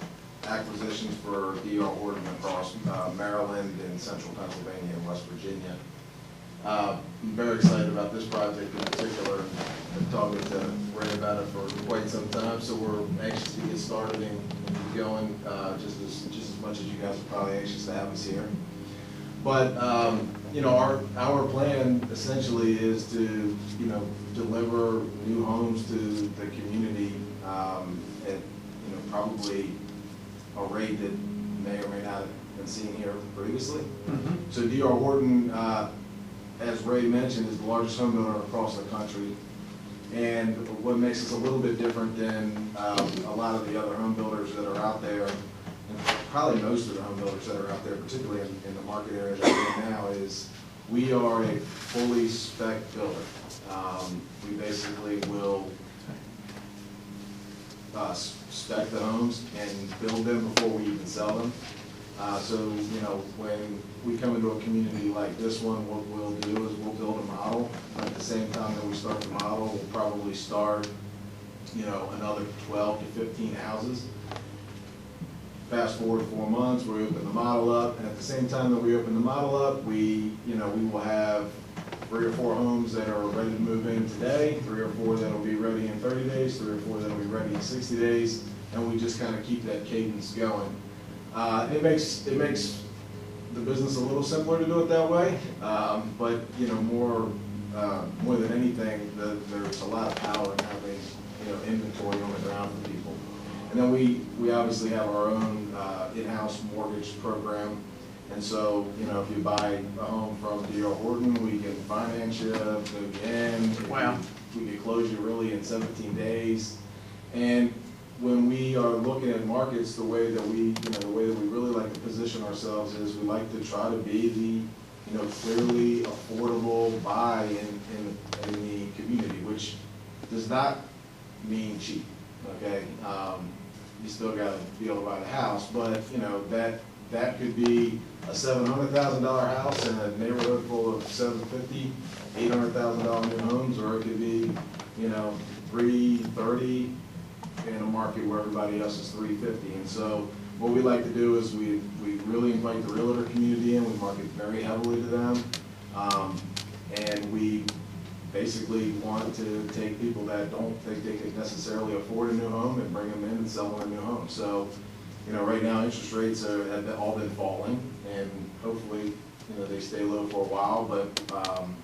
acquisitions for D.R. Horton across Maryland and central Pennsylvania and West Virginia. I'm very excited about this project in particular. I've been talking to Ray about it for quite some time, so we're anxious to get started and get going just as much as you guys are probably anxious to have us here. But our plan essentially is to deliver new homes to the community at probably a rate that may or may not have been seen here previously. So D.R. Horton as Ray mentioned, is the largest home builder across the country. And what makes us a little bit different than a lot of the other home builders that are out there, and probably most of the home builders that are out there, particularly in the market area that we're in now, is we are a fully spec builder. We basically will spec the homes and build them before we even sell them. So, you know, when we come into a community like this one, what we'll do is we'll build a model. At the same time that we start the model, we'll probably start, you know, another 12 to 15 houses. Fast forward 4 months, we open the model up, and at the same time that we open the model up, we will have 3 or 4 homes that are ready to move in today, 3 or 4 that will be ready in 30 days, 3 or 4 that will be ready in 60 days, and we just kind of keep that cadence going. It makes the business a little simpler to do it that way, but you know, more than anything, there's a lot of power in having, you know, inventory on the ground for people. And then we obviously have our own in-house mortgage program. And so, you know, if you buy a home from D.R. Horton, we can finance you, move you in. Wow. We can close you really in 17 days. And when we are looking at markets, the way that we really like to position ourselves is we like to try to be the, you know, clearly affordable buy in the community, which does not mean cheap, okay? You still gotta be able to buy the house, but, you know, that could be a $700,000 house in a neighborhood full of $750,000, $800,000 new homes, or it could be, you know, $330,000 in a market where everybody else is $350,000. And so what we like to do is we really invite the realtor community in. We market very heavily to them, and we basically want to take people that don't think they can necessarily afford a new home and bring them in and sell them a new home. So, you know, right now interest rates have all been falling, and hopefully, you know, they stay low for a while. But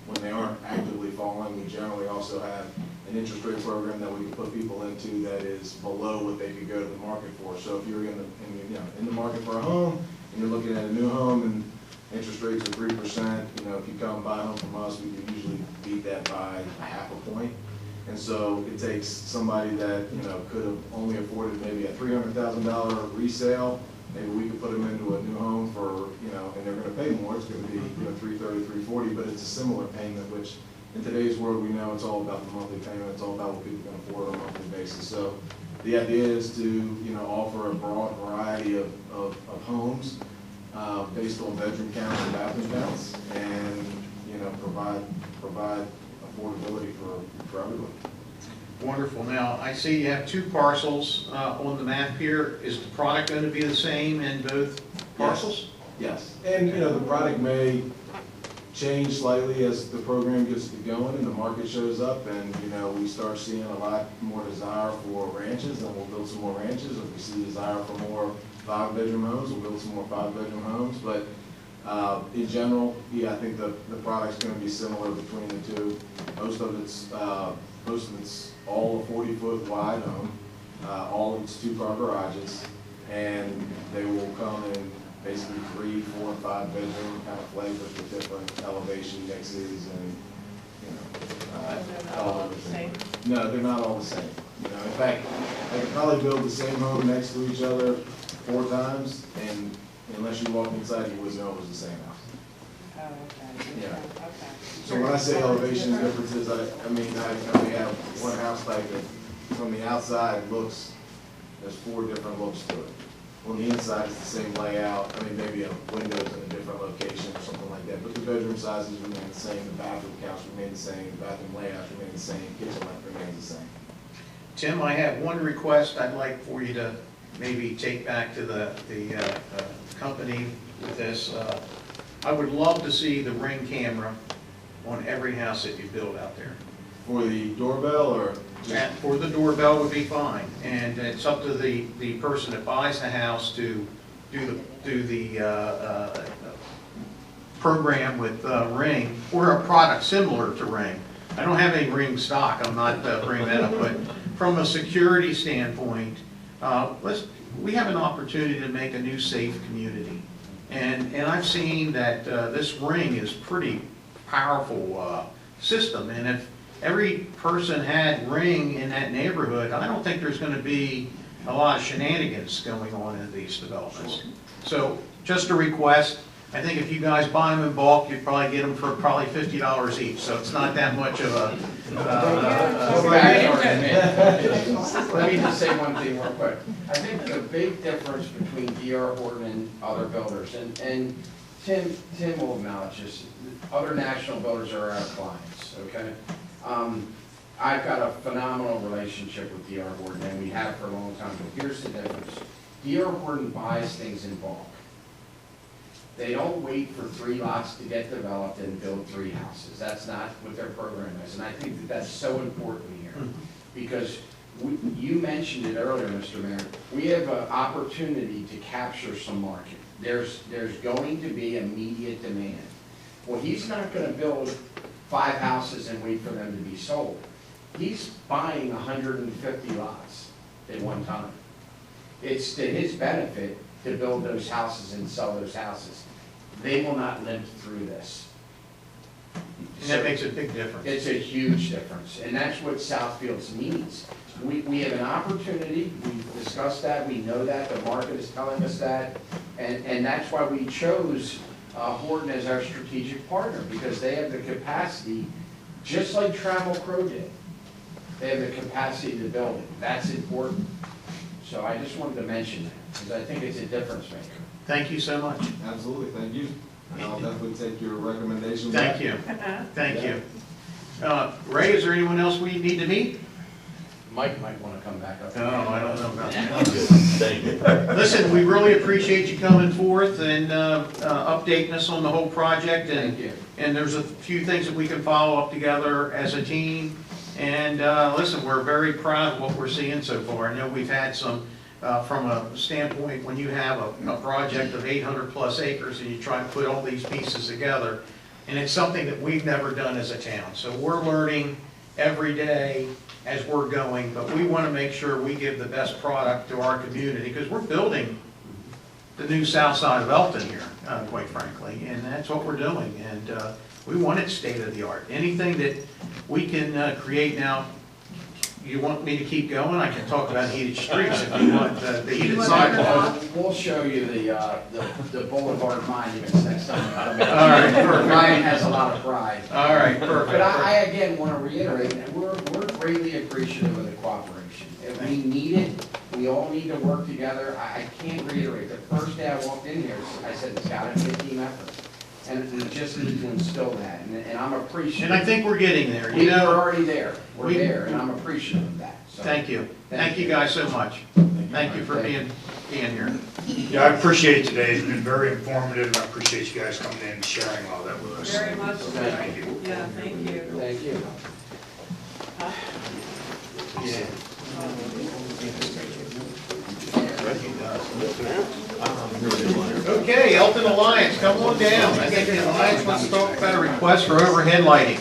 when they aren't actively falling, we generally also have an interest rate program that we can put people into that is below what they could go to the market for. So if you're in the market for a home and you're looking at a new home and interest rates are 3%, you know, if you come buy a home from us, we can usually beat that by a half a point. And so it takes somebody that, you know, could have only afforded maybe a $300,000 resale. Maybe we could put them into a new home for, you know, and they're going to pay more. It's going to be, you know, $330,000, $340,000, but it's a similar payment, which in today's world, we know it's all about the monthly payment. It's all about what people can afford on a monthly basis. So the idea is to, you know, offer a broad variety of homes based on bedroom counts and bathroom counts, and, you know, provide affordability for everyone. Wonderful. Now, I see you have 2 parcels on the map here. Is the product going to be the same in both parcels? Yes. And, you know, the product may change slightly as the program gets going and the market shows up, and, you know, we start seeing a lot more desire for ranches, and we'll build some more ranches. If we see desire for more 5-bedroom homes, we'll build some more 5-bedroom homes. But in general, yeah, I think the product's going to be similar between the two. Most of it's all a 40-foot wide home. All of it's 2-car garages, and they will come in basically 3, 4, and 5-bedroom kind of flavors with different elevation mixes and, you know, They're not all the same. No, they're not all the same. You know, in fact, I could probably build the same home next to each other 4 times, and unless you walk inside, you wouldn't know it was the same house. Oh, okay. Yeah. Okay. So when I say elevation differences, I mean, we have one house type that from the outside looks, there's 4 different looks to it. On the inside, it's the same layout. I mean, maybe a window's in a different location or something like that, but the bedroom sizes remain the same, the bathroom counts remain the same, the bathroom layouts remain the same, kitchen length remains the same. Tim, I have one request I'd like for you to maybe take back to the company with this. I would love to see the Ring camera on every house that you build out there. For the doorbell, or? For the doorbell would be fine, and it's up to the person that buys the house to do the program with Ring, or a product similar to Ring. I don't have any Ring stock, I'm not bringing that up, but from a security standpoint, we have an opportunity to make a new safe community. And I've seen that this Ring is pretty powerful system. And if every person had Ring in that neighborhood, I don't think there's going to be a lot of shenanigans going on in these developments. So just a request, I think if you guys buy them in bulk, you'd probably get them for probably $50 each, so it's not that much of a... Let me just say one thing real quick. I think the big difference between D.R. Horton and other builders, and Tim will acknowledge this, other national builders are our clients, okay? I've got a phenomenal relationship with D.R. Horton, and we have for a long time, but here's the difference. D.R. Horton buys things in bulk. They don't wait for 3 lots to get developed and build 3 houses. That's not what their program is, and I think that that's so important here. Because you mentioned it earlier, Mr. Mayor, we have an opportunity to capture some market. There's going to be immediate demand. Well, he's not gonna build 5 houses and wait for them to be sold. He's buying 150 lots at one time. It's to his benefit to build those houses and sell those houses. They will not limp through this. And that makes a big difference. It's a huge difference, and that's what Southfields needs. We have an opportunity, we've discussed that, we know that, the market is telling us that, and that's why we chose Horton as our strategic partner, because they have the capacity, just like Trammell Crow did. They have the capacity to build it. That's important. So I just wanted to mention that, because I think it's a difference maker. Thank you so much. Absolutely, thank you. And I'll definitely take your recommendation. Thank you. Thank you. Ray, is there anyone else we need to meet? Mike might want to come back up. No, I don't know about that. Thank you. Listen, we really appreciate you coming forth and updating us on the whole project. Thank you. And there's a few things that we can follow up together as a team. And listen, we're very proud of what we're seeing so far. I know we've had some, from a standpoint, when you have a project of 800 plus acres and you try to put all these pieces together, and it's something that we've never done as a town. So we're learning every day as we're going, but we want to make sure we give the best product to our community, because we're building the new south side of Elkton here, quite frankly, and that's what we're doing. And we want it state of the art. Anything that we can create now. You want me to keep going? I can talk about heated streets if you want the heated sidewalk. We'll show you the Boulevard monuments next time you come in. All right, perfect. Ryan has a lot of pride. All right, perfect. But I again want to reiterate that we're greatly appreciative of the cooperation. If we need it, we all need to work together. I can't reiterate. The first day I walked in here, I said it's got to be a team effort. And we just need to instill that, and I'm appreciative. And I think we're getting there. We're already there. We're there, and I'm appreciative of that. So, thank you. Thank you guys so much. Thank you for being here. Yeah, I appreciate it today. It's been very informative. I appreciate you guys coming in and sharing all that with us. Very much. Thank you. Yeah, thank you. Thank you. Okay, Elkton Alliance, come on down. I think the Alliance wants to talk about a request for overhead lighting.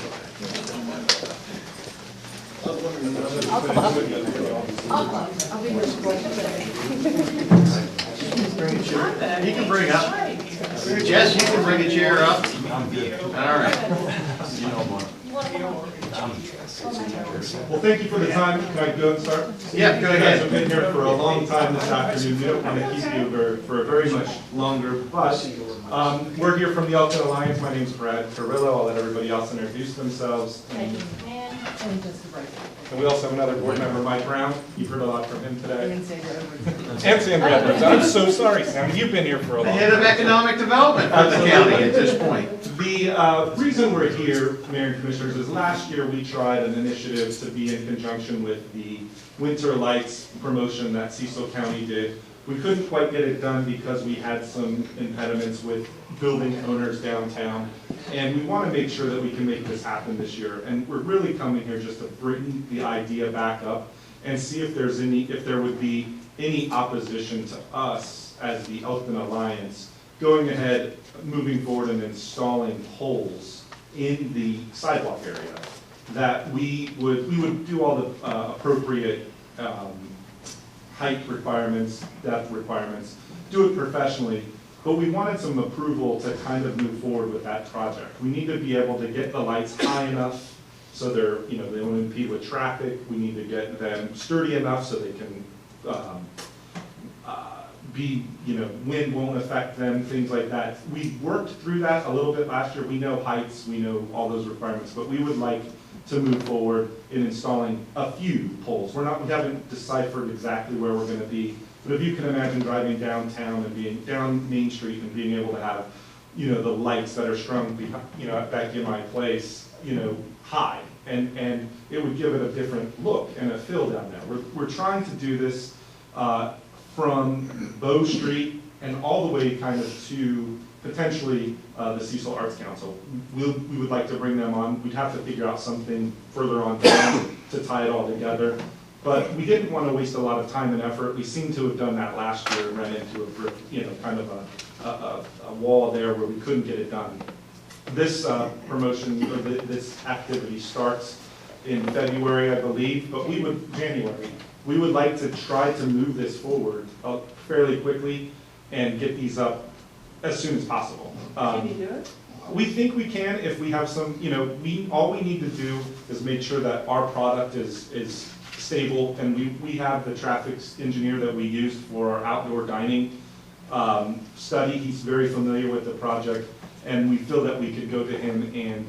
You can bring up. Jess, you can bring a chair up. All right. Well, thank you for the time. Can I go and start? Yeah, go ahead. You guys have been here for a long time this afternoon. We don't want to keep you for very much longer, but we're here from the Elkton Alliance. My name's Brad Carrillo. I'll let everybody else introduce themselves. And we also have another board member, Mike Brown. You've heard a lot from him today. And Sandra Edwards. I'm so sorry, Sam. You've been here for a long time. The head of economic development for the county at this point. The reason we're here, Mayor and Commissioners, is last year we tried an initiative to be in conjunction with the Winter Lights promotion that Cecil County did. We couldn't quite get it done because we had some impediments with building owners downtown. And we want to make sure that we can make this happen this year. And we're really coming here just to bring the idea back up and see if there would be any opposition to us as the Elkton Alliance going ahead, moving forward and installing poles in the sidewalk area. That we would do all the appropriate height requirements, depth requirements, do it professionally, but we wanted some approval to kind of move forward with that project. We need to be able to get the lights high enough so they're, you know, they don't impede with traffic. We need to get them sturdy enough so they can be, you know, wind won't affect them, things like that. We worked through that a little bit last year. We know heights, we know all those requirements, but we would like to move forward in installing a few poles. We haven't deciphered exactly where we're gonna be, but if you can imagine driving downtown and being down Main Street and being able to have, you know, the lights that are strung behind, you know, back in my place, you know, high, and it would give it a different look and a feel down there. We're trying to do this from Bow Street and all the way kind of to potentially the Cecil Arts Council. We would like to bring them on. We'd have to figure out something further on down to tie it all together. But we didn't want to waste a lot of time and effort. We seem to have done that last year and ran into a brick, you know, kind of a wall there where we couldn't get it done. This promotion, or this activity starts in February, I believe, but January. We would like to try to move this forward fairly quickly and get these up as soon as possible. Can you do it? We think we can if we have some, you know, all we need to do is make sure that our product is stable, and we have the traffic engineer that we used for our outdoor dining study. He's very familiar with the project, and we feel that we could go to him and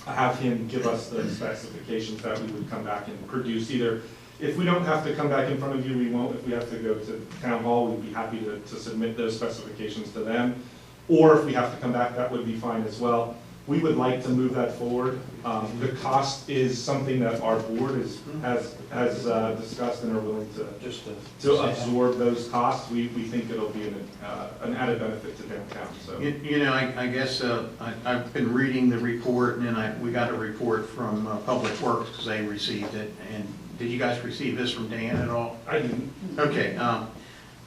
have him give us the specifications that we would come back and produce. Either, if we don't have to come back in front of you, we won't. If we have to go to town hall, we'd be happy to submit those specifications to them. Or if we have to come back, that would be fine as well. We would like to move that forward. The cost is something that our board has discussed and are willing to absorb those costs. We think it'll be an added benefit to downtown. So You know, I guess I've been reading the report, and then we got a report from Public Works because they received it. And did you guys receive this from Dan at all? I didn't. Okay.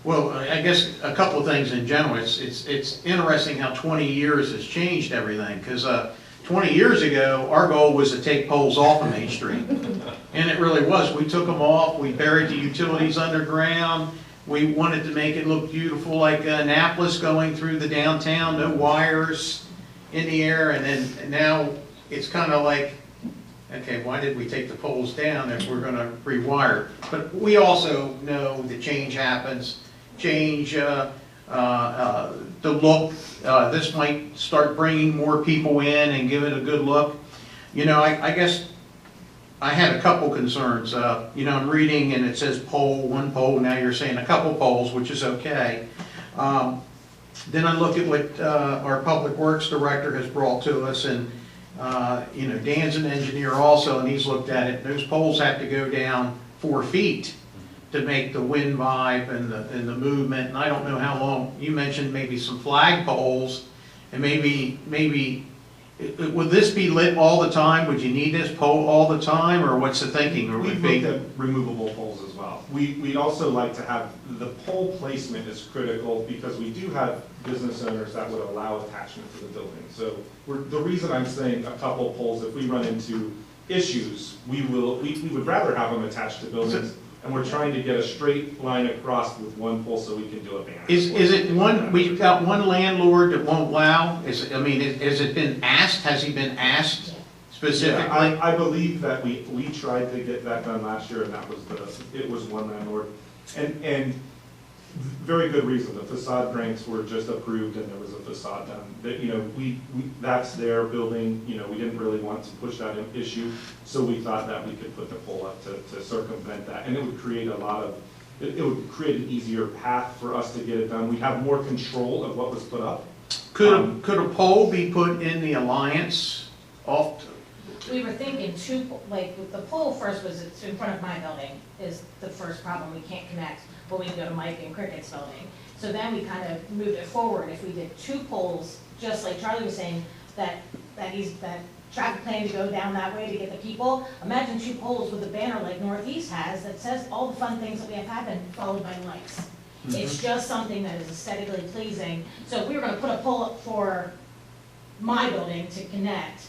Well, I guess a couple of things in general. It's interesting how 20 years has changed everything, because 20 years ago, our goal was to take poles off of Main Street. And it really was. We took them off, we buried the utilities underground, we wanted to make it look beautiful like Annapolis going through the downtown, no wires in the air, and then now it's kind of like, okay, why did we take the poles down if we're going to rewire? But we also know the change happens. Change the look. This might start bringing more people in and give it a good look. You know, I guess I had a couple concerns. You know, I'm reading and it says pole, one pole. Now you're saying a couple poles, which is okay. Then I look at what our Public Works Director has brought to us, and you know, Dan's an engineer also, and he's looked at it. Those poles have to go down 4 feet to make the wind vibe and the movement. And I don't know how long. You mentioned maybe some flag poles, and maybe would this be lit all the time? Would you need this pole all the time, or what's the thinking? Or we've looked at removable poles as well. We'd also like to have, the pole placement is critical because we do have business owners that would allow attachment to the building. So the reason I'm saying a couple poles, if we run into issues, we would rather have them attached to buildings. And we're trying to get a straight line across with one pole so we can do a banner. Is it one, we've got one landlord that won't allow? Has it been asked? Has he been asked specifically? Yeah, I believe that we tried to get that done last year, and it was one landlord. And very good reason. The facade ranks were just approved, and there was a facade done. That, you know, that's their building. You know, we didn't really want to push that issue, so we thought that we could put the pole up to circumvent that, and it would create it would create an easier path for us to get it done. We'd have more control of what was put up. Could a pole be put in the Alliance off? We were thinking like the pole first was it's in front of my building is the first problem. We can't connect, but we can go to Mike and Cricket's building. So then we kind of moved it forward. If we did 2 poles, just like Charlie was saying, that traffic plan to go down that way to get the people. Imagine 2 poles with a banner like Northeast has that says all the fun things that we have happen, followed by lights. It's just something that is aesthetically pleasing. So if we were going to put a pole up for my building to connect,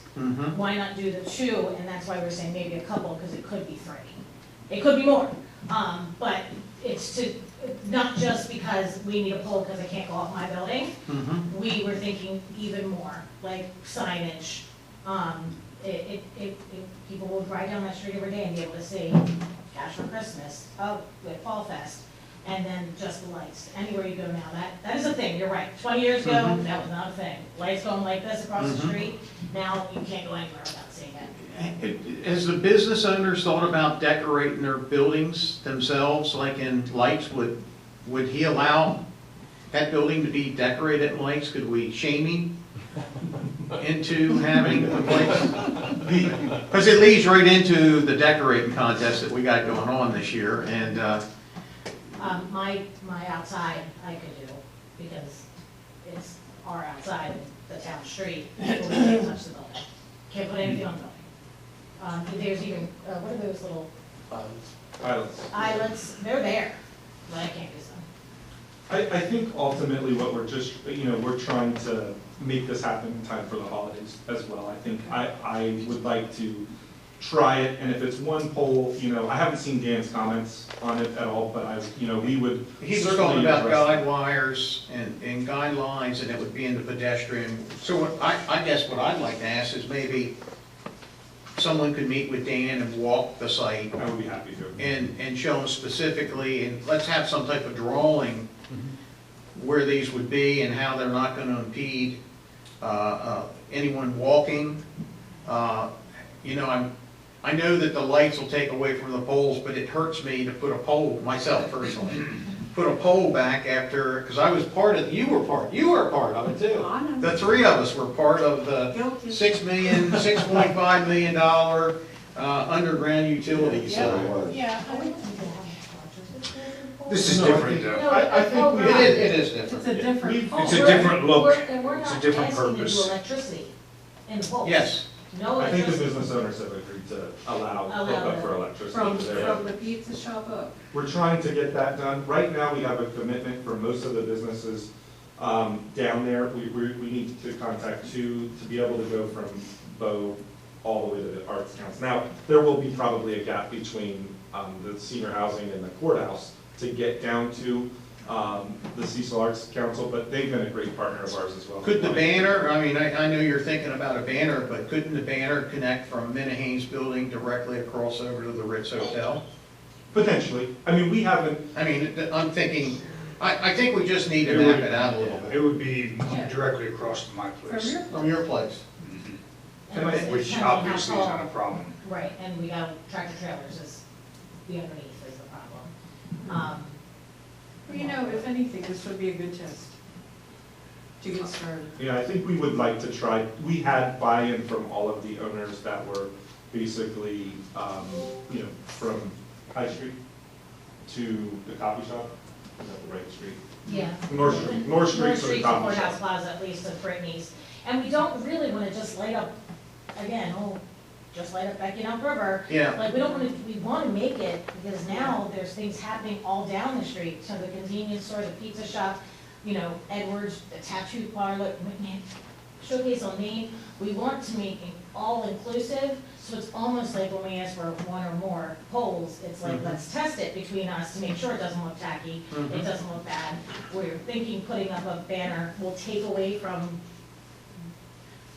why not do the 2? And that's why we're saying maybe a couple, because it could be 3. It could be more. But it's to not just because we need a pole because I can't go off my building. Mhm. We were thinking even more, like signage. People would ride down that street every day and be able to see Cash for Christmas, with Fall Fest, and then just the lights. Anywhere you go now, that is a thing, you're right. 20 years ago, Mhm. that was not a thing. Lights going like this across the Mhm. street, now you can't go anywhere without seeing it. Has the business owners thought about decorating their buildings themselves, like in lights? Would he allow that building to be decorated in lights? Could we shame him into having the lights? Because it leads right into the decorating contest that we got going on this year, and, My outside I could do, because it's our outside, the town street, people can't touch the building. Can't put anything on the building. There's even, what are those little islands? They're there, but I can't use them. I think ultimately what we're just, we're trying to make this happen in time for the holidays as well. I think I would like to try it, and if it's one pole, I haven't seen Dan's comments on it at all, but we would he was certainly talking about address guide wires and guidelines, and it would be in the pedestrian. So I guess what I'd like to ask is maybe someone could meet with Dan and walk the site. I would be happy to. And show them specifically, and let's have some type of drawing where these would be and how they're not gonna impede anyone walking. I know that the lights will take away from the poles, but it hurts me to put a pole, myself personally, put a pole back after, because I was part of, you were a part of it too. The three of us were part of the $6.5 million underground utilities. Yeah. This is No, different though. I think we. It is different. It's a different. It's a different look. And we're It's a not different asking to do purpose. electricity in the poles. Yes. No I think the electricity. business owners have agreed to allow hookup for electricity. From to their- the pizza shop up. We're trying to get that done. Right now, we have a commitment for most of the businesses down there. We need to contact two to be able to go from Bow all the way to the Arts Council. Now, there will be probably a gap between the senior housing and the courthouse to get down to the Cecil Arts Council, but they've been a great partner of ours as well. Could the banner, I know you're thinking about a banner, but couldn't the banner connect from Minahane's building directly across over to the Ritz Hotel? Potentially. We haven't. I'm thinking, I think we just need to map it out a little bit. It would be directly across from my place. From your place. And it's Which depending on how obviously is tall- not a problem. Right, and we got tractor trailers is the underneath is the problem. Well, if anything, this would be a good test to get started. Yeah, I think we would like to try, we had buy-in from all of the owners that were basically, from High Street to the coffee shop, is that the right street? Yeah. North Street to the North Street to coffee Courthouse shop. Plaza, at least to Brittany's. And we don't really want to just light up, again, just light up Becky Elk River. Yeah. Like, we want to make it, because now there's things happening all down the street. So the convenience store, the pizza shop, Edwards, the tattoo parlor, Showcase on Main. We want to make it all inclusive, so it's almost like when we ask for one or more polls, it's like, let's test it between us to make sure it doesn't look tacky, it doesn't look bad. We're thinking putting up a banner will take away from,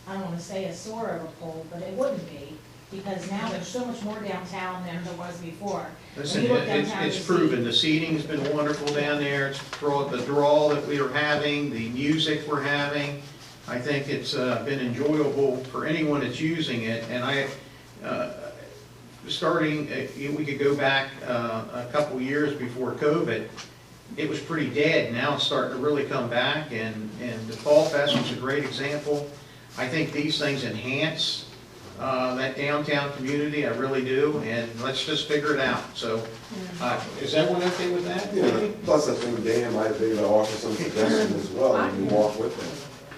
I don't want to say a sore of a pole, but it wouldn't be, because now there's so much more downtown than there was before. Listen, When you look downtown, it's you see- proven, the seating's been wonderful down there, the draw that we are having, the music we're having. I think it's been enjoyable for anyone that's using it, and we could go back a couple years before COVID, it was pretty dead. Now it's starting to really come back, and the Fall Fest was a great example. I think these things enhance that downtown community, I really do, and let's just figure it out. So, is everyone okay with that? Yeah, plus I think Dan might be able to offer some suggestions as well, and you walk with them.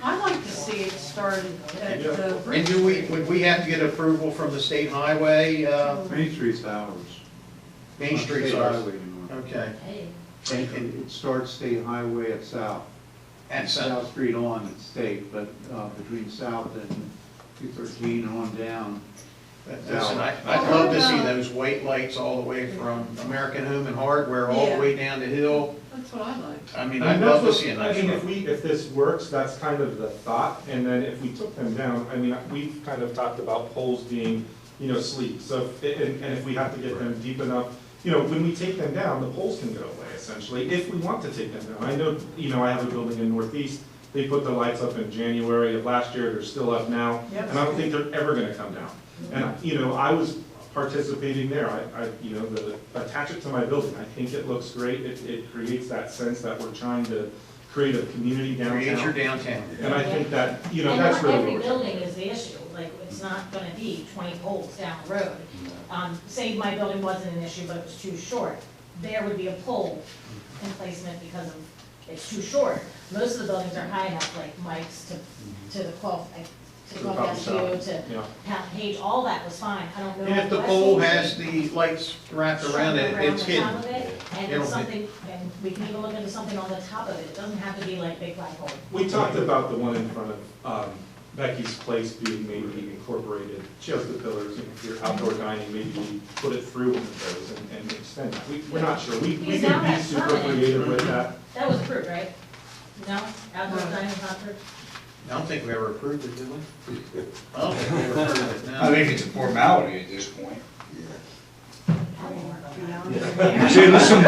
I'd like to see it started at the And bridge. would we have to get approval from the state highway? Main Street's ours. Main Street's State ours. highway, you know. Okay. Hey, It starts State Highway at South. At South. Street on at State, but between South and 213 and on down, Listen, I'd love to see those white lights all the way from American Home and Hardware all the way down the hill. That's what I like. I mean, And I'd that's love to what- see a I nice mean, truck. if this works, that's kind of the thought, and then if we took them down, I mean, we've kind of talked about poles being, sleek, so, and if we have to get them deep enough, when we take them down, the poles can go away, essentially, if we want to take them down. I know, I have a building in Northeast, they put the lights up in January of last year, they're still up now, Yep. and I don't think they're ever gonna come down. And, I was participating there, attach it to my building, I think it looks great, it creates that sense that we're trying to create a community downtown. Create your downtown. And I think that, that's And really not what every we're. building is the issue, like, it's not gonna be 20 poles down the road. Say my building wasn't an issue, but it was too short, there would be a pole in placement because of, it's too short. Most of the buildings are high enough, like Mike's to the 12, to the top SU, to Yeah. Page, all that was fine, I don't know. And if the West pole Station- has the lights wrapped around it, it's the hidden. top of it, and It'll it's be- something, and we can even look into something on the top of it, it doesn't have to be like big black hole. We talked about the one in front of Becky's Place being maybe incorporated, just the pillars, if you're outdoor dining, maybe we put it through one of those and extend that. We're not sure, we Because can now be that's super permanent. creative with that. That was approved, right? No, outdoor dining was not approved? I don't think we ever approved it, did we? I don't think we ever approved it, no. I think it's a formality at this point. Yeah. See, listen,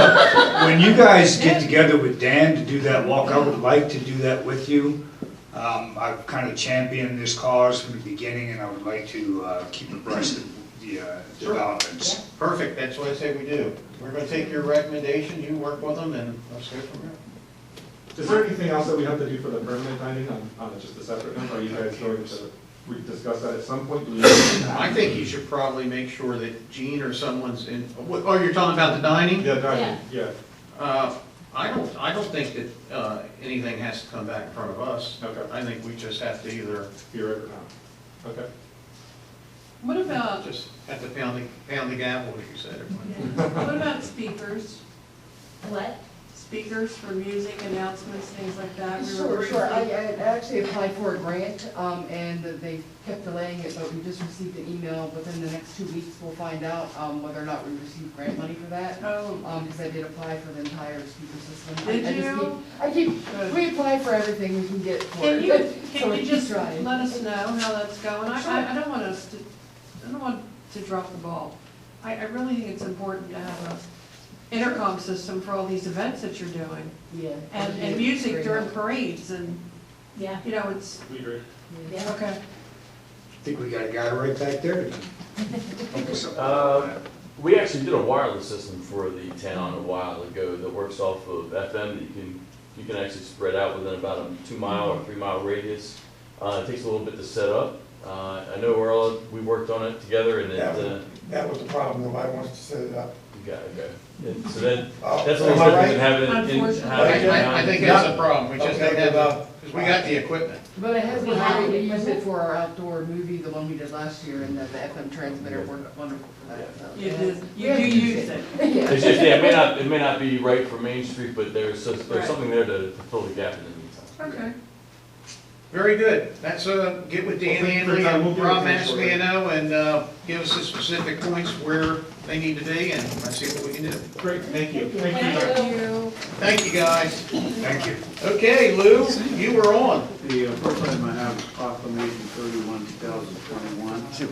when you guys get together with Dan to do that walk, I would like to do that with you. I've kind of championed this cause from the beginning, and I would like to keep abreast of the developments. Perfect, that's what I say we do. We're gonna take your recommendations, you work with them, and let's go from there. Is there anything else that we have to do for the permanent dining on just a separate note? Are you guys going to discuss that at some point? Do we- I think you should probably make sure that Gene or someone's in, oh, you're talking about the dining? Yeah, dining, yeah. I don't think that anything has to come back in front of us. Okay. I think we just have to either Hear it or not? Okay. What about, just have to pound the gavel, as you said. what about speakers? What? Speakers for music, announcements, things like that? We were Sure. I briefly- actually applied for a grant, and they kept delaying it, but we just received an email. Within the next 2 weeks, we'll find out whether or not we received grant money for that. Oh, Because I did apply for the entire speaker system. Did I just you? keep, we apply for everything we can get for Can it. you, So can we you keep just trying. let us know how that's going? Sure. I don't want us to, I don't want to drop the ball. I really think it's important to have a intercom system for all these events that you're doing. Yeah. And music during parades and, Yeah. it's, We agree. Yeah. okay. I think we got a guy right back there to help us up. We actually did a wireless system for the town a while ago that works off of FM that you can actually spread out within about a 2 mile or 3 mile radius. It takes a little bit to set up. I know we worked on it together and That was the problem, nobody wants to set it up. okay. And so that's a Am little I different right? than having it in. Unfortunately. I think that's the problem, we just Okay, don't have, well, because we got the equipment. But it has We been have highly it. used it for our outdoor movie, the one we did last year, and the FM transmitter worked wonderful for that. so. You do, We you have do to use it. Yeah. It's just, it may not be right for Main Street, but there's Right. something there to fill the gap in the meantime. Okay. Very good. That's, get with Dan Well, thank you for Hanley your time. We'll and do it Rob eventually. Mastriano and give us the specific points where they need to be, and let's see what we can do. Great, thank you. Thank you. Thank you, guys. Thank you. Okay, Lou, you were on. The first item I have is proclamation 31, 2021. It's a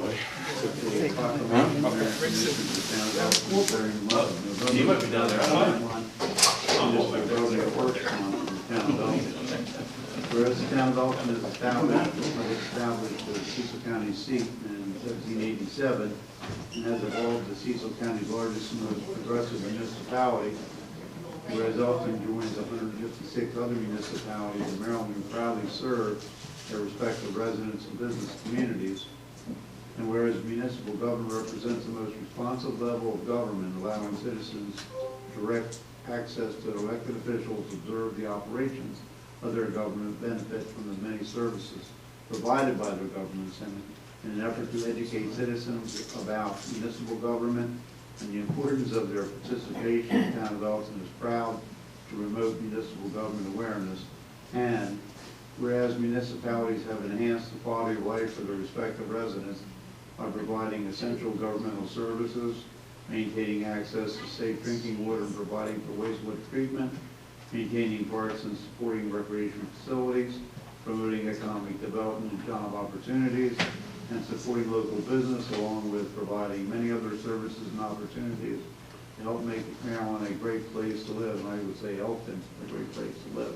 proclamation of the commission of the town of Elkton during the month of November. You might be down there. 2021. Municipal building at work on the town of Elkton. Whereas the town of Elkton is established as Cecil County seat in 1787 and has evolved as Cecil County's largest and most progressive municipality. Whereas Elkton joins 156 other municipalities in Maryland who proudly serve their respective residents and business communities. And whereas municipal government represents the most responsive level of government, allowing citizens direct access to elected officials to observe the operations of their government, benefit from the many services provided by their governments, and in an effort to educate citizens about municipal government and the importance of their participation, the town of Elkton is proud to promote municipal government awareness. And whereas municipalities have enhanced the quality of life for their respective residents, by providing essential governmental services, maintaining access to safe drinking water and providing for wastewater treatment, maintaining parks and supporting recreation facilities, promoting economic development and job opportunities, and supporting local business, along with providing many other services and opportunities to help make Maryland a great place to live, and I would say Elkton a great place to live.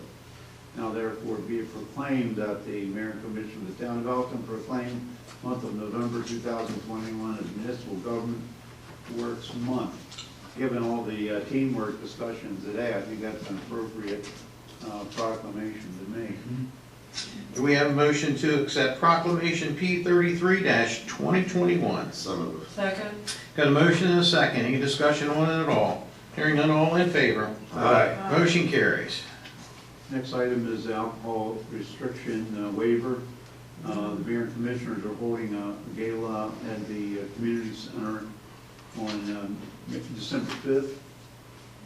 Now therefore be it proclaimed that the Mayor and Commission of the Town of Elkton proclaim month of November 2021 as Municipal Government Works Month. Given all the teamwork discussion today, I think that's an appropriate proclamation to me. Do we have a motion to accept proclamation P33-2021? So moved. Second? Got a motion and a second. Any discussion on it at all? Hearing none, all in favor? Aye. Motion carries. Next item is alcohol restriction waiver. The Mayor and Commissioners are holding a gala at the Community Center on December 5th.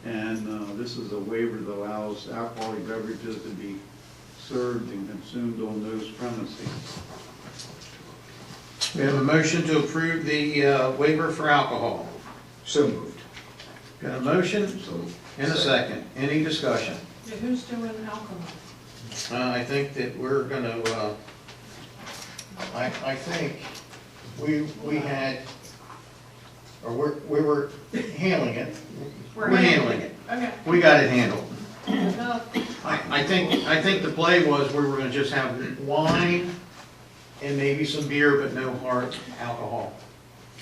And this is a waiver that allows alcoholic beverages to be served and consumed on those premises. We have a motion to approve the waiver for alcohol. So moved. Got a motion So and a second. Any discussion? Yeah, who's doing alcohol? I think that we're gonna, I think we had, or we were handling it. We're handling it. Okay. We got it handled. No, I think the play was we were gonna just have wine and maybe some beer, but no hard alcohol.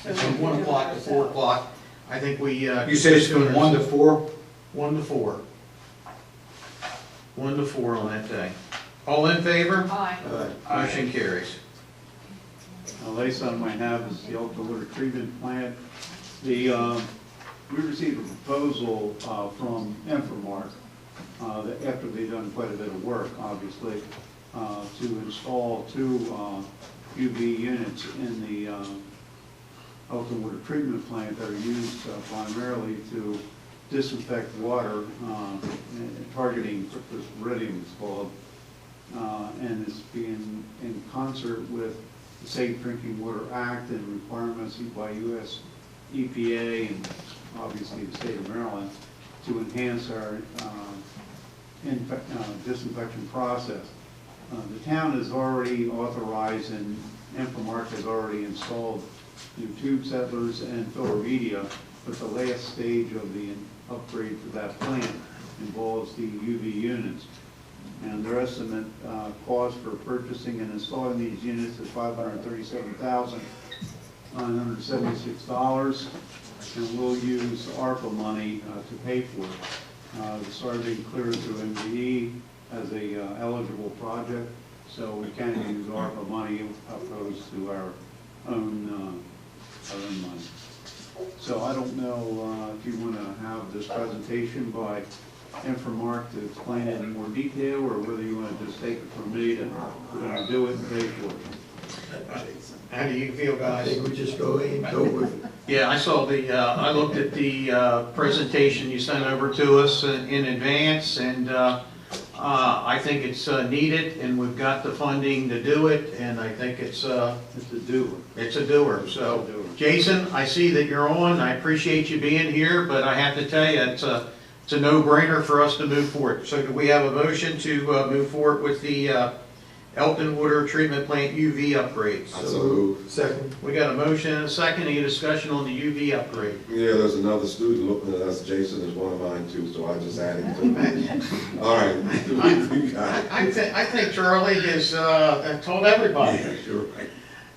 And from 1 o'clock to 4 o'clock, I think we. You said it's from 1 to 4? 1 to 4. 1 to 4 on that day. All in favor? aye. Motion carries. Last item I have is the Elkton Water Treatment Plant. We received a proposal from Infomark after they've done quite a bit of work, obviously, to install 2 UV units in the Elkton Water Treatment Plant that are used primarily to disinfect water, targeting cryptosporidium it's called, and it's being in concert with the Safe Drinking Water Act and requirements by U.S. EPA and obviously the state of Maryland to enhance our disinfection process. The town is already authorized and Infomark has already installed new tube settlers and filter media, but the last stage of the upgrade for that plant involves the UV units. And their estimate cost for purchasing and installing these units is $537,976, and we'll use ARPA money to pay for it. It's already cleared through MDE as a eligible project, so we can use ARPA money opposed to our own money. So I don't know if you want to have this presentation by Infomark to explain it in more detail, or whether you want to just take it from me that we're going to do it and pay for it. How do you feel, I guys? think we just go ahead and go with it. Yeah, I saw I looked at the presentation you sent over to us in advance, and I think it's needed, and we've got the funding to do it, and I think it's a doer. It's a doer. So, Jason, I see that you're on. I appreciate you being here, but I have to tell you, it's a no-brainer for us to move forward. So do we have a motion to move forward with the Elkton Water Treatment Plant UV upgrades? So moved. Second. We got a motion and a second. Any discussion on the UV upgrade? Yeah, there's another student looking at us. Jason is one of mine too, so I just added to it. All right. You got it. I think Charlie has told everybody. Yeah, you're right.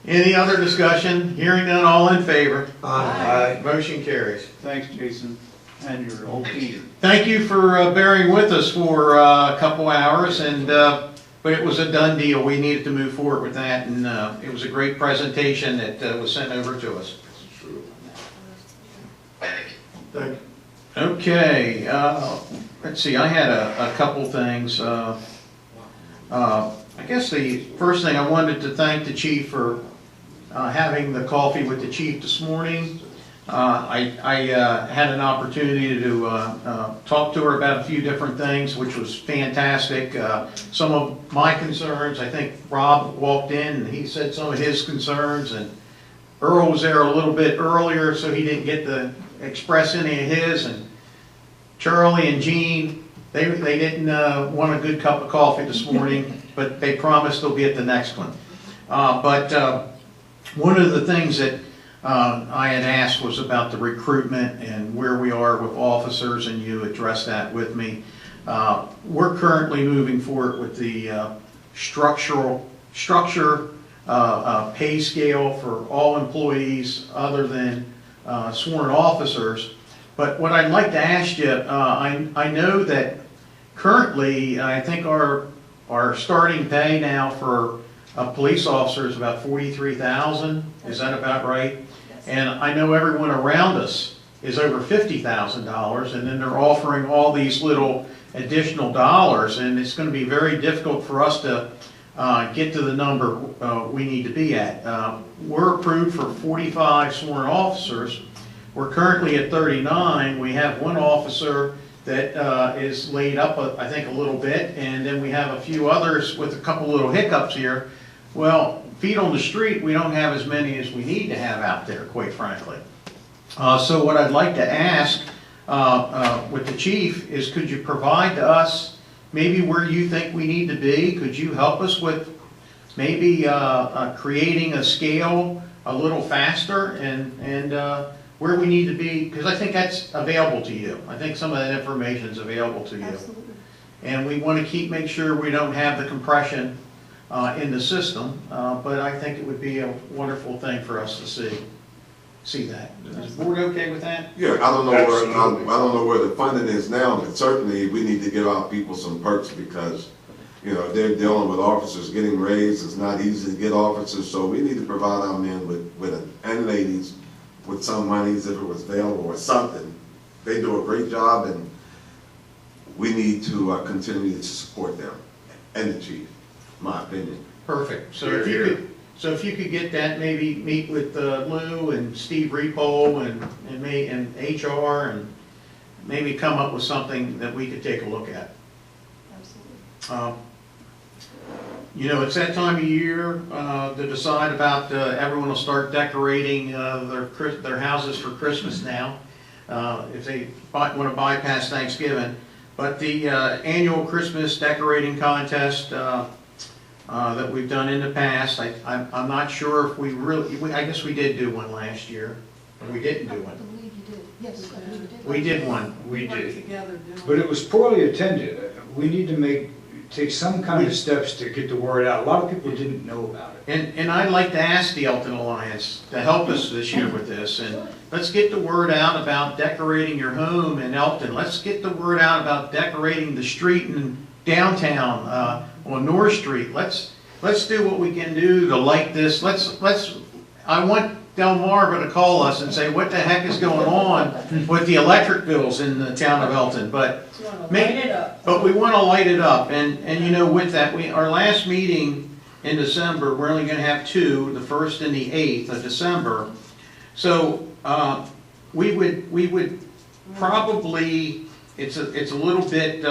Any other discussion? Hearing none, all in favor? Aye. Motion carries. Thanks, Jason, and your whole team. Thank you for bearing with us for a couple hours, and but it was a done deal. We needed to move forward with that, and it was a great presentation that was sent over to us. Thank you. Okay, let's see, I had a couple things. I guess the first thing, I wanted to thank the chief for having the coffee with the chief this morning. I had an opportunity to talk to her about a few different things, which was fantastic. Some of my concerns, I think Rob walked in and he said some of his concerns, and Earl was there a little bit earlier, so he didn't get to express any of his, and Charlie and Jean, they didn't want a good cup of coffee this morning, but they promised they'll be at the next one. But one of the things that I had asked was about the recruitment and where we are with officers, and you addressed that with me. We're currently moving forward with the structure pay scale for all employees other than sworn officers. But what I'd like to ask you, I know that currently, I think our starting pay now for a police officer is about $43,000. Is that about right? And I know everyone around us is over $50,000, and then they're offering all these little additional dollars, and it's going to be very difficult for us to get to the number we need to be at. We're approved for 45 sworn officers. We're currently at 39. We have one officer that is laid up, I think, a little bit, and then we have a few others with a couple little hiccups here. Well, feet on the street, we don't have as many as we need to have out there, quite frankly. So what I'd like to ask with the chief is, could you provide to us maybe where you think we need to be? Could you help us with maybe creating a scale a little faster and where we need to be? Because I think that's available to you. I think some of that information is available to you. Absolutely. And we want to make sure we don't have the compression in the system, but I think it would be a wonderful thing for us to see that. Is the board okay with that? Yeah, I don't know where the funding is now, but certainly we need to give our people some perks because, you know, they're dealing with officers getting raised. It's not easy to get officers, so we need to provide our men and ladies with some monies if it was available or something. They do a great job, and we need to continue to support them and the chief, in my opinion. Perfect. So if you could get that, maybe meet with Lou and Steve Repo and HR and maybe come up with something that we could take a look at. Absolutely. You know, it's that time of year to decide about, everyone will start decorating their houses for Christmas now, if they want to bypass Thanksgiving. But the annual Christmas decorating contest that we've done in the past, I'm not sure if I guess we did do one last year, or we didn't do one. I believe you did. Yes, I believe you did. We did one. We Work did, together, didn't but we? it was poorly attended. We need to take some kind of steps to get the word out. A lot of people didn't know about it. And I'd like to ask the Elkton Alliance to help us this year with this, and let's get the word out about decorating your home in Elkton. Let's get the word out about decorating the street in downtown on North Street. Let's do what we can do to light this. I want Delmarva to call us and say, what the heck is going on with the electric bills in the town of Elkton? But You want to light it up. But we want to light it up, and you know, with that, our last meeting in December, we're only going to have two, the 1st and the 8th of December. So we would probably, it's a little bit,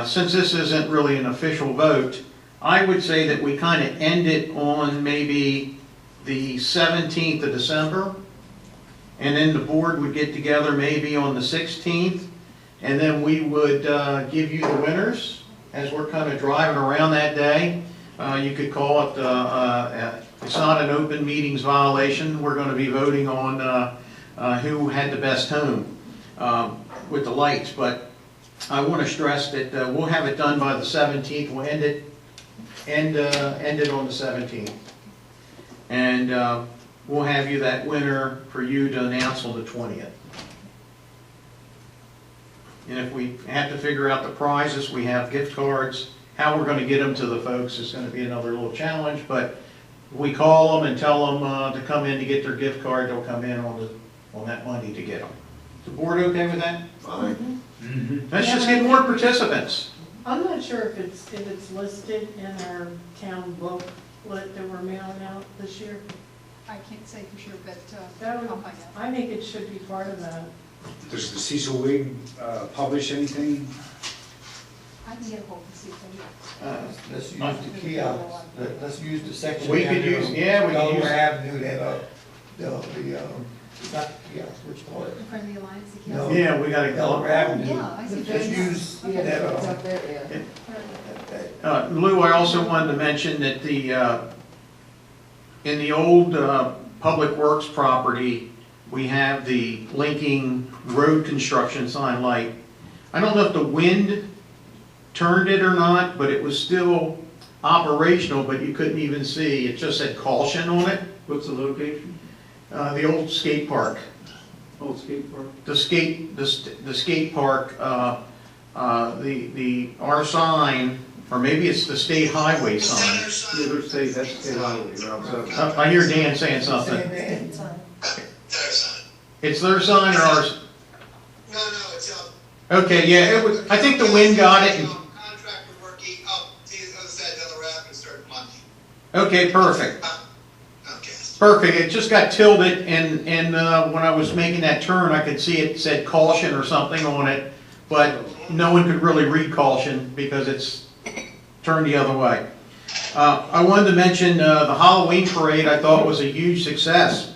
since this isn't really an official vote, I would say that we kind of end it on maybe the 17th of December, and then the board would get together maybe on the 16th, and then we would give you the winners as we're kind of driving around that day. You could call it, it's not an open meetings violation. We're going to be voting on who had the best home with the lights. But I want to stress that we'll have it done by the 17th. We'll end it on the 17th. And we'll have you that winner for you to announce on the 20th. And if we have to figure out the prizes, we have gift cards. How we're going to get them to the folks is going to be another little challenge, but we call them and tell them to come in to get their gift card, they'll come in on that Monday to get them. Is the board okay with that? Fine. Let's just get more participants. I'm not sure if it's listed in our town booklet that we're mailing out this year. I can't say for sure, but That would, I'll find out. I think it should be part of that. Does the Cecil League publish anything? I can get sample to see if they Let's use the kiosk, let's use the section. We could down there use- on yeah, we could use- Delaware Avenue, that, not the kiosk, what you call it? in front of the Alliance. the No. kiosk. Yeah, we gotta Delaware Oh, Avenue. yeah, I see. Let's use Yeah, that, it's up there, yeah. Lou, I also wanted to mention that in the old Public Works property, we have the linking road construction sign light. I don't know if the wind turned it or not, but it was still operational, but you couldn't even see. It just said caution on it. What's the location? The old skate park. Old skate park? The skate park, our sign, or maybe it's the state highway sign. Yeah, there's state, that's state highway, around seven. I hear Dan saying something. It's their sign or ours? No, it's up. Okay, yeah, it was, I think the wind got it. Contractor working up to the other side of Delaware Avenue starting Monday. Okay, perfect. Okay. Perfect, it just got tilted, and when I was making that turn, I could see it said caution or something on it, but no one could really read caution because it's turned the other way. I wanted to mention the Halloween parade. I thought was a huge success.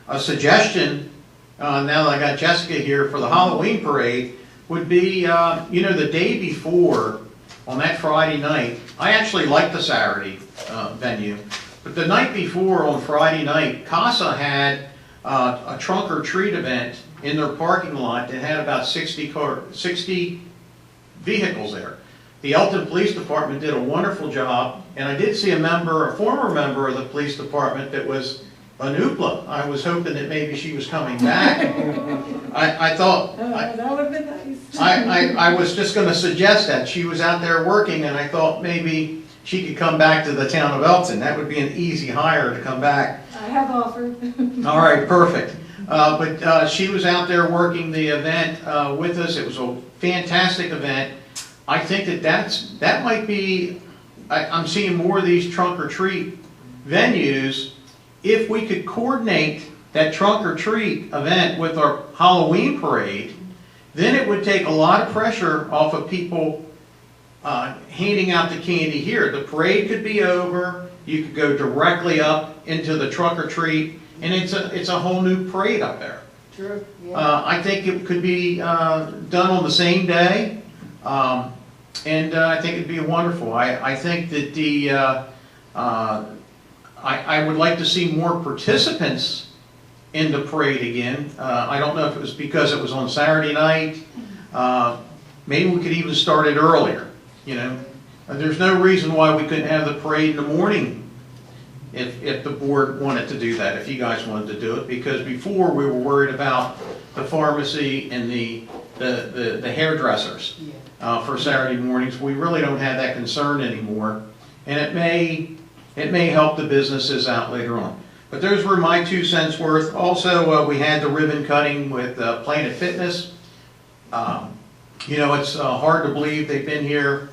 A suggestion, now that I got Jessica here for the Halloween parade, would be, the day before, on that Friday night, I actually like the Saturday venue, but the night before, on Friday night, CASA had a trunk or treat event in their parking lot that had about 60 vehicles there. The Elkton Police Department did a wonderful job, and I did see a former member of the police department that was an Oopla. I was hoping that maybe she was coming back. I thought, That would have been nice. I was just gonna suggest that. She was out there working, and I thought maybe she could come back to the town of Elkton. That would be an easy hire to come back. I have offered. All right, perfect. But she was out there working the event with us. It was a fantastic event. I think that might be, I'm seeing more of these trunk or treat venues. If we could coordinate that trunk or treat event with our Halloween parade, then it would take a lot of pressure off of people handing out the candy here. The parade could be over, you could go directly up into the trunk or treat, and it's a whole new parade up there. True, yeah. I think it could be done on the same day, and I think it'd be wonderful. I think that I would like to see more participants in the parade again. I don't know if it was because it was on Saturday night. Maybe we could even start it earlier, There's no reason why we couldn't have the parade in the morning if the board wanted to do that, if you guys wanted to do it, because before we were worried about the pharmacy and the hairdressers for Saturday mornings. We really don't have that concern anymore, and it may help the businesses out later on. But those were my 2 cents worth. Also, we had the ribbon cutting with Planet Fitness. It's hard to believe they've been here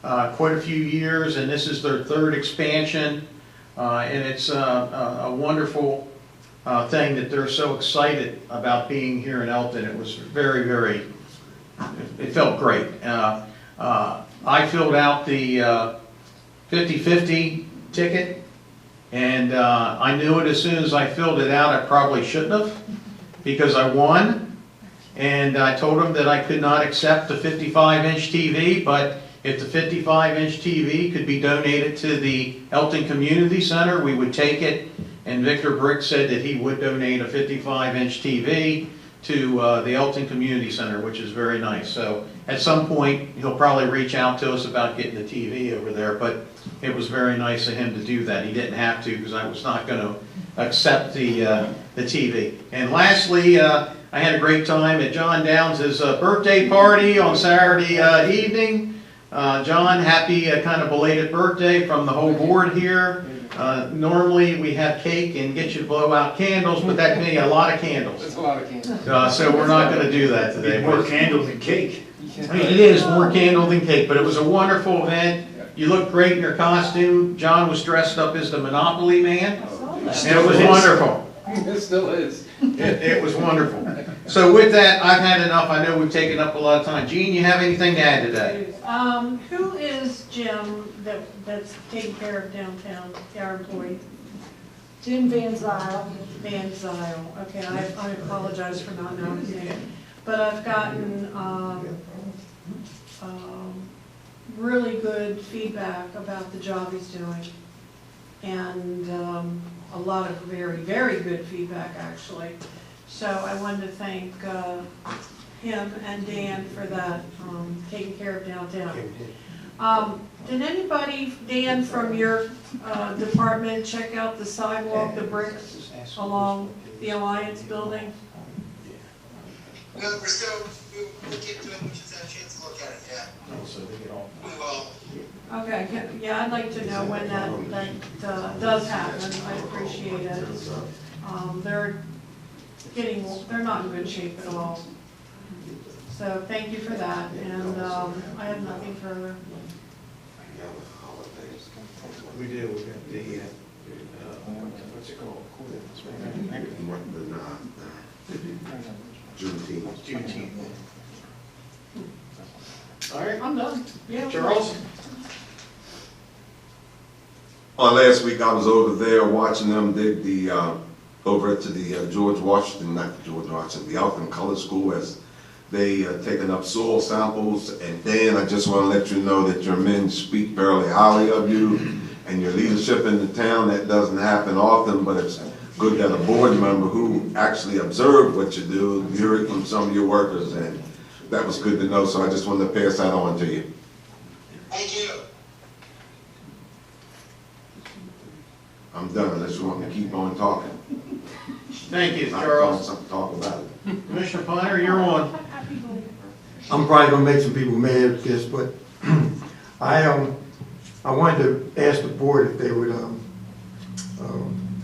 quite a few years, and this is their 3rd expansion. And it's a wonderful thing that they're so excited about being here in Elkton. It was very, very, it felt great. I filled out the 50/50 ticket, and I knew it as soon as I filled it out. I probably shouldn't have, because I won, and I told them that I could not accept the 55-inch TV, but if the 55-inch TV could be donated to the Elkton Community Center, we would take it. And Victor Brick said that he would donate a 55-inch TV to the Elkton Community Center, which is very nice. So at some point, he'll probably reach out to us about getting the TV over there, but it was very nice of him to do that. He didn't have to, because I was not going to accept the TV. And lastly, I had a great time at John Downs' birthday party on Saturday evening. John, happy kind of belated birthday from the whole board here. Normally we have cake and get you to blow out candles, but that'd be a lot of candles. That's a lot of candles. So we're not going to do that today. More candle than cake. I mean, it is more candle than cake, but it was a wonderful event. You looked great in your costume. John was dressed up as the Monopoly man. And it was wonderful. It still is. It was wonderful. So with that, I've had enough. I know we've taken up a lot of time. Gene, you have anything to add today? Who is Jim that's taking care of downtown, our employee? Jim Van Zyl. Van Zyl. Okay, I apologize for not knowing his name. But I've gotten, really good feedback about the job he's doing. And, a lot of very, very good feedback, actually. So I wanted to thank, him and Dan for that, taking care of downtown. Did anybody, Dan, from your department, check out the sidewalk, the bricks along the Alliance building? No, we'll get to it, we just had a chance to look at it, yeah. We will. Okay, yeah, I'd like to know when that does happen, I appreciate it. They're not in good shape at all. So thank you for that, and I have nothing further. We do, we got the, what's it called? Juneteenth. All right, I'm done. Yeah. Charles? Last week I was over there watching them dig over to the George Washington, not George Washington, the Elkton Color School, as they taking up soil samples. And Dan, I just want to let you know that your men speak fairly highly of you and your leadership in the town. That doesn't happen often, but it's good that a board member who actually observed what you do, hear it from some of your workers, and that was good to know. So I just wanted to pass that on to you. Thank you. I'm done unless you want me to keep on talking. Thank you, I'll Charles. find something to talk about it. Commissioner Planner, you're on. I'm probably gonna make some people mad with this, but I wanted to ask the board if they would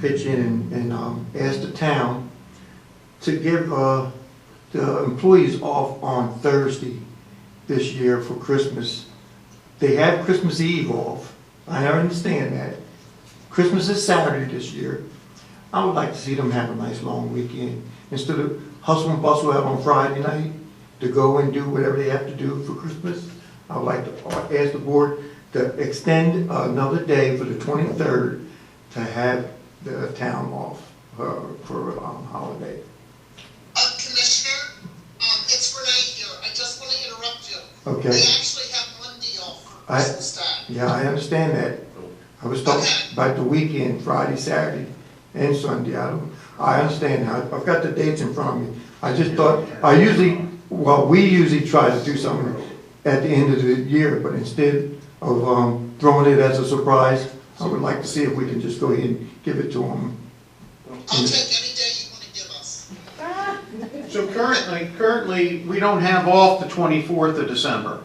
pitch in and ask the town to give the employees off on Thursday this year for Christmas. They have Christmas Eve off. I understand that. Christmas is Saturday this year. I would like to see them have a nice long weekend instead of hustle and bustle out on Friday night to go and do whatever they have to do for Christmas. I would like to ask the board to extend another day for the 23rd to have the town off for holiday. Commissioner, it's Renee here. I just want to interrupt you. Okay. They actually have Monday off for Christmas time. Yeah, I understand that. I was talking about the weekend, Friday, Saturday, and Sunday. I understand. I've got the dates in front of me. I just thought, we usually try to do something at the end of the year, but instead of throwing it as a surprise, I would like to see if we can just go ahead and give it to them. I'll take any day you want to give us. So currently, we don't have off the 24th of December.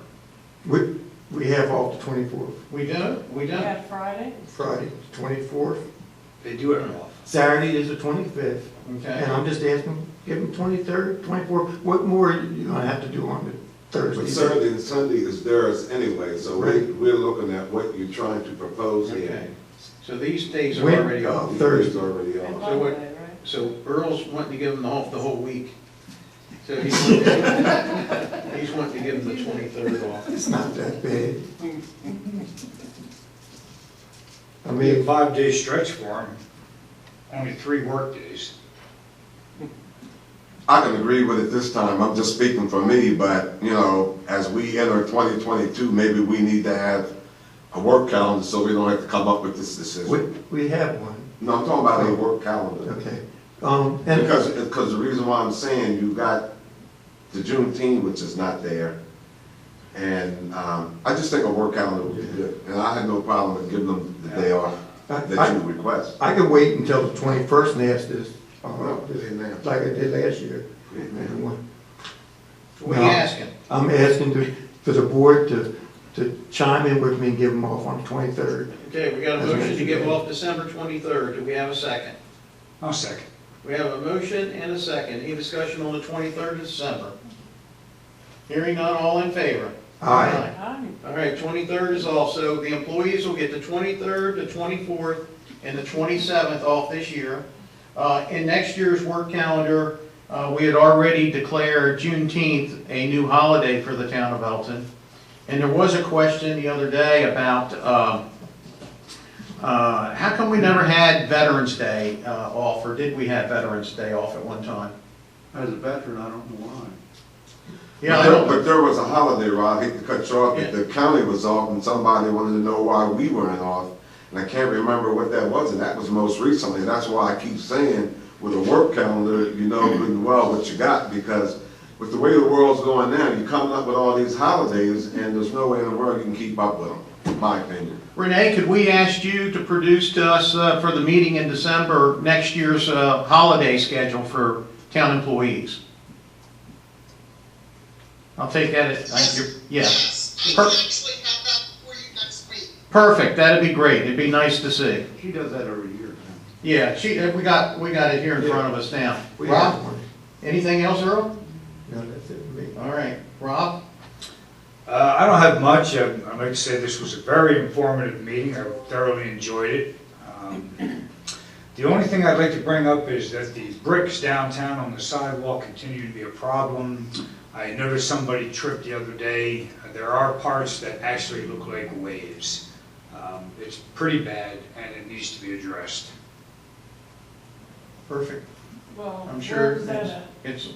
We have off the 24th. We do? We do? Friday? Friday, 24th. They do it off. Saturday is the 25th. Okay. And I'm just asking, give them 23rd, 24th. What more are you gonna have to do on the Thursday? But Saturday and Sunday is theirs anyway, so we're looking at what you're trying to propose here. Okay. So these days are already off. Thursday's already off. So what, so Earl's wanting to give them off the whole week. So he's wanting to give them the 23rd off. It's not that bad. I Be a mean, 5-day stretch for them, only 3 work days. I can agree with it this time, I'm just speaking for me, but, you know, as we enter 2022, maybe we need to have a work calendar so we don't have to come up with this decision. we have one. No, I'm talking about a work calendar. Okay. Because the reason why I'm saying you got the Juneteenth, which is not there, and I just think a work calendar would be good. And I had no problem with giving them the day off that you request. I could wait until the 21st and ask this, No, like I did last year. What are you asking? I'm asking for the board to chime in with me and give them off on the 23rd. Okay, we got a motion to give off December 23rd. Do we have a second? I'll second. We have a motion and a second. Any discussion on the 23rd of December? Hearing none, all in favor? Aye. All right, 23rd is also, the employees will get the 23rd, the 24th, and the 27th off this year. In next year's work calendar, we had already declared Juneteenth a new holiday for the town of Elkton. And there was a question the other day about how come we never had Veterans Day off, or did we have Veterans Day off at one time? As a veteran, I don't know why. Yeah, I don't. But there was a holiday, Rob, I hate to cut you off, the county was off, and somebody wanted to know why we weren't off. And I can't remember what that was, and that was most recently. That's why I keep saying, with a work calendar, you know good and well what you got, because with the way the world's going now, you're coming up with all these holidays, and there's no way in the world you can keep up with them, in my opinion. Renee, could we ask you to produce to us for the meeting in December next year's holiday schedule for town employees? I'll take that as, yeah. Perfect, that'd be great, it'd be nice to see. She does that every year. Yeah, we got it here in front of us now. Rob, anything else, Earl? No, that's it for me. All right, Rob? I don't have much. I'd like to say this was a very informative meeting. I thoroughly enjoyed it. The only thing I'd like to bring up is that the bricks downtown on the sidewalk continue to be a problem. I noticed somebody tripped the other day. There are parts that actually look like waves. It's pretty bad and it needs to be addressed. Perfect. Well, I'm where sure was that at? it's,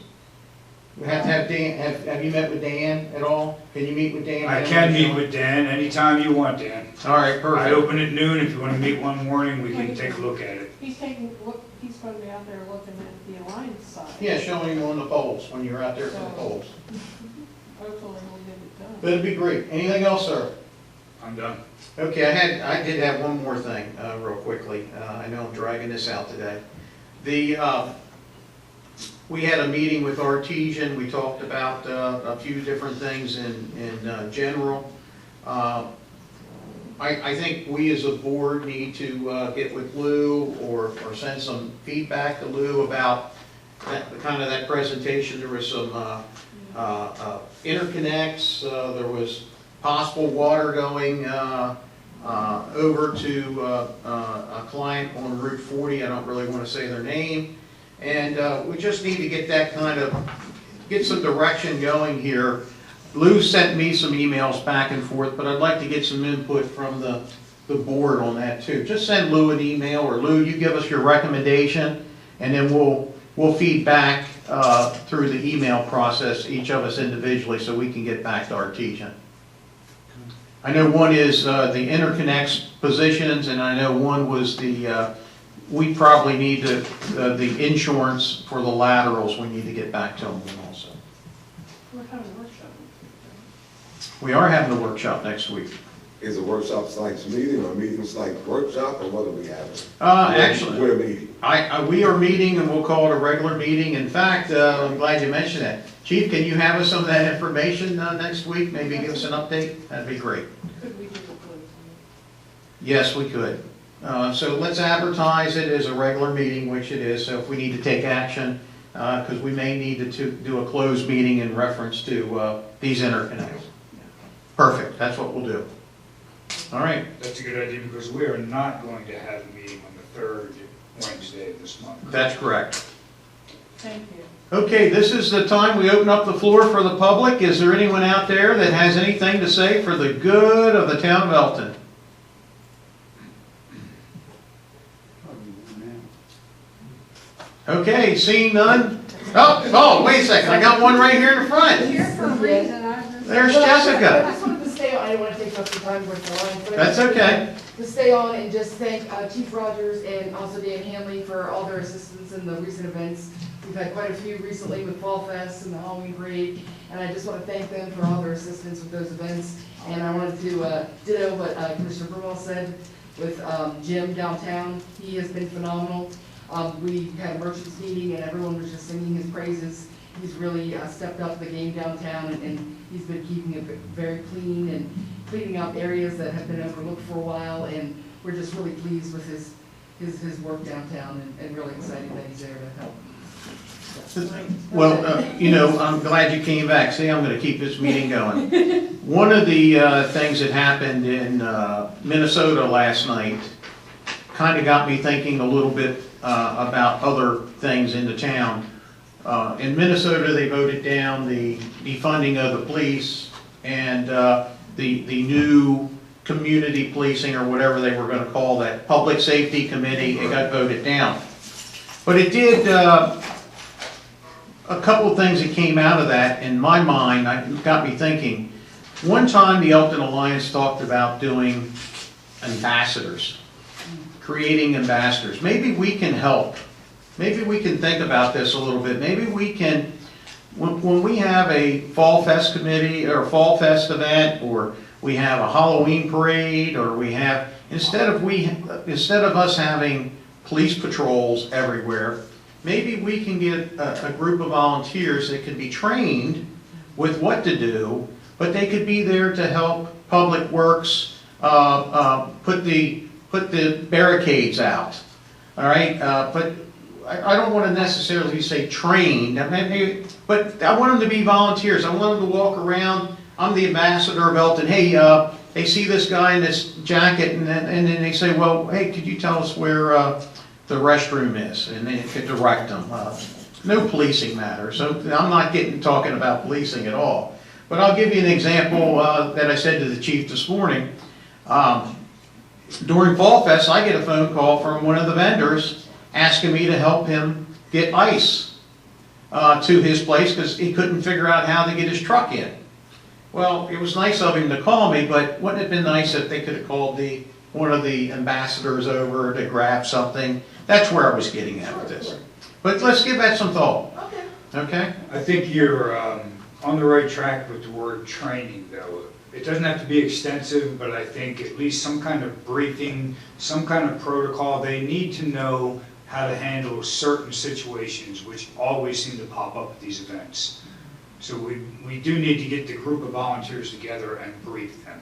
we have to have Dan, have you met with Dan at all? Can you meet with Dan? I can meet with Dan anytime you want, Dan. All right, perfect. I open at noon. If you want to meet one morning, we can take a look at it. He's going to be out there looking at the Alliance side. Yeah, showing you on the poles, when you're out there for the poles. Hopefully we'll get it done. That'd be great. Anything else, sir? I'm done. Okay, I did have one more thing, real quickly. I know I'm dragging this out today. We had a meeting with Artesian. We talked about a few different things in general. I think we as a board need to get with Lou or send some feedback to Lou about that presentation. There was some interconnects. There was possible water going over to a client on Route 40. I don't really want to say their name. And we just need to get that get some direction going here. Lou sent me some emails back and forth, but I'd like to get some input from the board on that too. Just send Lou an email, or Lou, you give us your recommendation, and then we'll feed back through the email process, each of us individually, so we can get back to Artesian. I know one is the interconnects positions, and I know one was we probably need the insurance for the laterals. We need to get back to them also. We're having a workshop. We are having a workshop next week. Is a workshop like meeting or meetings like workshop, or what are we having? Actually, we're meeting. We are meeting, and we'll call it a regular meeting. In fact, I'm glad you mentioned that. Chief, can you have us some of that information next week? Maybe give us an update? That'd be great. Could we do the closing? Yes, we could. So let's advertise it as a regular meeting, which it is. So if we need to take action, because we may need to do a closed meeting in reference to these interconnects. Perfect, that's what we'll do. All right. That's a good idea, because we are not going to have a meeting on the third Wednesday of this month. That's correct. Thank you. Okay, this is the time we open up the floor for the public. Is there anyone out there that has anything to say for the good of the town of Elkton? Okay, seeing none? Oh, wait a second, I got one right here in the front. Here for a reason. There's I Jessica. just wanted to stay on, I didn't want to take up the time with the line. But That's okay. To stay on and just thank Chief Rogers and also Dan Hanley for all their assistance in the recent events. We've had quite a few recently with Fall Fest and the Halloween Parade, and I just want to thank them for all their assistance with those events. And I wanted to ditto what Commissioner Brumwell said with Jim downtown. He has been phenomenal. We had a merchants meeting and everyone was just singing his praises. He's really stepped up the game downtown, and he's been keeping it very clean and cleaning up areas that have been overlooked for a while, and we're just really pleased with his work downtown and really excited that he's there to help. Well, I'm glad you came back. See, I'm going to keep this meeting going. One of the things that happened in Minnesota last night kind of got me thinking a little bit about other things in the town. In Minnesota, they voted down the defunding of the police and the new community policing, or whatever they were going to call that, public safety committee, it got voted down. But it did, a couple of things that came out of that, in my mind, got me thinking. One time, the Elkton Alliance talked about doing ambassadors, creating ambassadors. Maybe we can help. Maybe we can think about this a little bit. Maybe we can, when we have a Fall Fest committee or a Fall Fest event, or we have a Halloween parade, or we have, instead of us having police patrols everywhere, maybe we can get a group of volunteers that can be trained with what to do, but they could be there to help Public Works put the barricades out. All right, but I don't want to necessarily say trained, but I want them to be volunteers. I want them to walk around. I'm the ambassador of Elkton. Hey, they see this guy in this jacket, and then they say, well, hey, could you tell us where the restroom is? And they could direct them. No policing matter. So I'm not talking about policing at all. But I'll give you an example that I said to the chief this morning. During Fall Fest, I get a phone call from one of the vendors asking me to help him get ice to his place because he couldn't figure out how to get his truck in. Well, it was nice of him to call me, but wouldn't it have been nice if they could have called one of the ambassadors over to grab something? That's where I was getting at with this. But let's give that some thought. Okay? I think you're on the right track with the word training, though. It doesn't have to be extensive, but I think at least some kind of briefing, some kind of protocol. They need to know how to handle certain situations, which always seem to pop up at these events. So we do need to get the group of volunteers together and brief them.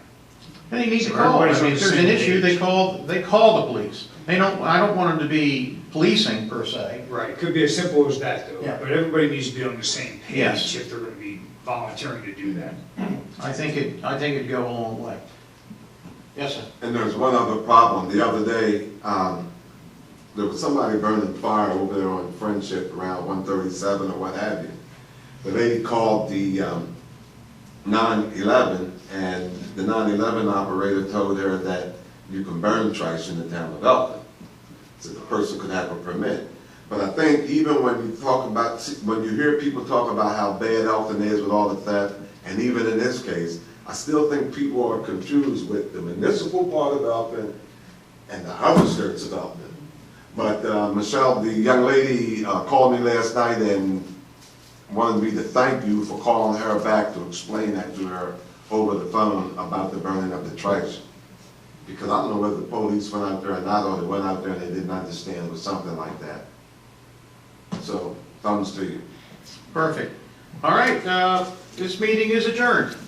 And they need to call. I mean, if there's an issue, they call the police. I don't want them to be policing per se. Right. It could be as simple as that, though. Yeah. But everybody needs to be on the same page Yes. if they're going to be volunteering to do that. I think it'd go a long way. Yes, sir. And there's one other problem. The other day, there was somebody burning fire over there on Friendship around 137 or what have you. The lady called the 911, and the 911 operator told her that you can burn trash in the town of Elkton, so the person could have a permit. But I think even when you hear people talk about how bad Elkton is with all the theft, and even in this case, I still think people are confused with the municipal part of Elkton and the outskirts of Elkton. But Michelle, the young lady, called me last night and wanted me to thank you for calling her back to explain that to her over the phone about the burning of the trash. Because I don't know whether the police went out there or not, or they went out there and they didn't understand it was something like that. So, thumbs to you. Perfect. All right, this meeting is adjourned.